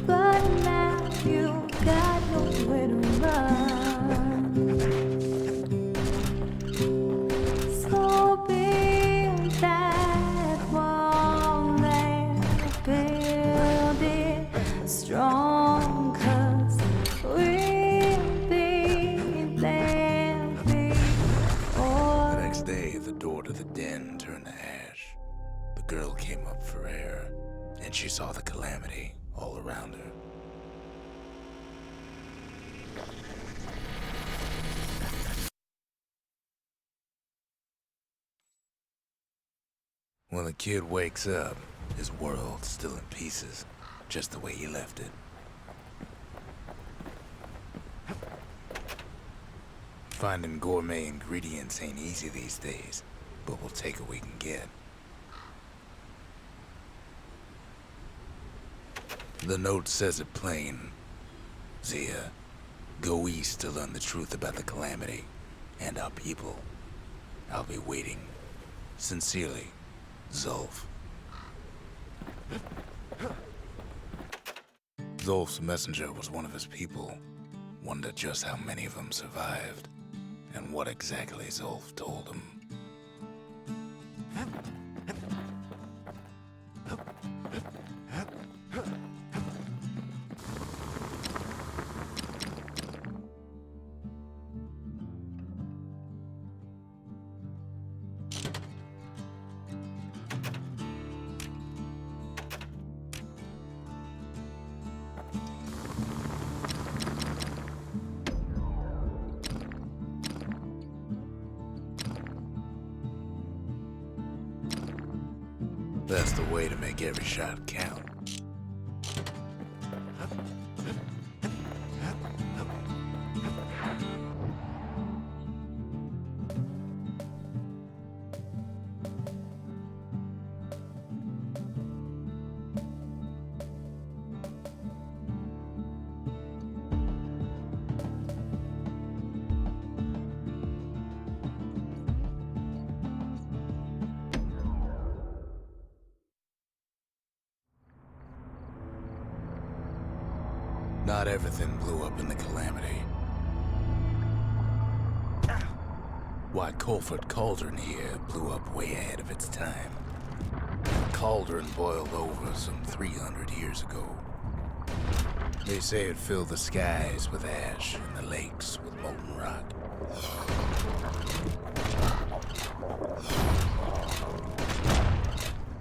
But now you got nowhere to run. So build that wall and build it strong, 'cause we'll be there before. The next day, the door to the den turned to ash. The girl came up for air, and she saw the calamity. all around her. When the kid wakes up, his world's still in pieces, just the way he left it. Finding gourmet ingredients ain't easy these days, but we'll take what we can get. The note says it plain. Zia, go east to learn the truth about the calamity and our people. I'll be waiting. Sincerely, Zulf. Zulf's messenger was one of his people. Wondered just how many of them survived, and what exactly Zulf told him. That's the way to make every shot count. Not everything blew up in the calamity. Why, Colford Cauldron here blew up way ahead of its time. The cauldron boiled over some 300 years ago. They say it filled the skies with ash and the lakes with molten rock.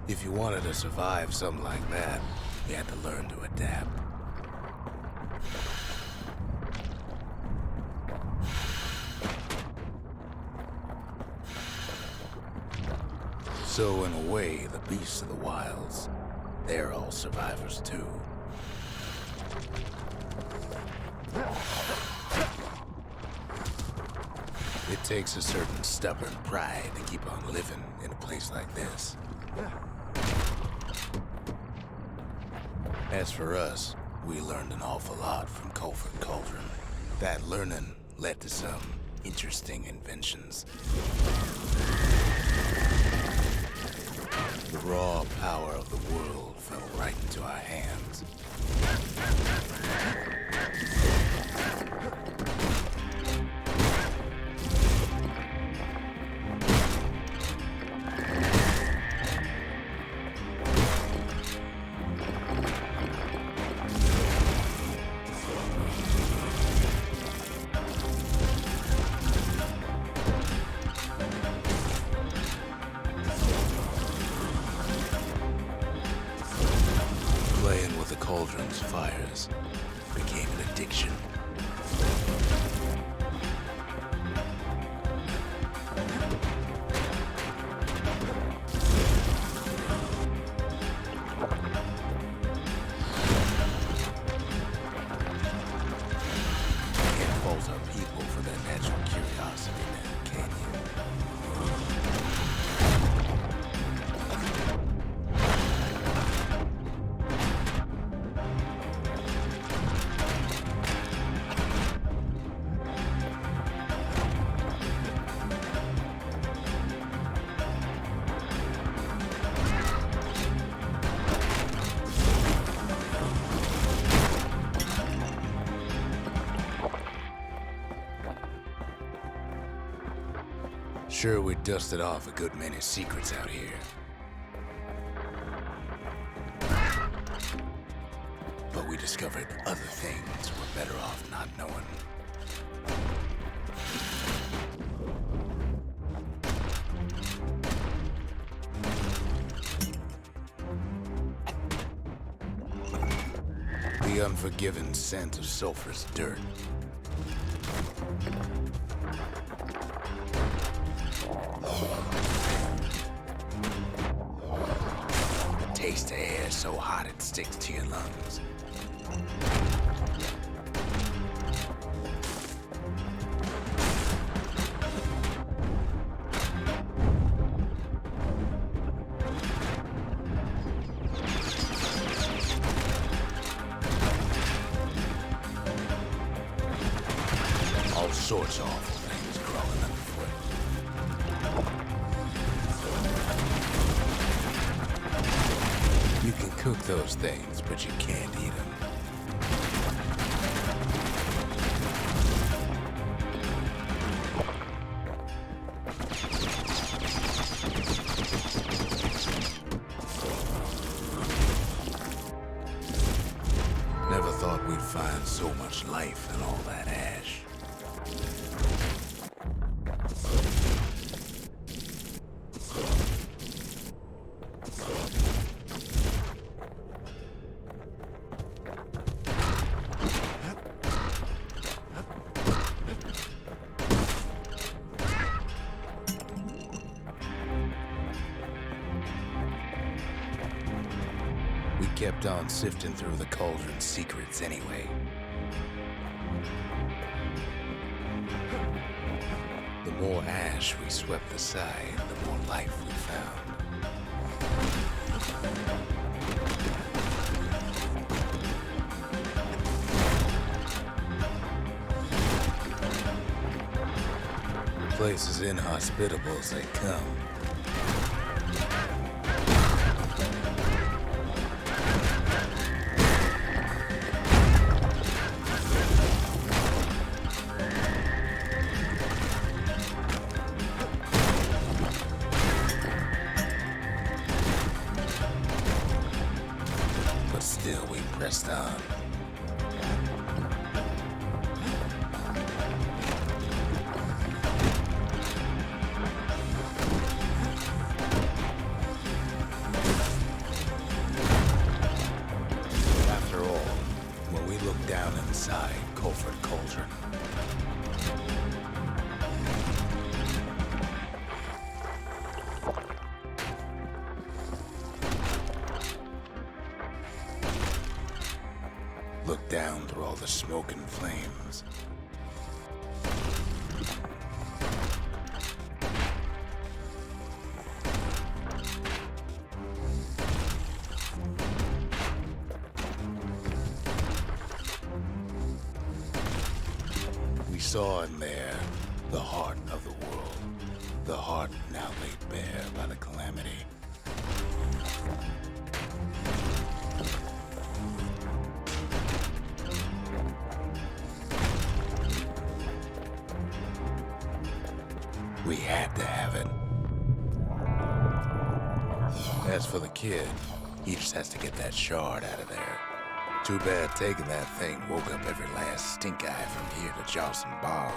If you wanted to survive something like that, you had to learn to adapt. So in a way, the beasts of the wilds, they're all survivors too. It takes a certain stubborn pride to keep on living in a place like this. As for us, we learned an awful lot from Colford Cauldron. That learning led to some interesting inventions. The raw power of the world fell right into our hands. Playing with the cauldron's fires became an addiction. Can't fault our people for their natural curiosity, can you? Sure, we dusted off a good many secrets out here. But we discovered other things we're better off not knowing. The unforgiving scent of sulfurous dirt. The taste of air so hot it sticks to your lungs. All sorts of awful things crawling underfoot. You can cook those things, but you can't eat them. Never thought we'd find so much life in all that ash. We kept on sifting through the cauldron's secrets anyway. The more ash we swept aside, the more life we found. The place is inhospitable as they come. But still we pressed on. After all, when we looked down inside Colford Cauldron, looked down through all the smoke and flames, we saw in there the heart of the world, the heart now laid bare by the calamity. We had to have it. As for the kid, he just has to get that shard out of there. Too bad taking that thing woke up every last stink eye from here to Johnson Bog.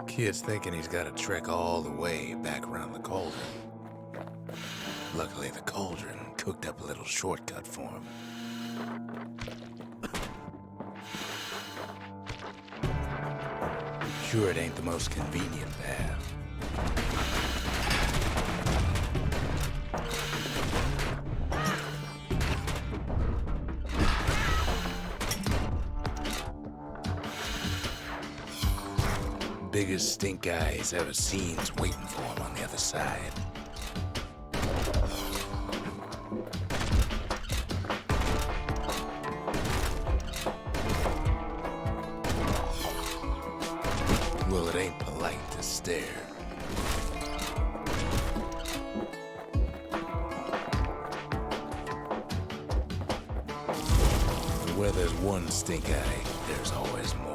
Kid's thinking he's got to trek all the way back around the cauldron. Luckily, the cauldron cooked up a little shortcut for him. Sure, it ain't the most convenient path. Biggest stink eye he's ever seen's waiting for him on the other side. Well, it ain't polite to stare. And where there's one stink eye, there's always more.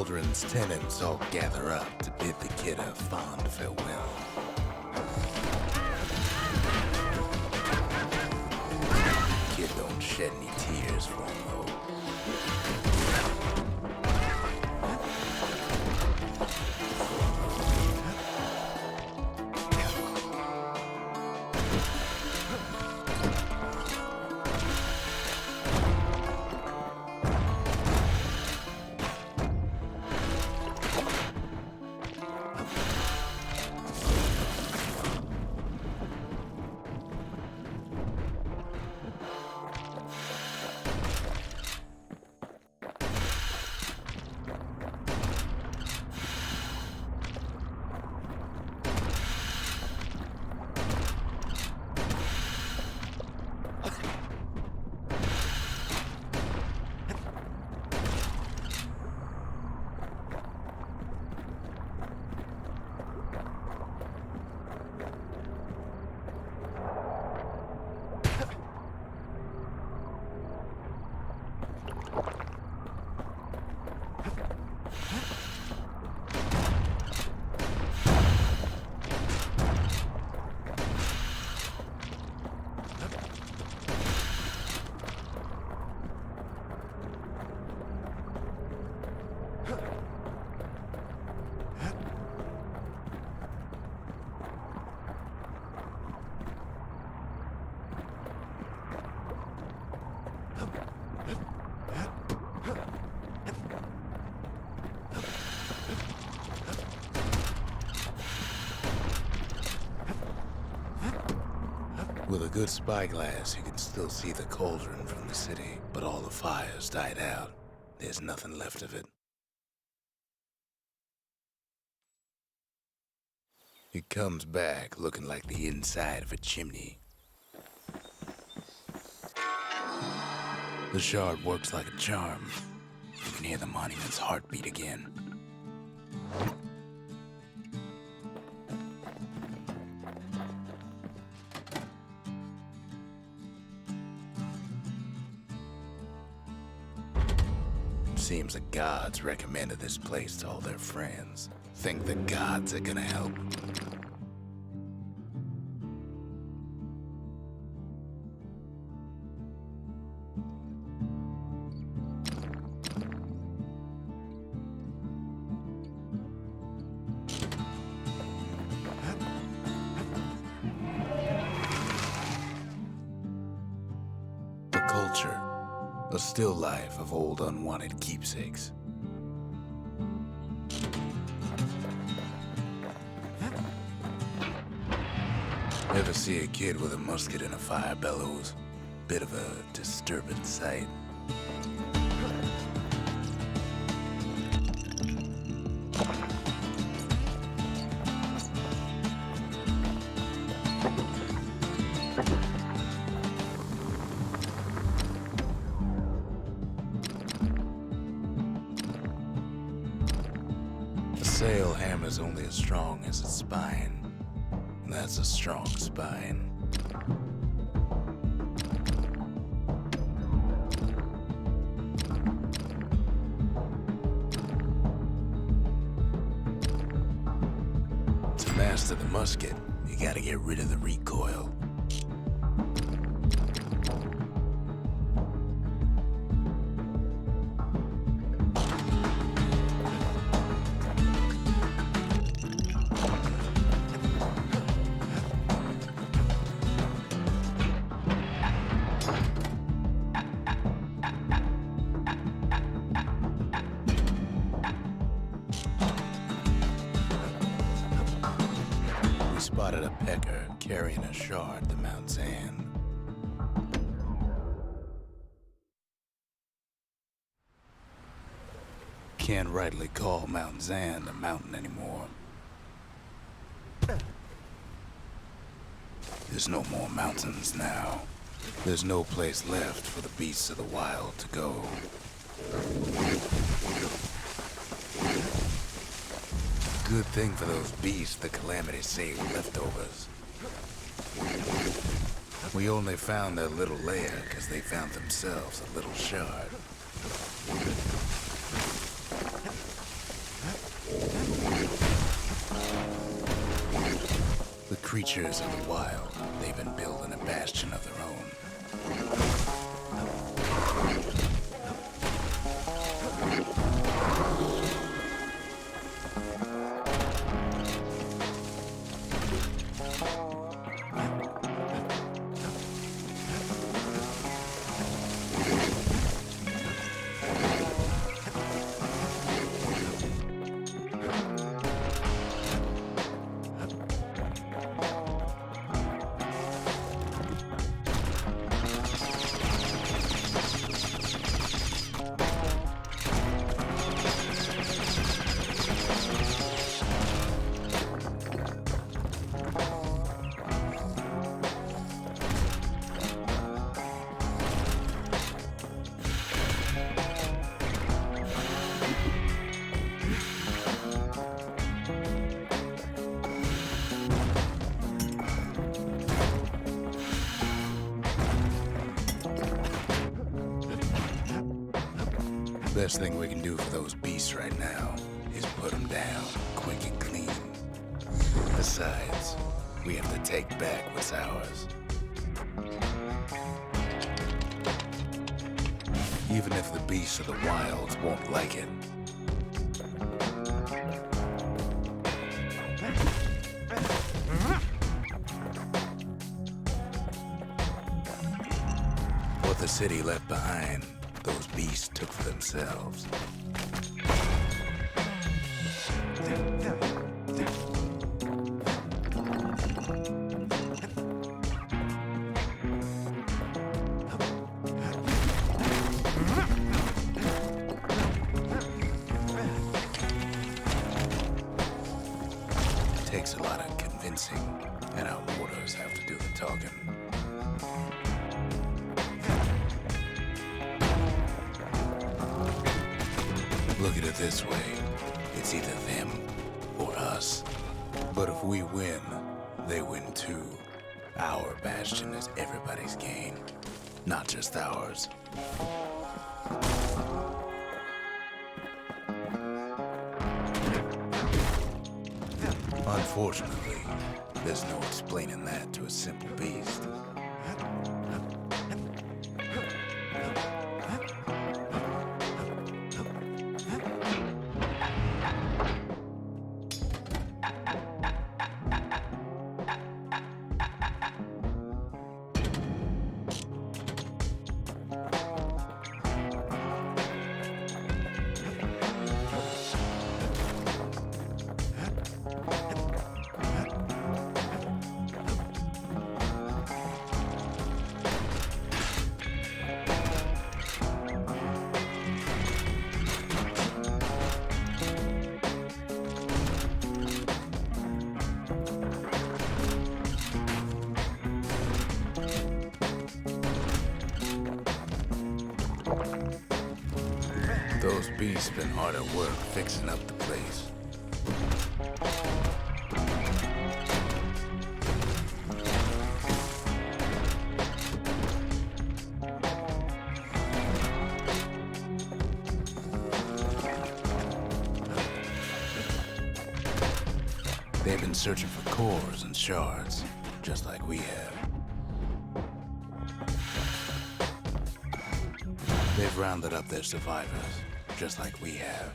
cauldron's tenants all gather up to bid the kid a fond farewell. Kid don't shed any tears for him, though. With a good spyglass, you can still see the cauldron from the city, but all the fires died out. There's nothing left of it. It comes back looking like the inside of a chimney. The shard works like a charm. You can hear the monument's heartbeat again. Seems the gods recommended this place to all their friends. Think the gods are gonna help. The culture. A still life of old unwanted keepsakes. Ever see a kid with a musket and a fire bellows? Bit of a disturbing sight. A sail hammer's only as strong as its spine. And that's a strong spine. To master the musket, you gotta get rid of the recoil. Spotted a pecker carrying a shard to Mount Zan. Can't rightly call Mount Zan a mountain anymore. There's no more mountains now. There's no place left for the beasts of the wild to go. Good thing for those beasts the Calamity saved leftovers. We only found their little lair because they found themselves a little shard. Creatures of the wild, they've been building a bastion of their own. Best thing we can do for those beasts right now is put them down quick and clean. Besides, we have to take back what's ours. Even if the beasts of the wilds won't like it. What the city left behind, those beasts took for themselves. It takes a lot of convincing, and our mortars have to do the talking. Look at it this way, it's either them or us. But if we win, they win too. Our bastion is everybody's gain, not just ours. Unfortunately, there's no explaining that to a simple beast. Those beasts been hard at work fixing up the place. They've been searching for cores and shards, just like we have. They've rounded up their survivors, just like we have.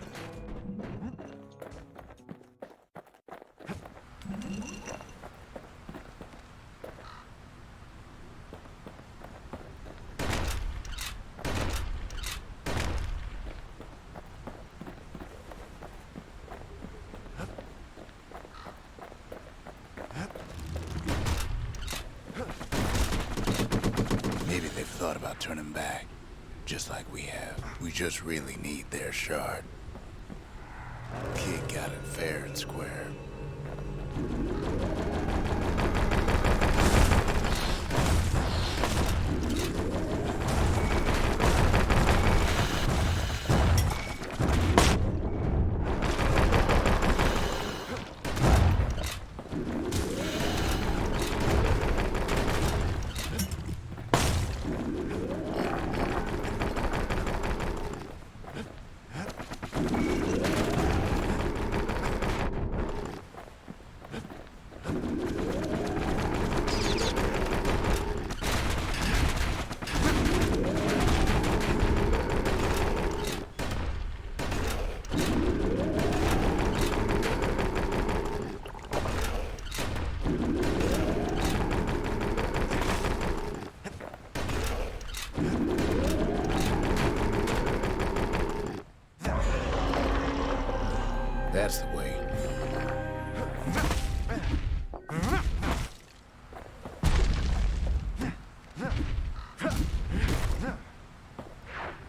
Maybe they've thought about turning back, just like we have. We just really need their shard. Kid got it fair and square.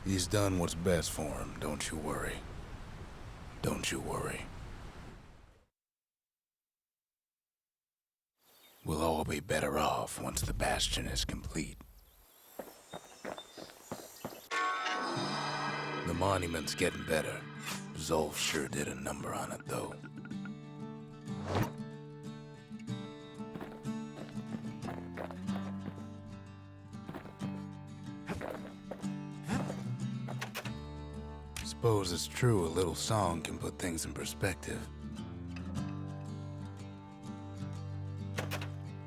He's done what's best for him, don't you worry. Don't you worry. We'll all be better off once the Bastion is complete. The monument's getting better. Zolf sure did a number on it, though. Suppose it's true a little song can put things in perspective.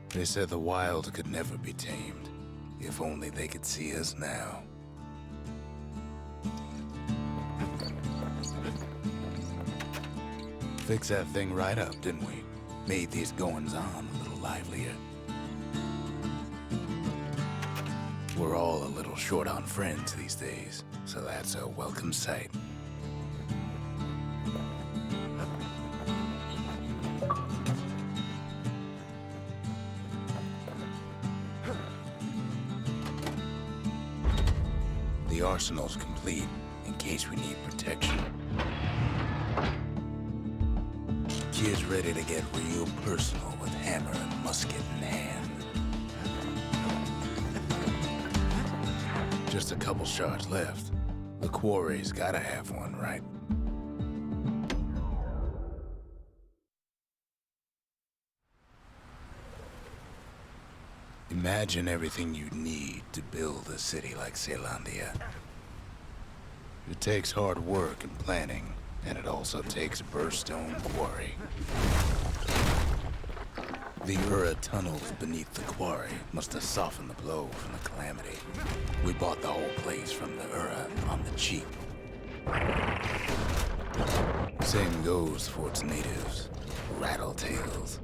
They said the wild could never be tamed, if only they could see us now. Fixed that thing right up, didn't we? Made these goings-on a little livelier. We're all a little short on friends these days, so that's a welcome sight. The arsenal's complete, in case we need protection. Kid's ready to get real personal with hammer and musket in hand. Just a couple shards left. The quarry's gotta have one, right? Imagine everything you'd need to build a city like Caelondia. It takes hard work and planning, and it also takes a burstone quarry. The Ura tunnels beneath the quarry must have softened the blow from the calamity. We bought the whole place from the Ura on the cheap. Same goes for its natives, rattletails.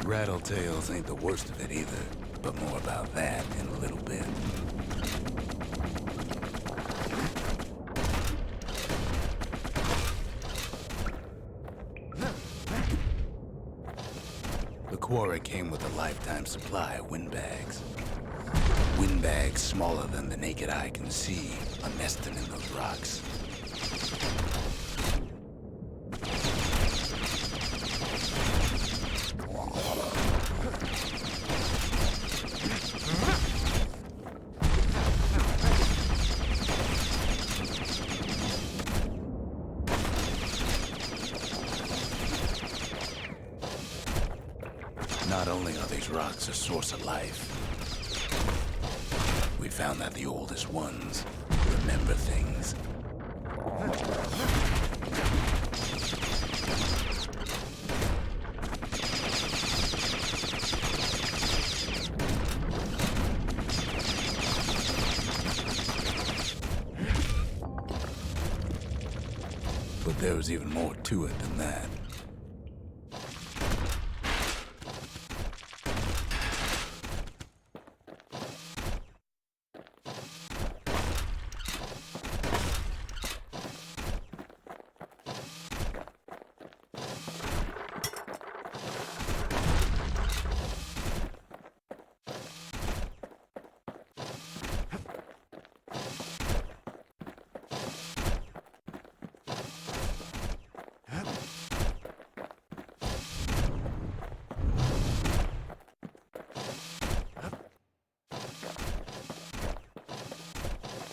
Rattletails ain't the worst of it either, but more about that in a little bit. The quarry came with a lifetime supply of windbags. Windbags smaller than the naked eye can see are nested in those rocks. Not only are these rocks a source of life, we found that the oldest ones remember things. But there's even more to it than that.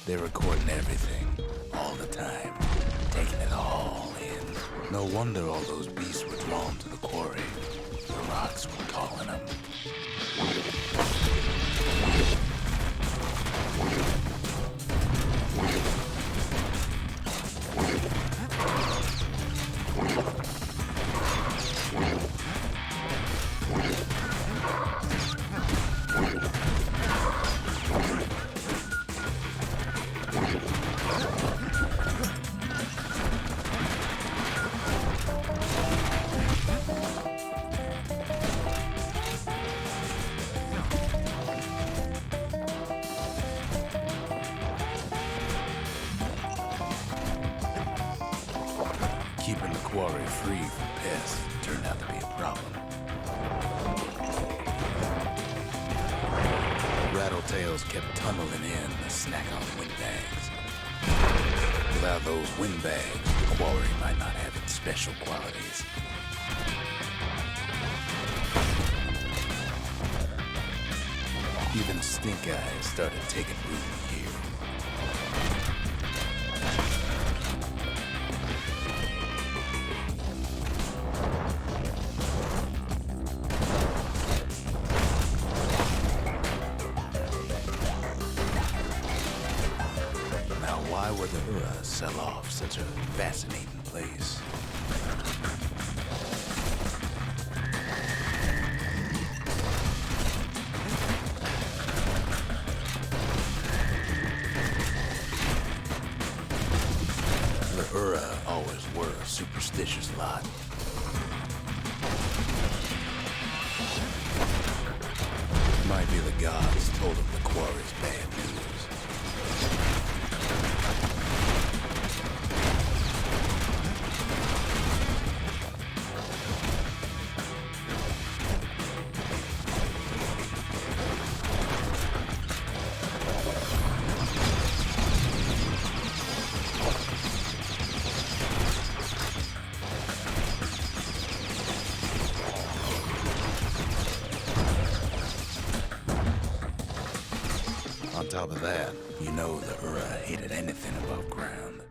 They're recording everything, all the time, taking it all in. No wonder all those beasts were drawn to the quarry. The rocks were calling them. Keeping the quarry free from pests turned out to be a problem. Rattletails kept tunneling in to snack on windbags. Without those windbags, the quarry might not have its special qualities. Even stink eyes started taking root here. Now, why would the Ura sell off such a fascinating place? The Ura always were a superstitious lot. Might be the gods told them the quarry's bad news. On top of that, you know the Ura hated anything above ground.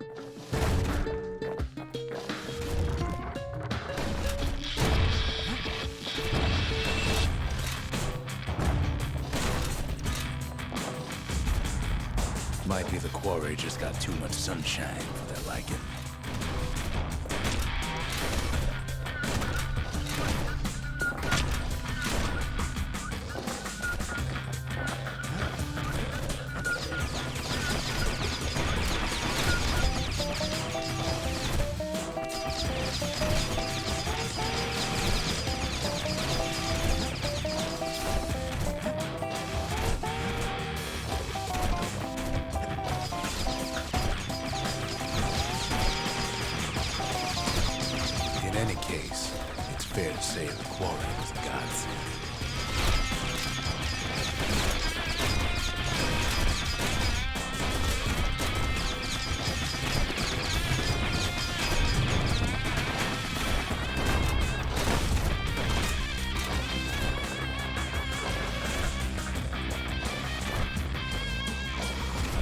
Might be the quarry just got too much sunshine for their liking. In any case, it's fair to say the quarry was a godsend.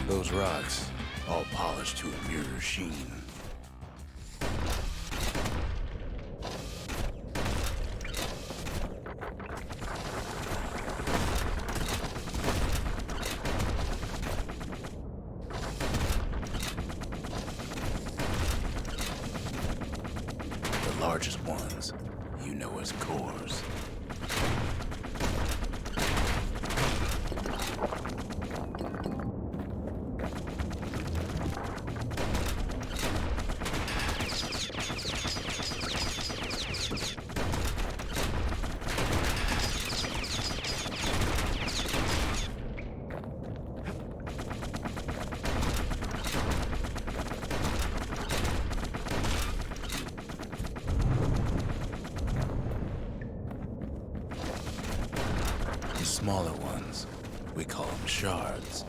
Those rocks, all polished to a mirror sheen. The largest ones, you know as cores. The smaller ones, we call them shards.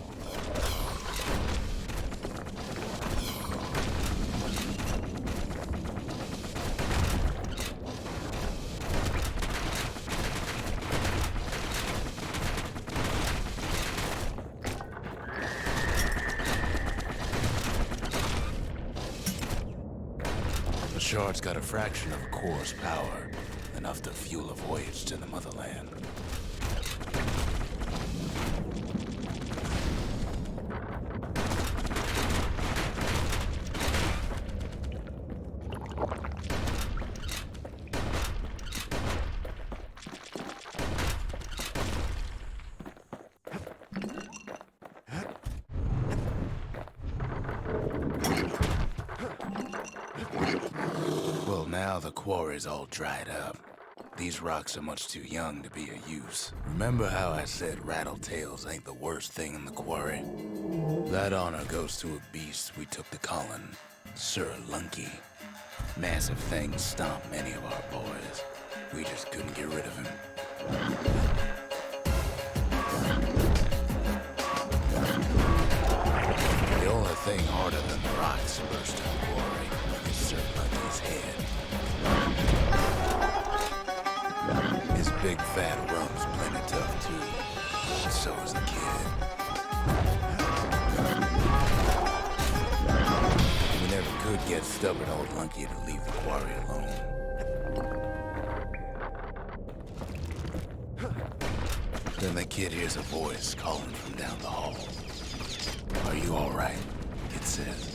The shard's got a fraction of a core's power, enough to fuel a voyage to the motherland. Well, now the quarry's all dried up. These rocks are much too young to be of use. Remember how I said rattletails ain't the worst thing in the quarry? That honor goes to a beast we took to Colin, Sir Lunky. Massive things stomped many of our boys. We just couldn't get rid of him. The only thing harder than the rocks burst in the quarry is Sir Lucky's head. His big fat rum's plenty tough too. So is the kid. We never could get stubborn old Lunky to leave the quarry alone. Then the kid hears a voice calling from down the hall. "Are you all right?" it says.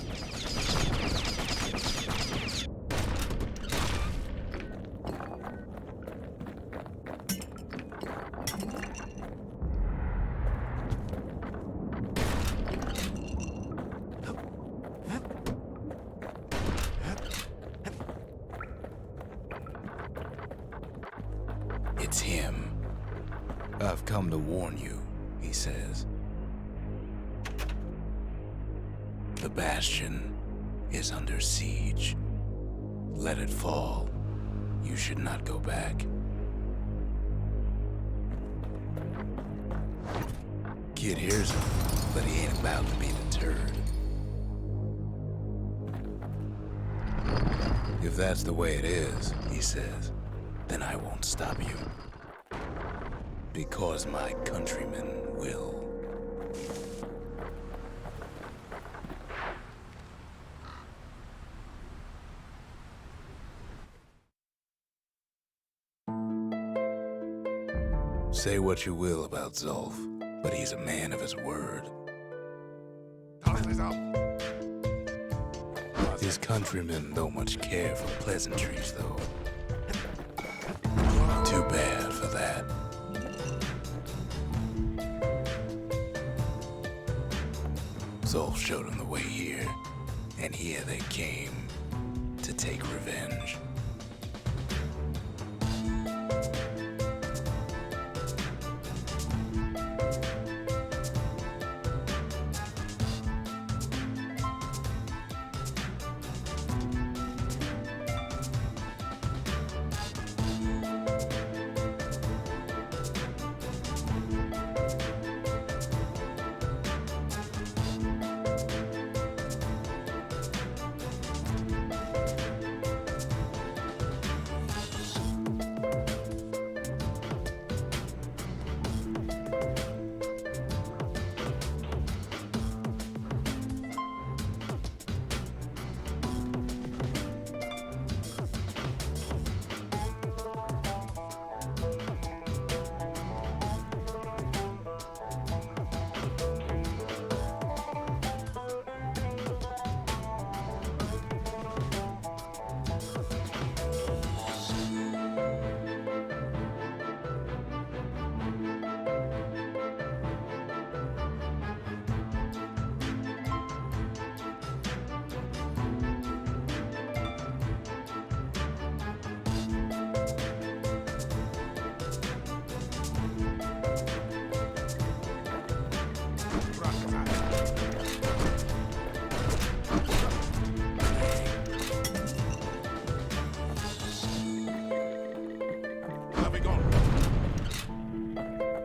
It's him. "I've come to warn you," he says. "The Bastion is under siege. Let it fall. You should not go back." Kid hears him, but he ain't about to be deterred. "If that's the way it is," he says, "then I won't stop you. Because my countrymen will." Say what you will about Zulf, but he's a man of his word. His countrymen don't much care for pleasantries, though. Too bad for that. Zulf showed him the way here, and here they came to take revenge.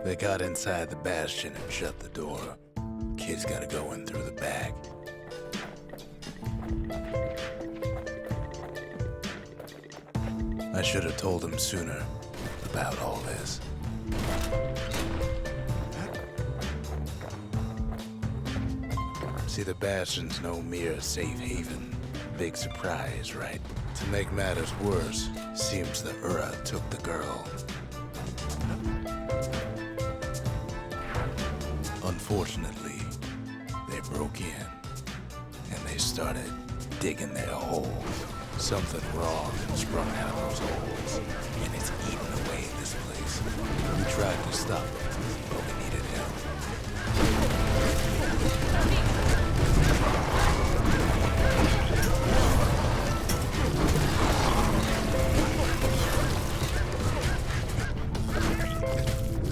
They got inside the Bastion and shut the door. Kid's gotta go in through the back. I should have told him sooner about all this. See, the Bastion's no mere safe haven. Big surprise, right? To make matters worse, seems the Ura took the girl. Unfortunately, they broke in, and they started digging their holes. Something wrong and sprung out of those holes, and it's eating away at this place. We tried to stop it, but we needed help.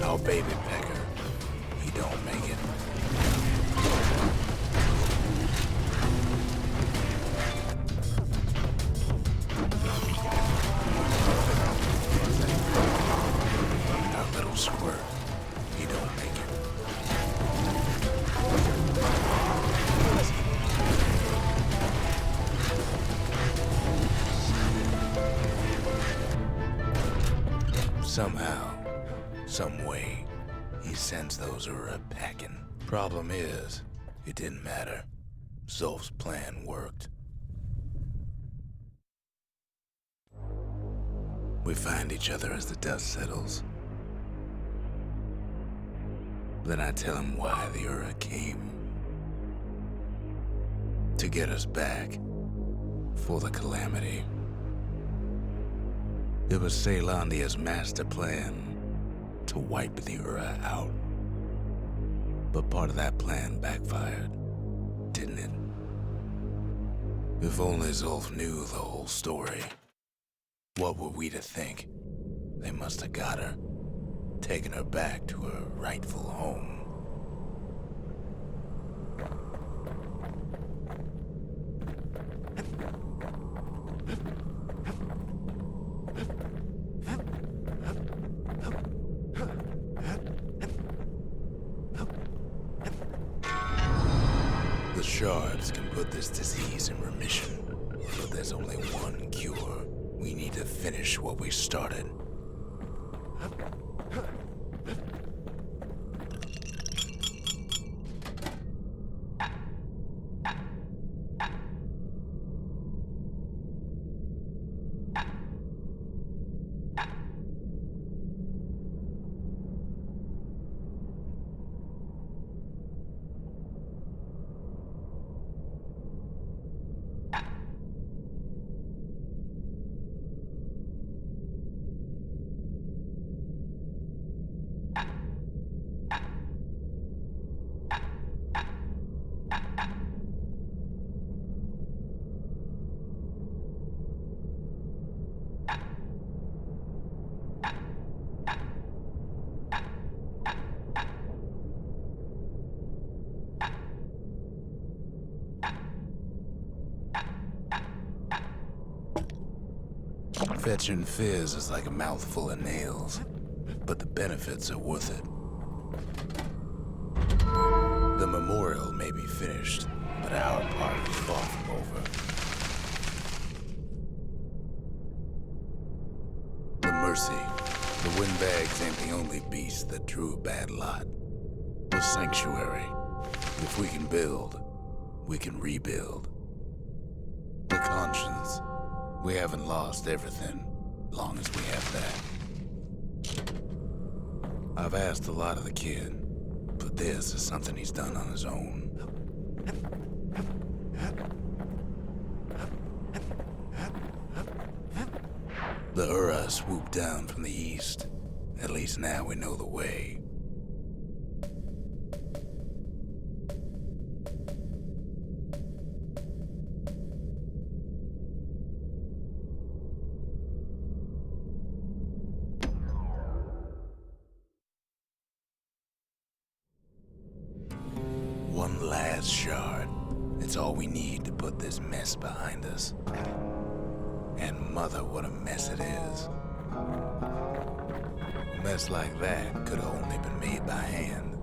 Our baby pecker, he don't make it. Somehow, some way, he sends those Ura packing. Problem is, it didn't matter. Zolf's plan worked. We find each other as the dust settles. Then I tell him why the Ura came. To get us back. For the Calamity. It was Caelondia's master plan to wipe the Ura out. But part of that plan backfired, didn't it? If only Zolf knew the whole story. What were we to think? They must have got her, taken her back to her rightful home. The shards can put this disease in remission, but there's only one cure. We need to finish what we started. Fetching fizz is like a mouthful of nails, but the benefits are worth it. The memorial may be finished, but our part is far from over. The Mercy, the windbags ain't the only beast that drew a bad lot. The Sanctuary, if we can build, we can rebuild. The Conscience, we haven't lost everything, long as we have that. I've asked a lot of the kid, but this is something he's done on his own. The Ura swooped down from the east. At least now we know the way. One last shard. It's all we need to put this mess behind us. And mother, what a mess it is. A mess like that could have only been made by hand.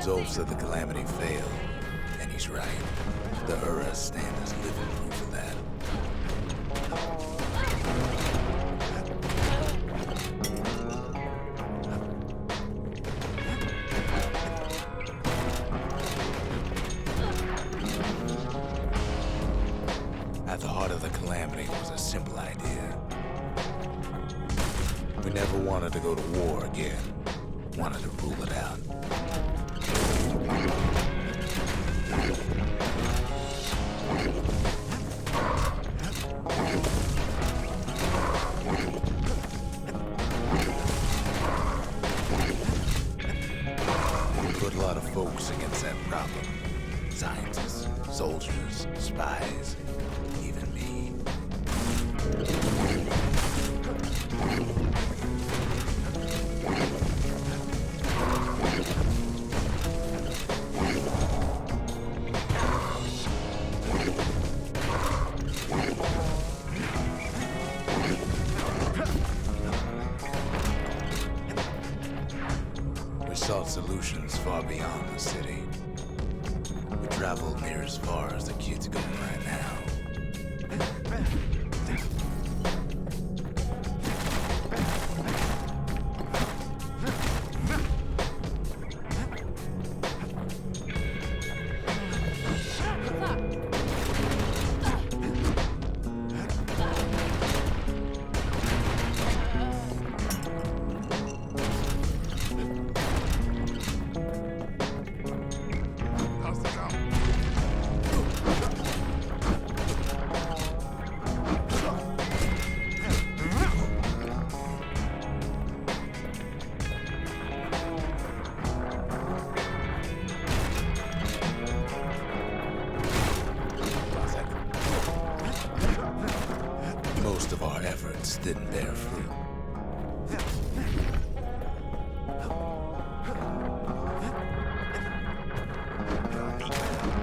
Zolf said the Calamity failed, and he's right. The Ura stand as living proof of that. At the heart of the Calamity was a simple idea. We never wanted to go to war again. Wanted to rule it out. We put a lot of folks against that problem. Scientists, soldiers, spies, even me. We sought solutions far beyond the city. We traveled near as far as the kids go right now. efforts didn't bear fruit.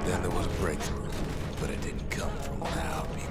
Then there was a breakthrough, but it didn't come from one of our people.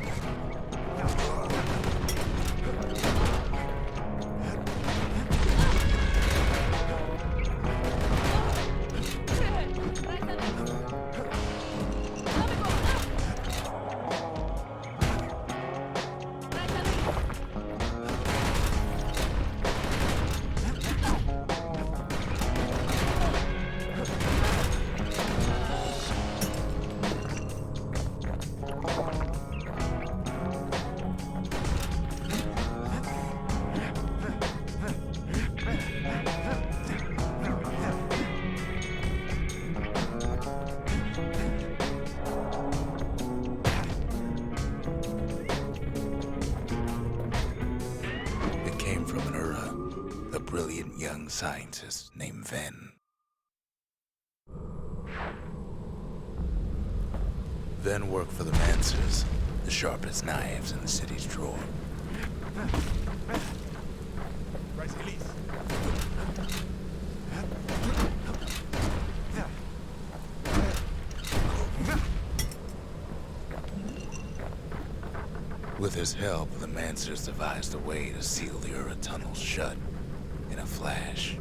Brilliant young scientist named Ven. Ven worked for the Mancers, the sharpest knives in the city's drawer. With his help, the Mancers devised a way to seal the Ura tunnels shut in a flash.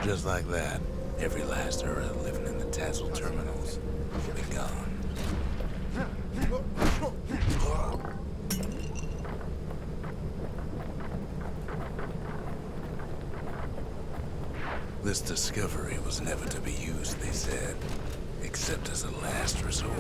Just like that, every last Ura living in the Tassel terminals will be gone. This discovery was never to be used, they said, except as a last resort.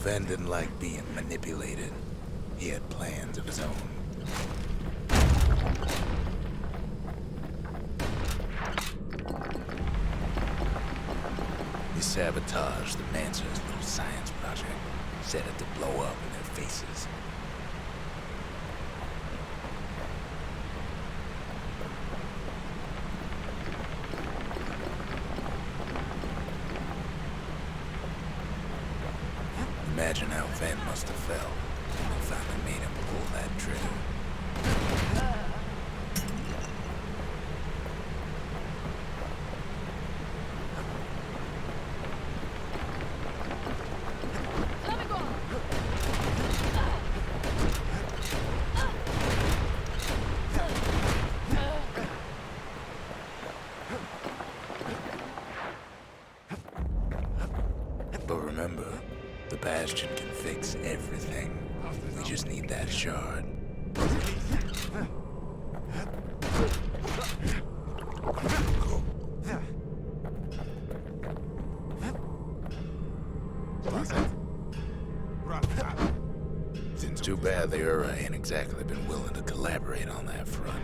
Ven didn't like being manipulated. He had plans of his own. He sabotaged the Mancers' little science project, set it to blow up in their faces. Imagine how Ven must have felt when they finally made him pull that trigger. But remember, the Bastion can fix everything. We just need that shard. It's too bad the Ura ain't exactly been willing to collaborate on that front.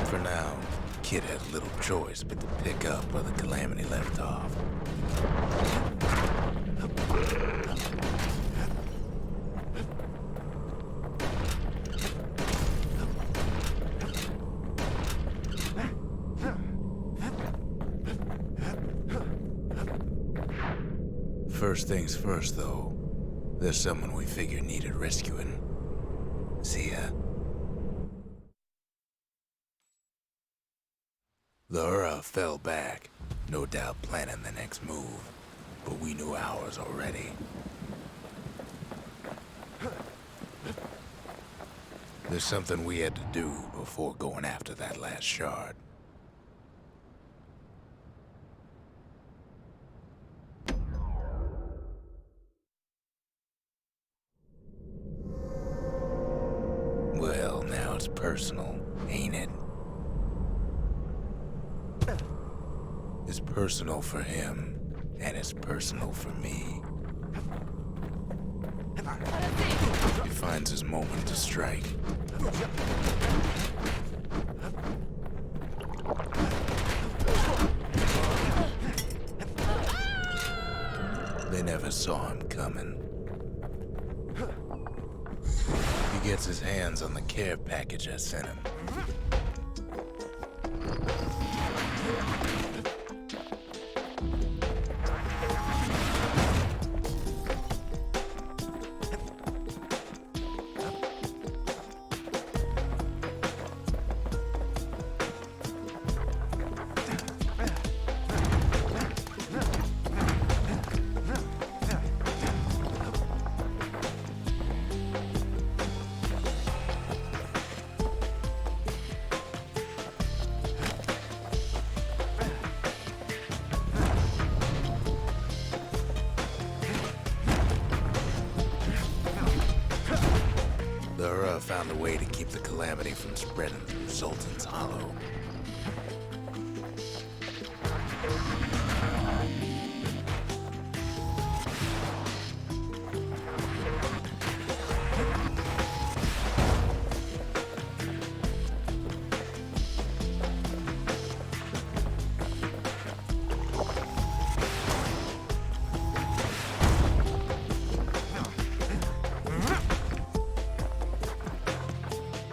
For now, Kid had little choice but to pick up where the Calamity left off. First things first, though. There's someone we figured needed rescuing. See ya. The Ura fell back, no doubt planning the next move, but we knew ours already. There's something we had to do before going after that last shard. personal, ain't it? It's personal for him, and it's personal for me. He finds his moment to strike. They never saw him coming. He gets his hands on the care package I sent him. Found a way to keep the calamity from spreading through Sultan's Hollow.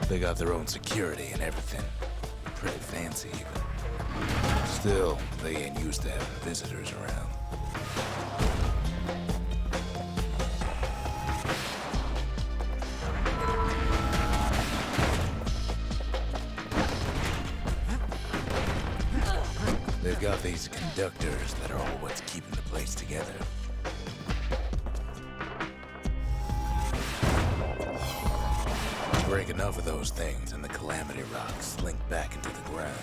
They got their own security and everything. Pretty fancy, even. Still, they ain't used to having visitors around. They've got these conductors that are all what's keeping the place together. Break enough of those things and the calamity rocks slink back into the ground.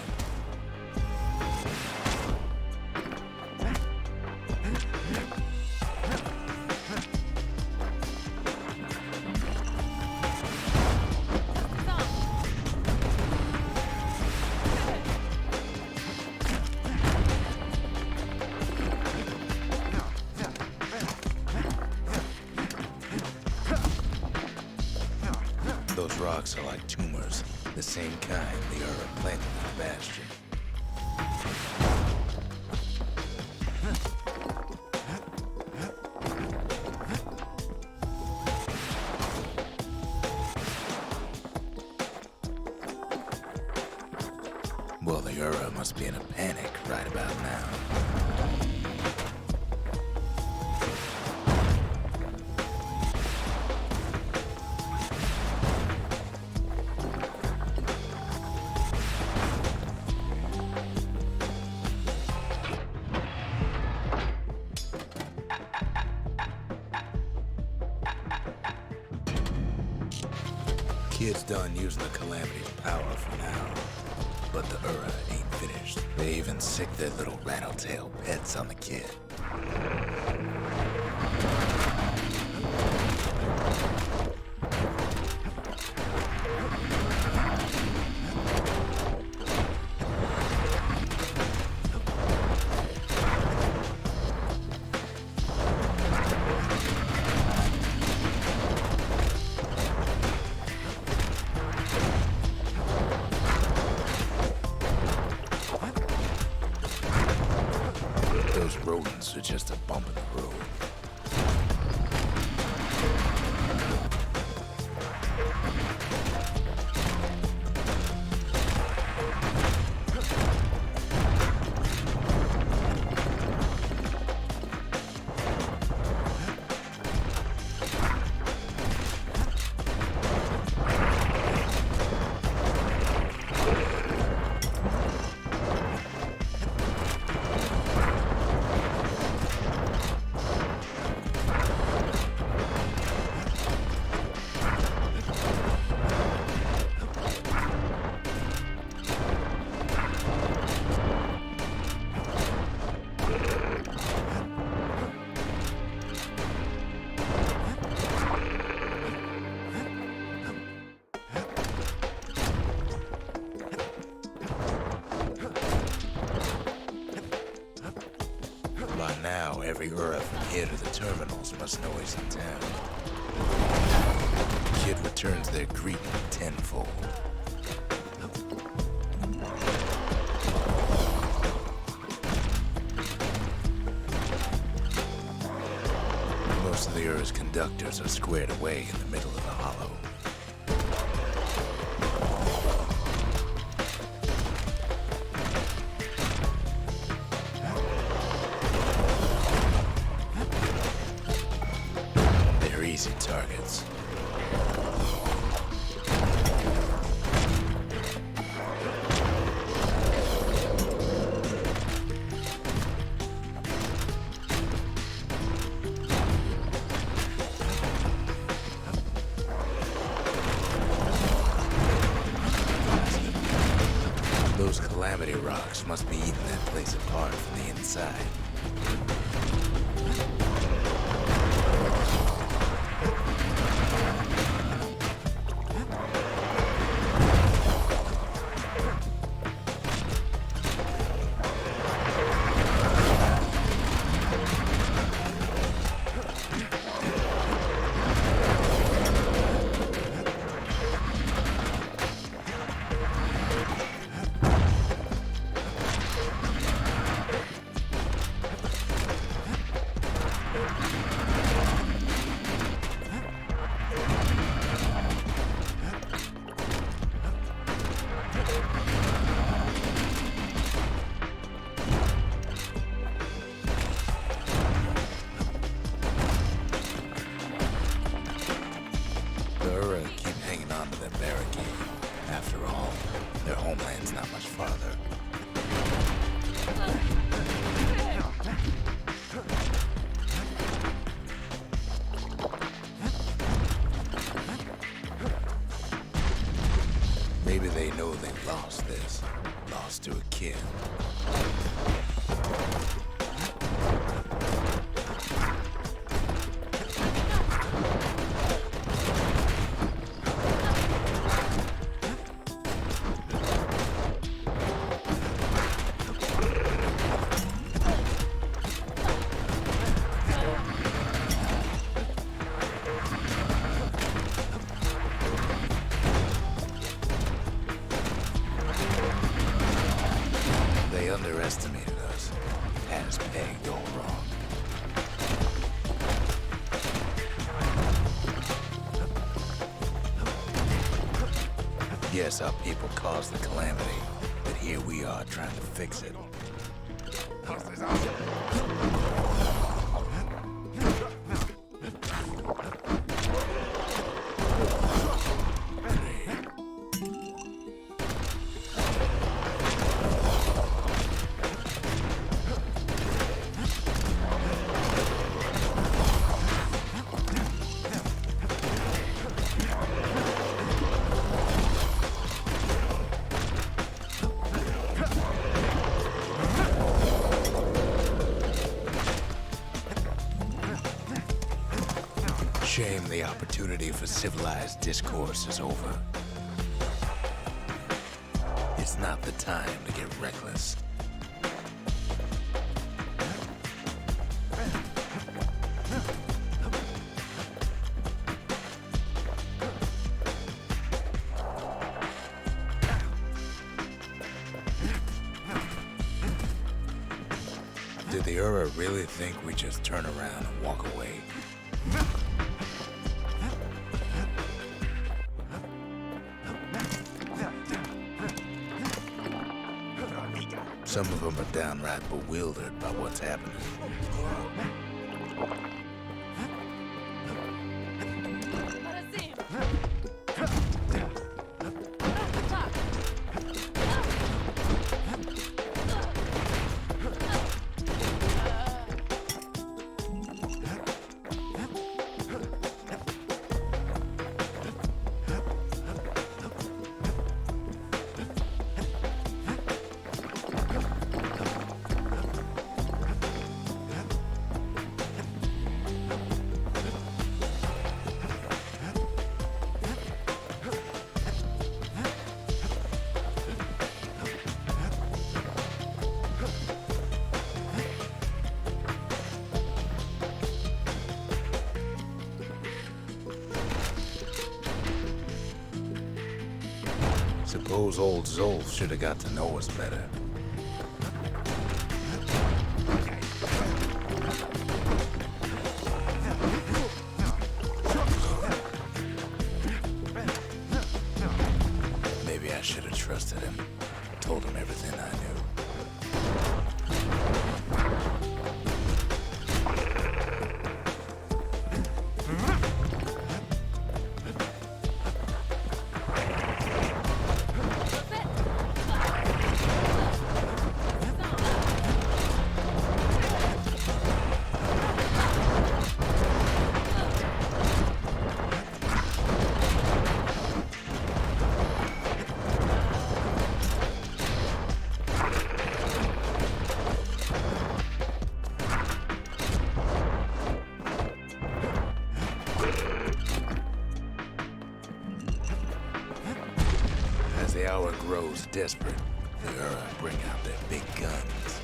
Those rocks are like tumors, the same kind the Ura planted in the Bastion. Well, the Ura must be in a panic right about now. Kid's done using the calamity's power for now, but the Ura ain't finished. They even sick their little rattletail pets on the kid. Those rodents are just a bump in the road. every Ura from here to the terminals must know he's in town. Kid returns their greeting tenfold. Most of the Ura's conductors are squared away in the middle of the hollow. They're easy targets. Those calamity rocks must be eating that place apart from the inside. The Ura keep hanging on to their barricade. After all, their homeland's not much farther. Maybe they know they've lost this. Lost to a kid. They underestimated us. Had us pegged all wrong. Yes, our people caused the calamity, but here we are trying to fix it. Shame the opportunity for civilized discourse is over. It's not the time to get reckless. Did the Ura really think we just turn around and walk away? Some of them are downright bewildered by what's happening. Those old Zolf should have got to know us better. Maybe I should have trusted him. Told him everything I knew. As the hour grows desperate, the Ura bring out their big guns.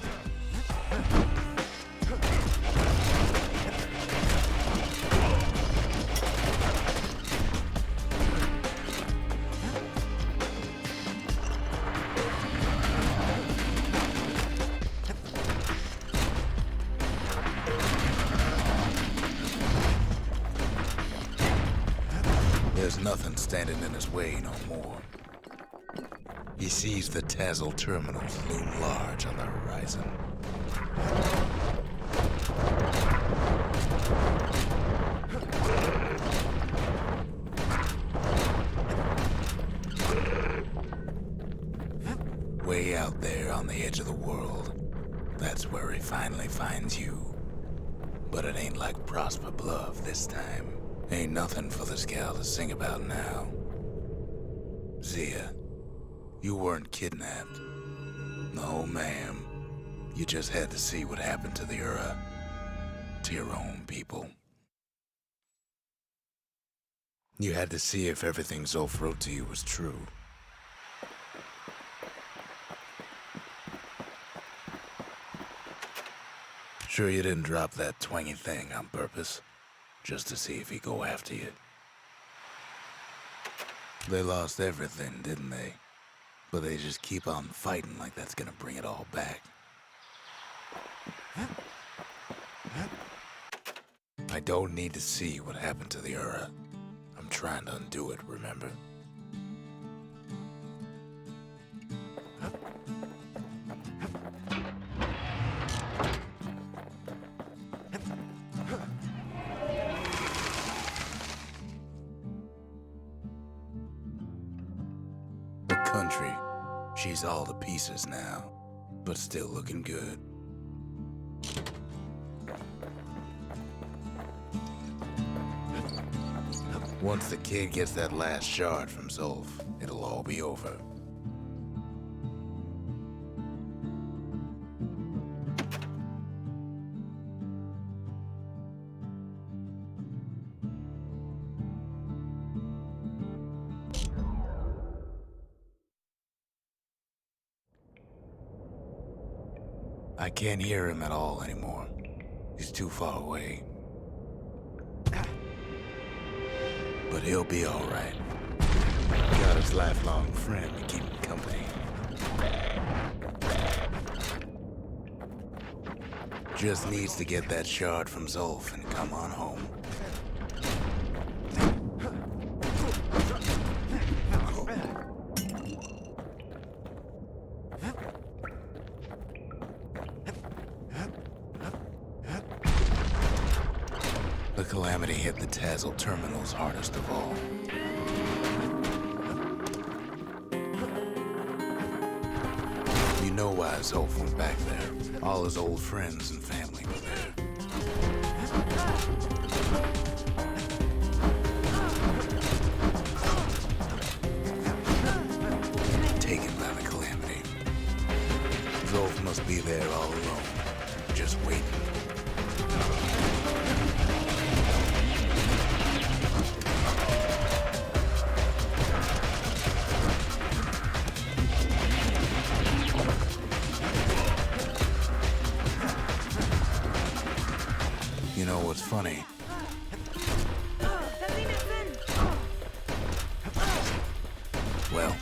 There's nothing standing in his way no more. He sees the Tazzle terminals loom large on the horizon. Way out there on the edge of the world, that's where he finally finds you. But it ain't like Prosper Bluff this time. Ain't nothing for this gal to sing about now. Zia, you weren't kidnapped. No, ma'am. You just had to see what happened to the Ura. To your own people. You had to see if everything Zolf wrote to you was true. Sure you didn't drop that twangy thing on purpose? Just to see if he'd go after you. They lost everything, didn't they? But they just keep on fighting like that's gonna bring it all back. I don't need to see what happened to the Ura. I'm trying to undo it, remember? The country, she's all to pieces now, but still looking good. Once the kid gets that last shard from Zolf, it'll all be over. I can't hear him at all anymore. He's too far away. But he'll be all right. Got his lifelong friend to keep him company. Just needs to get that shard from Zolf and come on home. The calamity hit the Tazzle terminals hardest of all. You know why Zolf went back there. All his old friends and family were there. Taken by the calamity. Zolf must be there all alone, just waiting. You know what's funny? Well,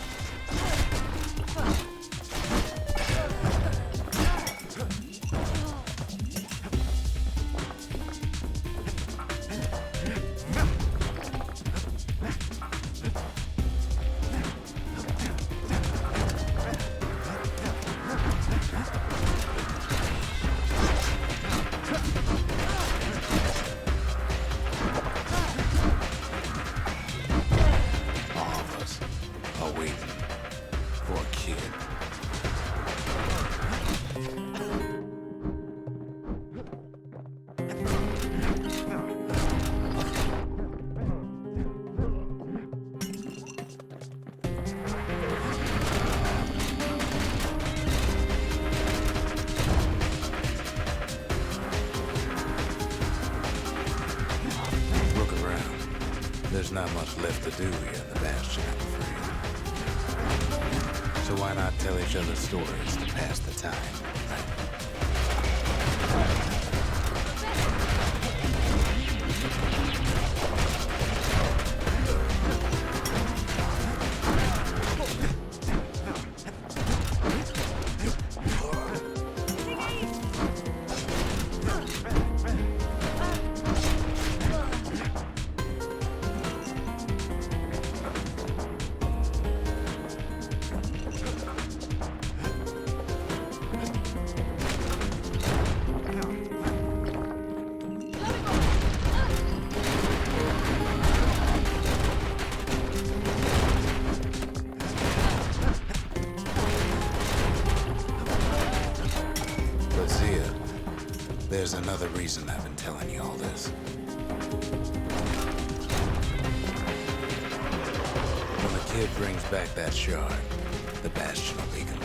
There's not much left to do here in the Bastion, I'm afraid. So why not tell each other stories to pass the time, right? There's another reason I've been telling you all this. When the kid brings back that shard, the Bastion will be complete.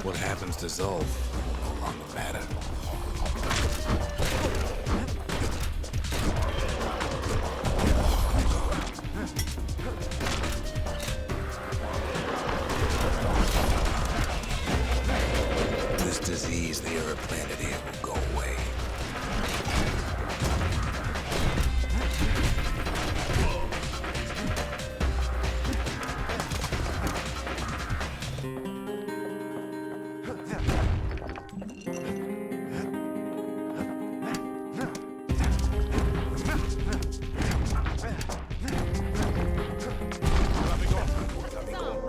What happens to Zolf will no longer matter. This disease the Earth planted here will go away.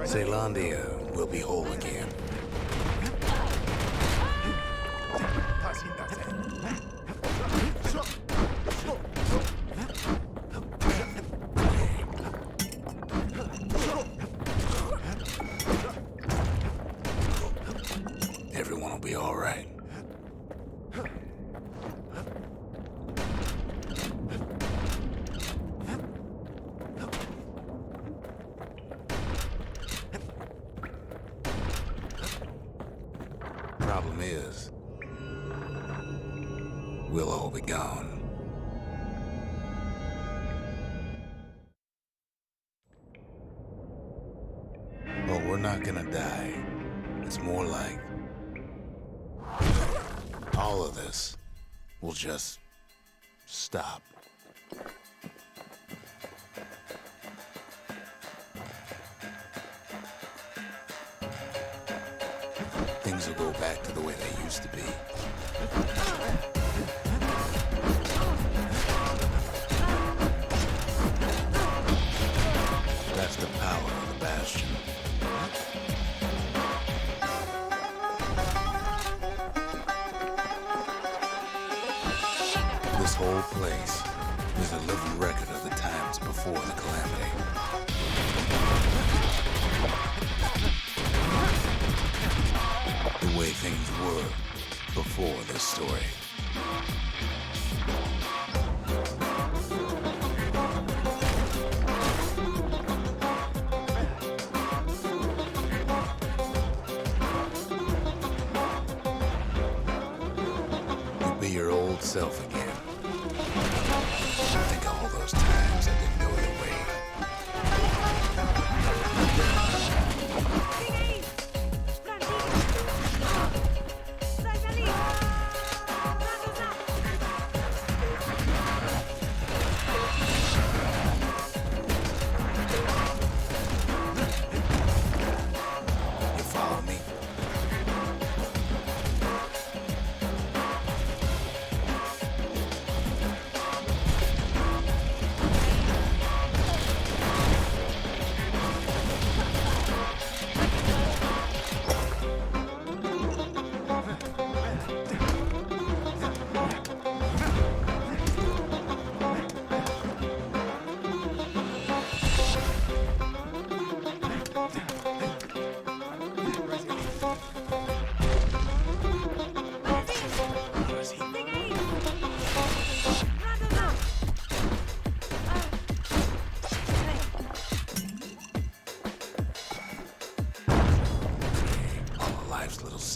Zealandia will be whole again. Everyone will be all right. Problem is, we'll all be gone. But we're not gonna die. It's more like all of this will just stop. Things will go back to the way they used to be. That's the power of the Bastion. This whole place is a living record of the times before the calamity. The way things were before this story. You'd be your old self again. Think of all those times that didn't go your way. You follow me?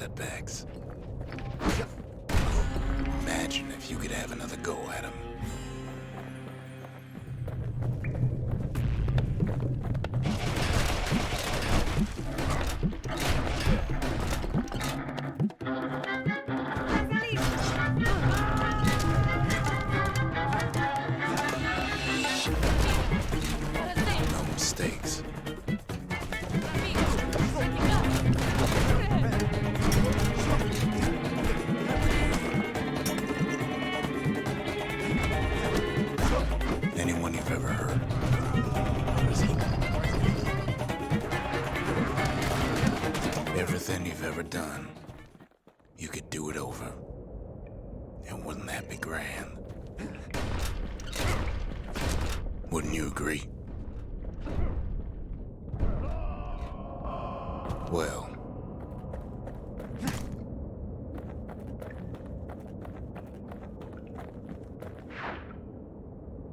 setbacks. Imagine if you could have another go at him. No mistakes. Anyone you've ever heard. Everything you've ever done, you could do it over. And wouldn't that be grand? Wouldn't you agree? Well,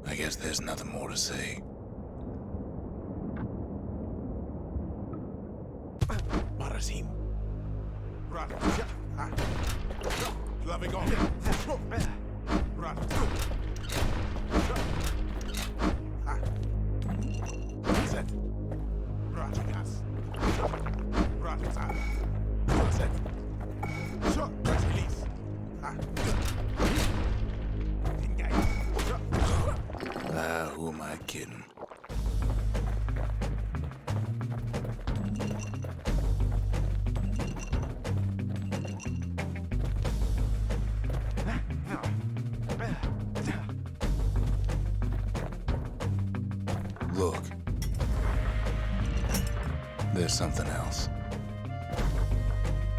I guess there's nothing more to say. Marasim. Loving on. Run. Set. Rajigas. Rajasa. Set. Shot. Release. Engage. Who am I kidding? Look. There's something else.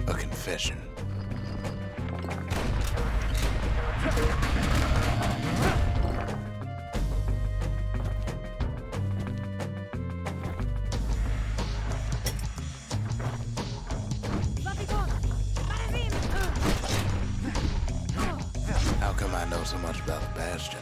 A confession. How come I know so much about the Bastion?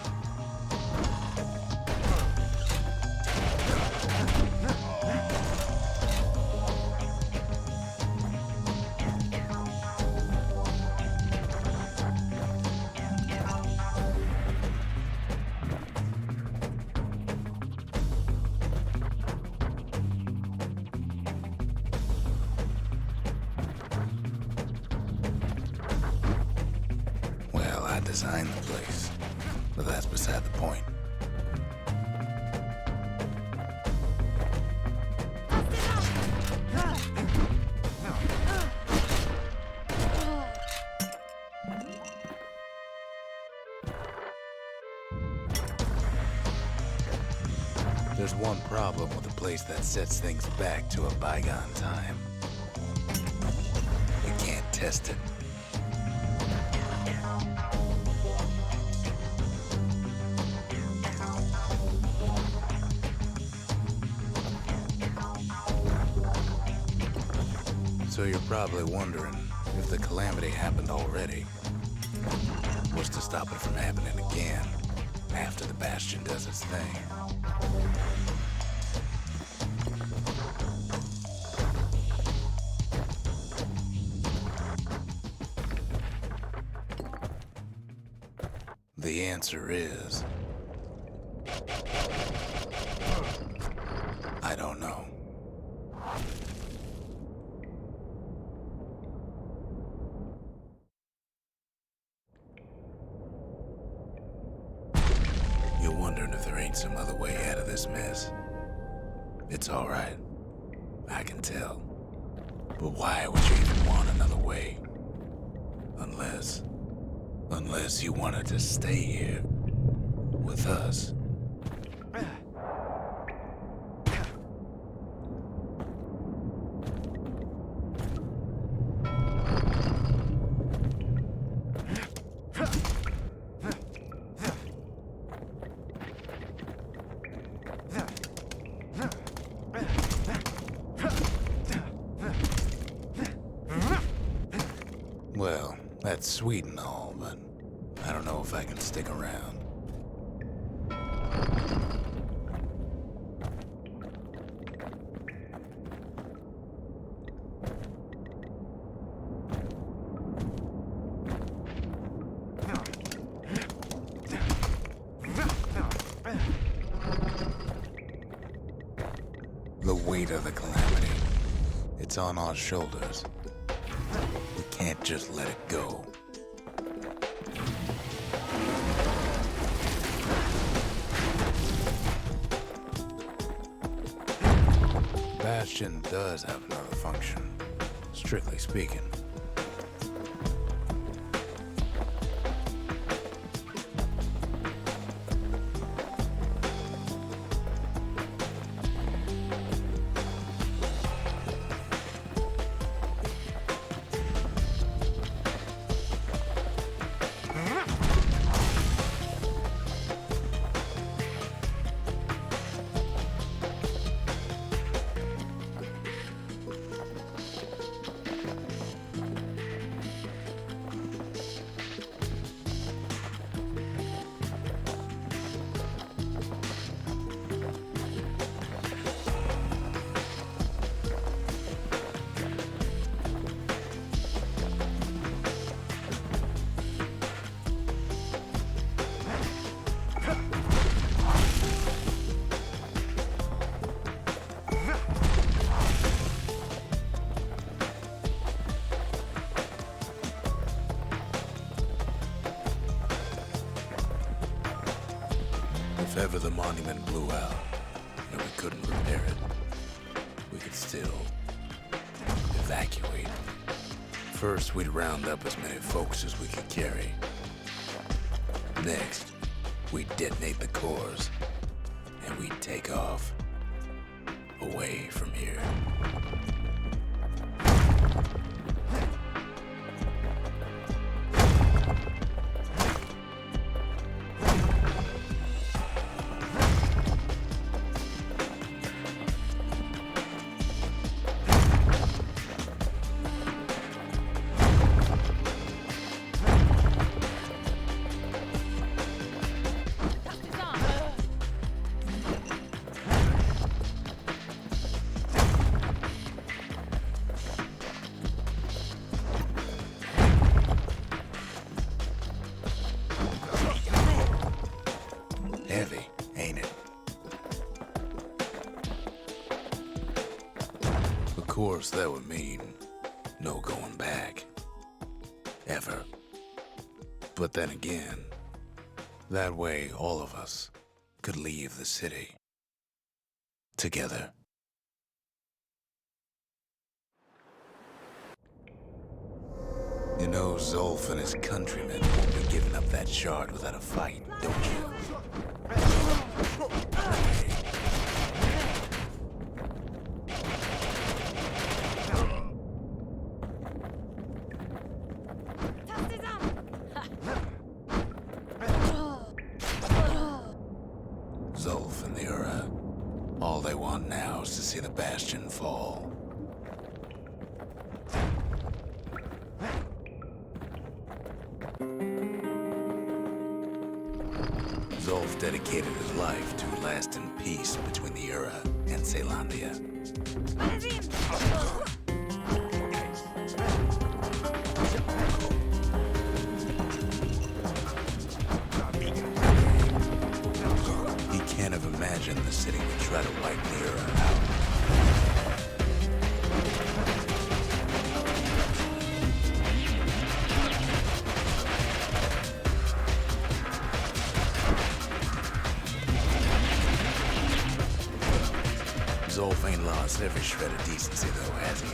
Well, I designed the place, but that's beside the point. There's one problem with a place that sets things back to a bygone time. You can't test it. So you're probably wondering if the calamity happened already. What's to stop it from happening again after the Bastion does its thing? The answer is... I don't know. You're wondering if there ain't some other way out of this mess. It's all right. I can tell. But why would you even want another way? Unless you wanted to stay here with us. Well, that's sweet and all, but I don't know if I can stick around. weight of the calamity. It's on our shoulders. We can't just let it go. Bastion does have another function, strictly speaking. If ever the monument blew out and we couldn't repair it, we could still evacuate. First, we'd round up as many folks as we could carry. Next, we'd detonate the cores, and we'd take off away from here. Heavy, ain't it? Of course, that would mean no going back. Ever. But then again, that way all of us could leave the city. Together. You know Zolf and his countrymen won't be giving up that shard without a fight, don't you? Zolf and the Ura, all they want now is to see the Bastion fall. Zolf dedicated his life to lasting peace between the Ura and Caelondia. He can't have imagined the city would try to wipe the Ura out. Zolf ain't lost every shred of decency, though, has he?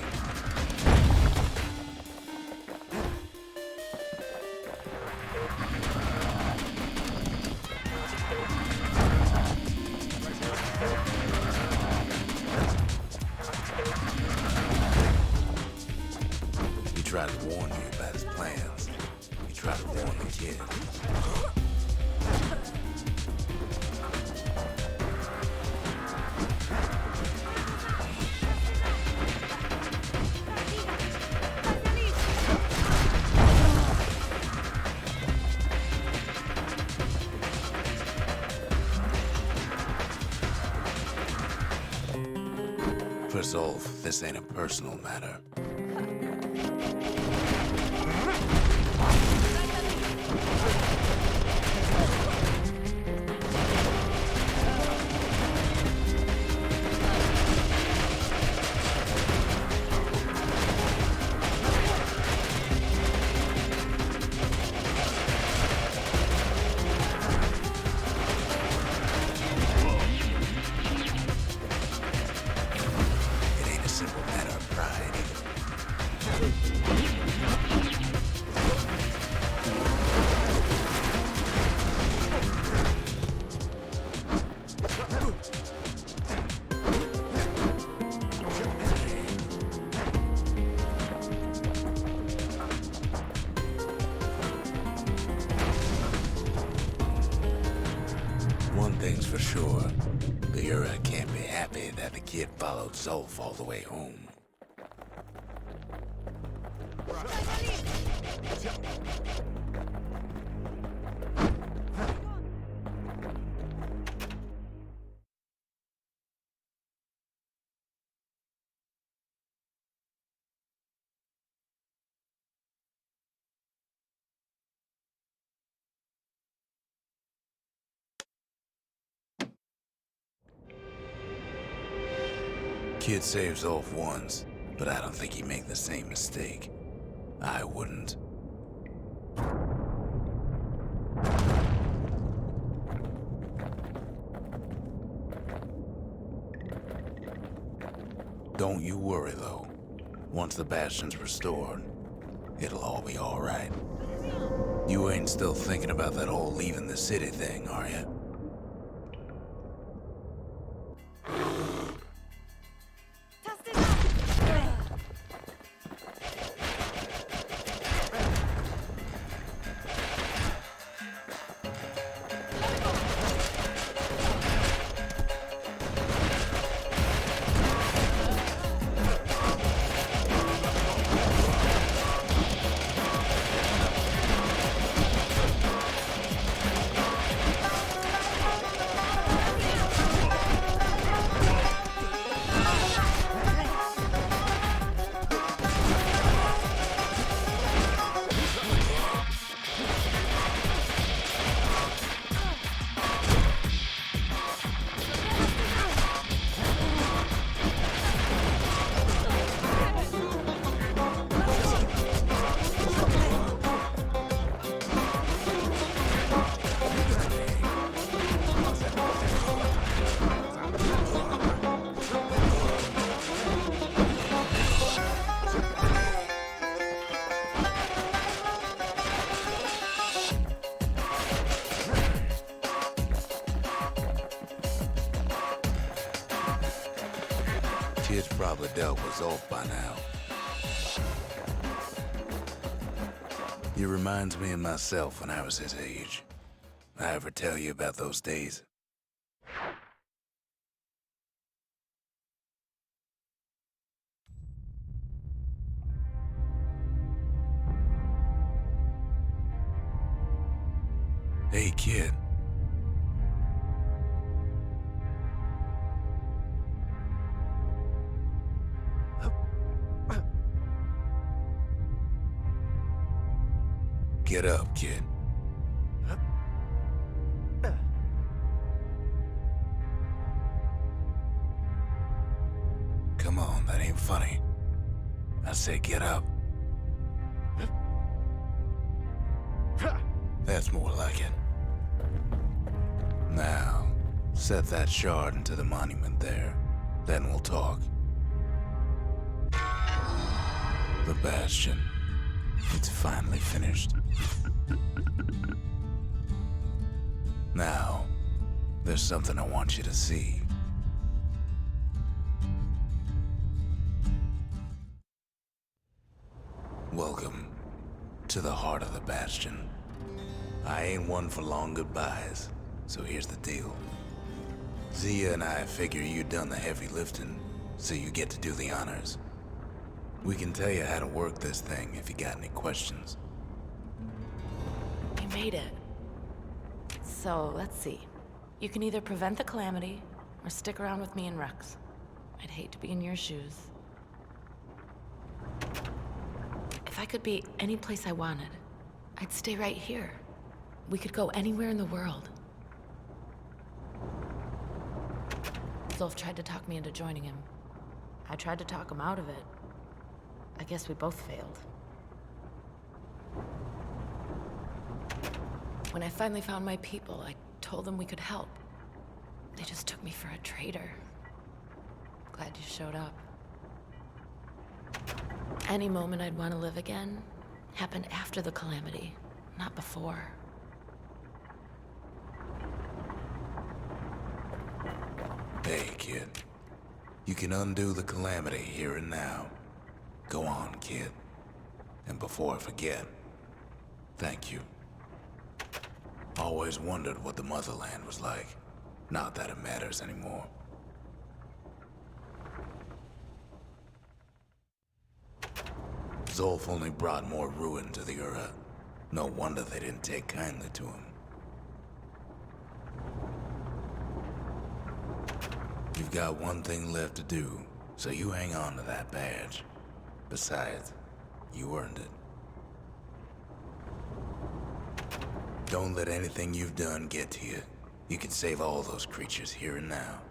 He tried to warn you about his plans. He tried to warn the kid. For Zolf, this ain't a personal matter. thing's for sure. The Ura can't be happy that the kid followed Zolf all the way home. Kid saves Zolf once, but I don't think he'd make the same mistake. I wouldn't. Don't you worry, though. Once the Bastion's restored, it'll all be all right. You ain't still thinking about that whole leaving the city thing, are you? Kid's probably dealt with Zolf by now. He reminds me of myself when I was his age. I ever tell you about those days? Hey, kid. Get up, kid. Come on, that ain't funny. I say get up. That's more like it. Now, set that shard into the monument there. Then we'll talk. The Bastion. It's finally finished. Now, there's something I want you to see. Welcome to the heart of the Bastion. I ain't one for long goodbyes, so here's the deal. Zia and I figure you done the heavy lifting, so you get to do the honors. We can tell you how to work this thing if you got any questions. You made it. So, let's see. You can either prevent the calamity, or stick around with me and Rex. I'd hate to be in your shoes. If I could be any place I wanted, I'd stay right here. We could go anywhere in the world. Zolf tried to talk me into joining him. I tried to talk him out of it. I guess we both failed. When I finally found my people, I told them we could help. They just took me for a traitor. Glad you showed up. Any moment I'd want to live again happened after the calamity, not before. Hey, kid. You can undo the calamity here and now. Go on, kid. And before I forget, thank you. Always wondered what the motherland was like. Not that it matters anymore. Zolf only brought more ruin to the Ura. No wonder they didn't take kindly to him. You've got one thing left to do, so you hang on to that badge. Besides, you earned it. Don't let anything you've done get to you. You can save all those creatures here and now.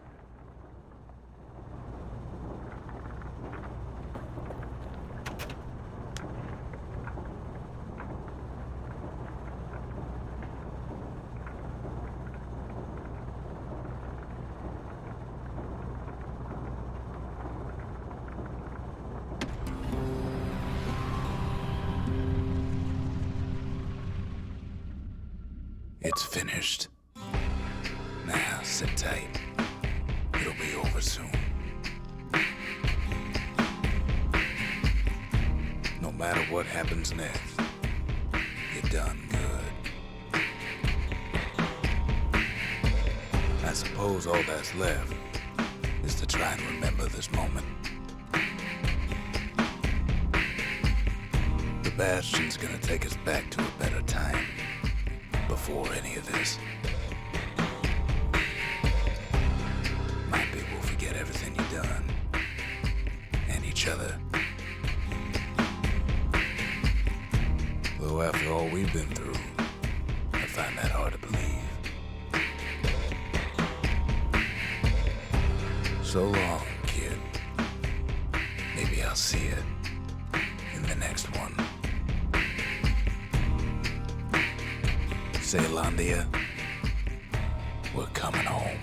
It's finished. Now, sit tight. It'll be over soon. No matter what happens next, you're done good. I suppose all that's left is to try and remember this moment. The Bastion's gonna take us back to a better time. Before any of this. Might be we'll forget everything you've done. And each other. Though after all we've been through, I find that hard to believe. So long, kid. Maybe I'll see you in the next one. Zealandia, we're coming home.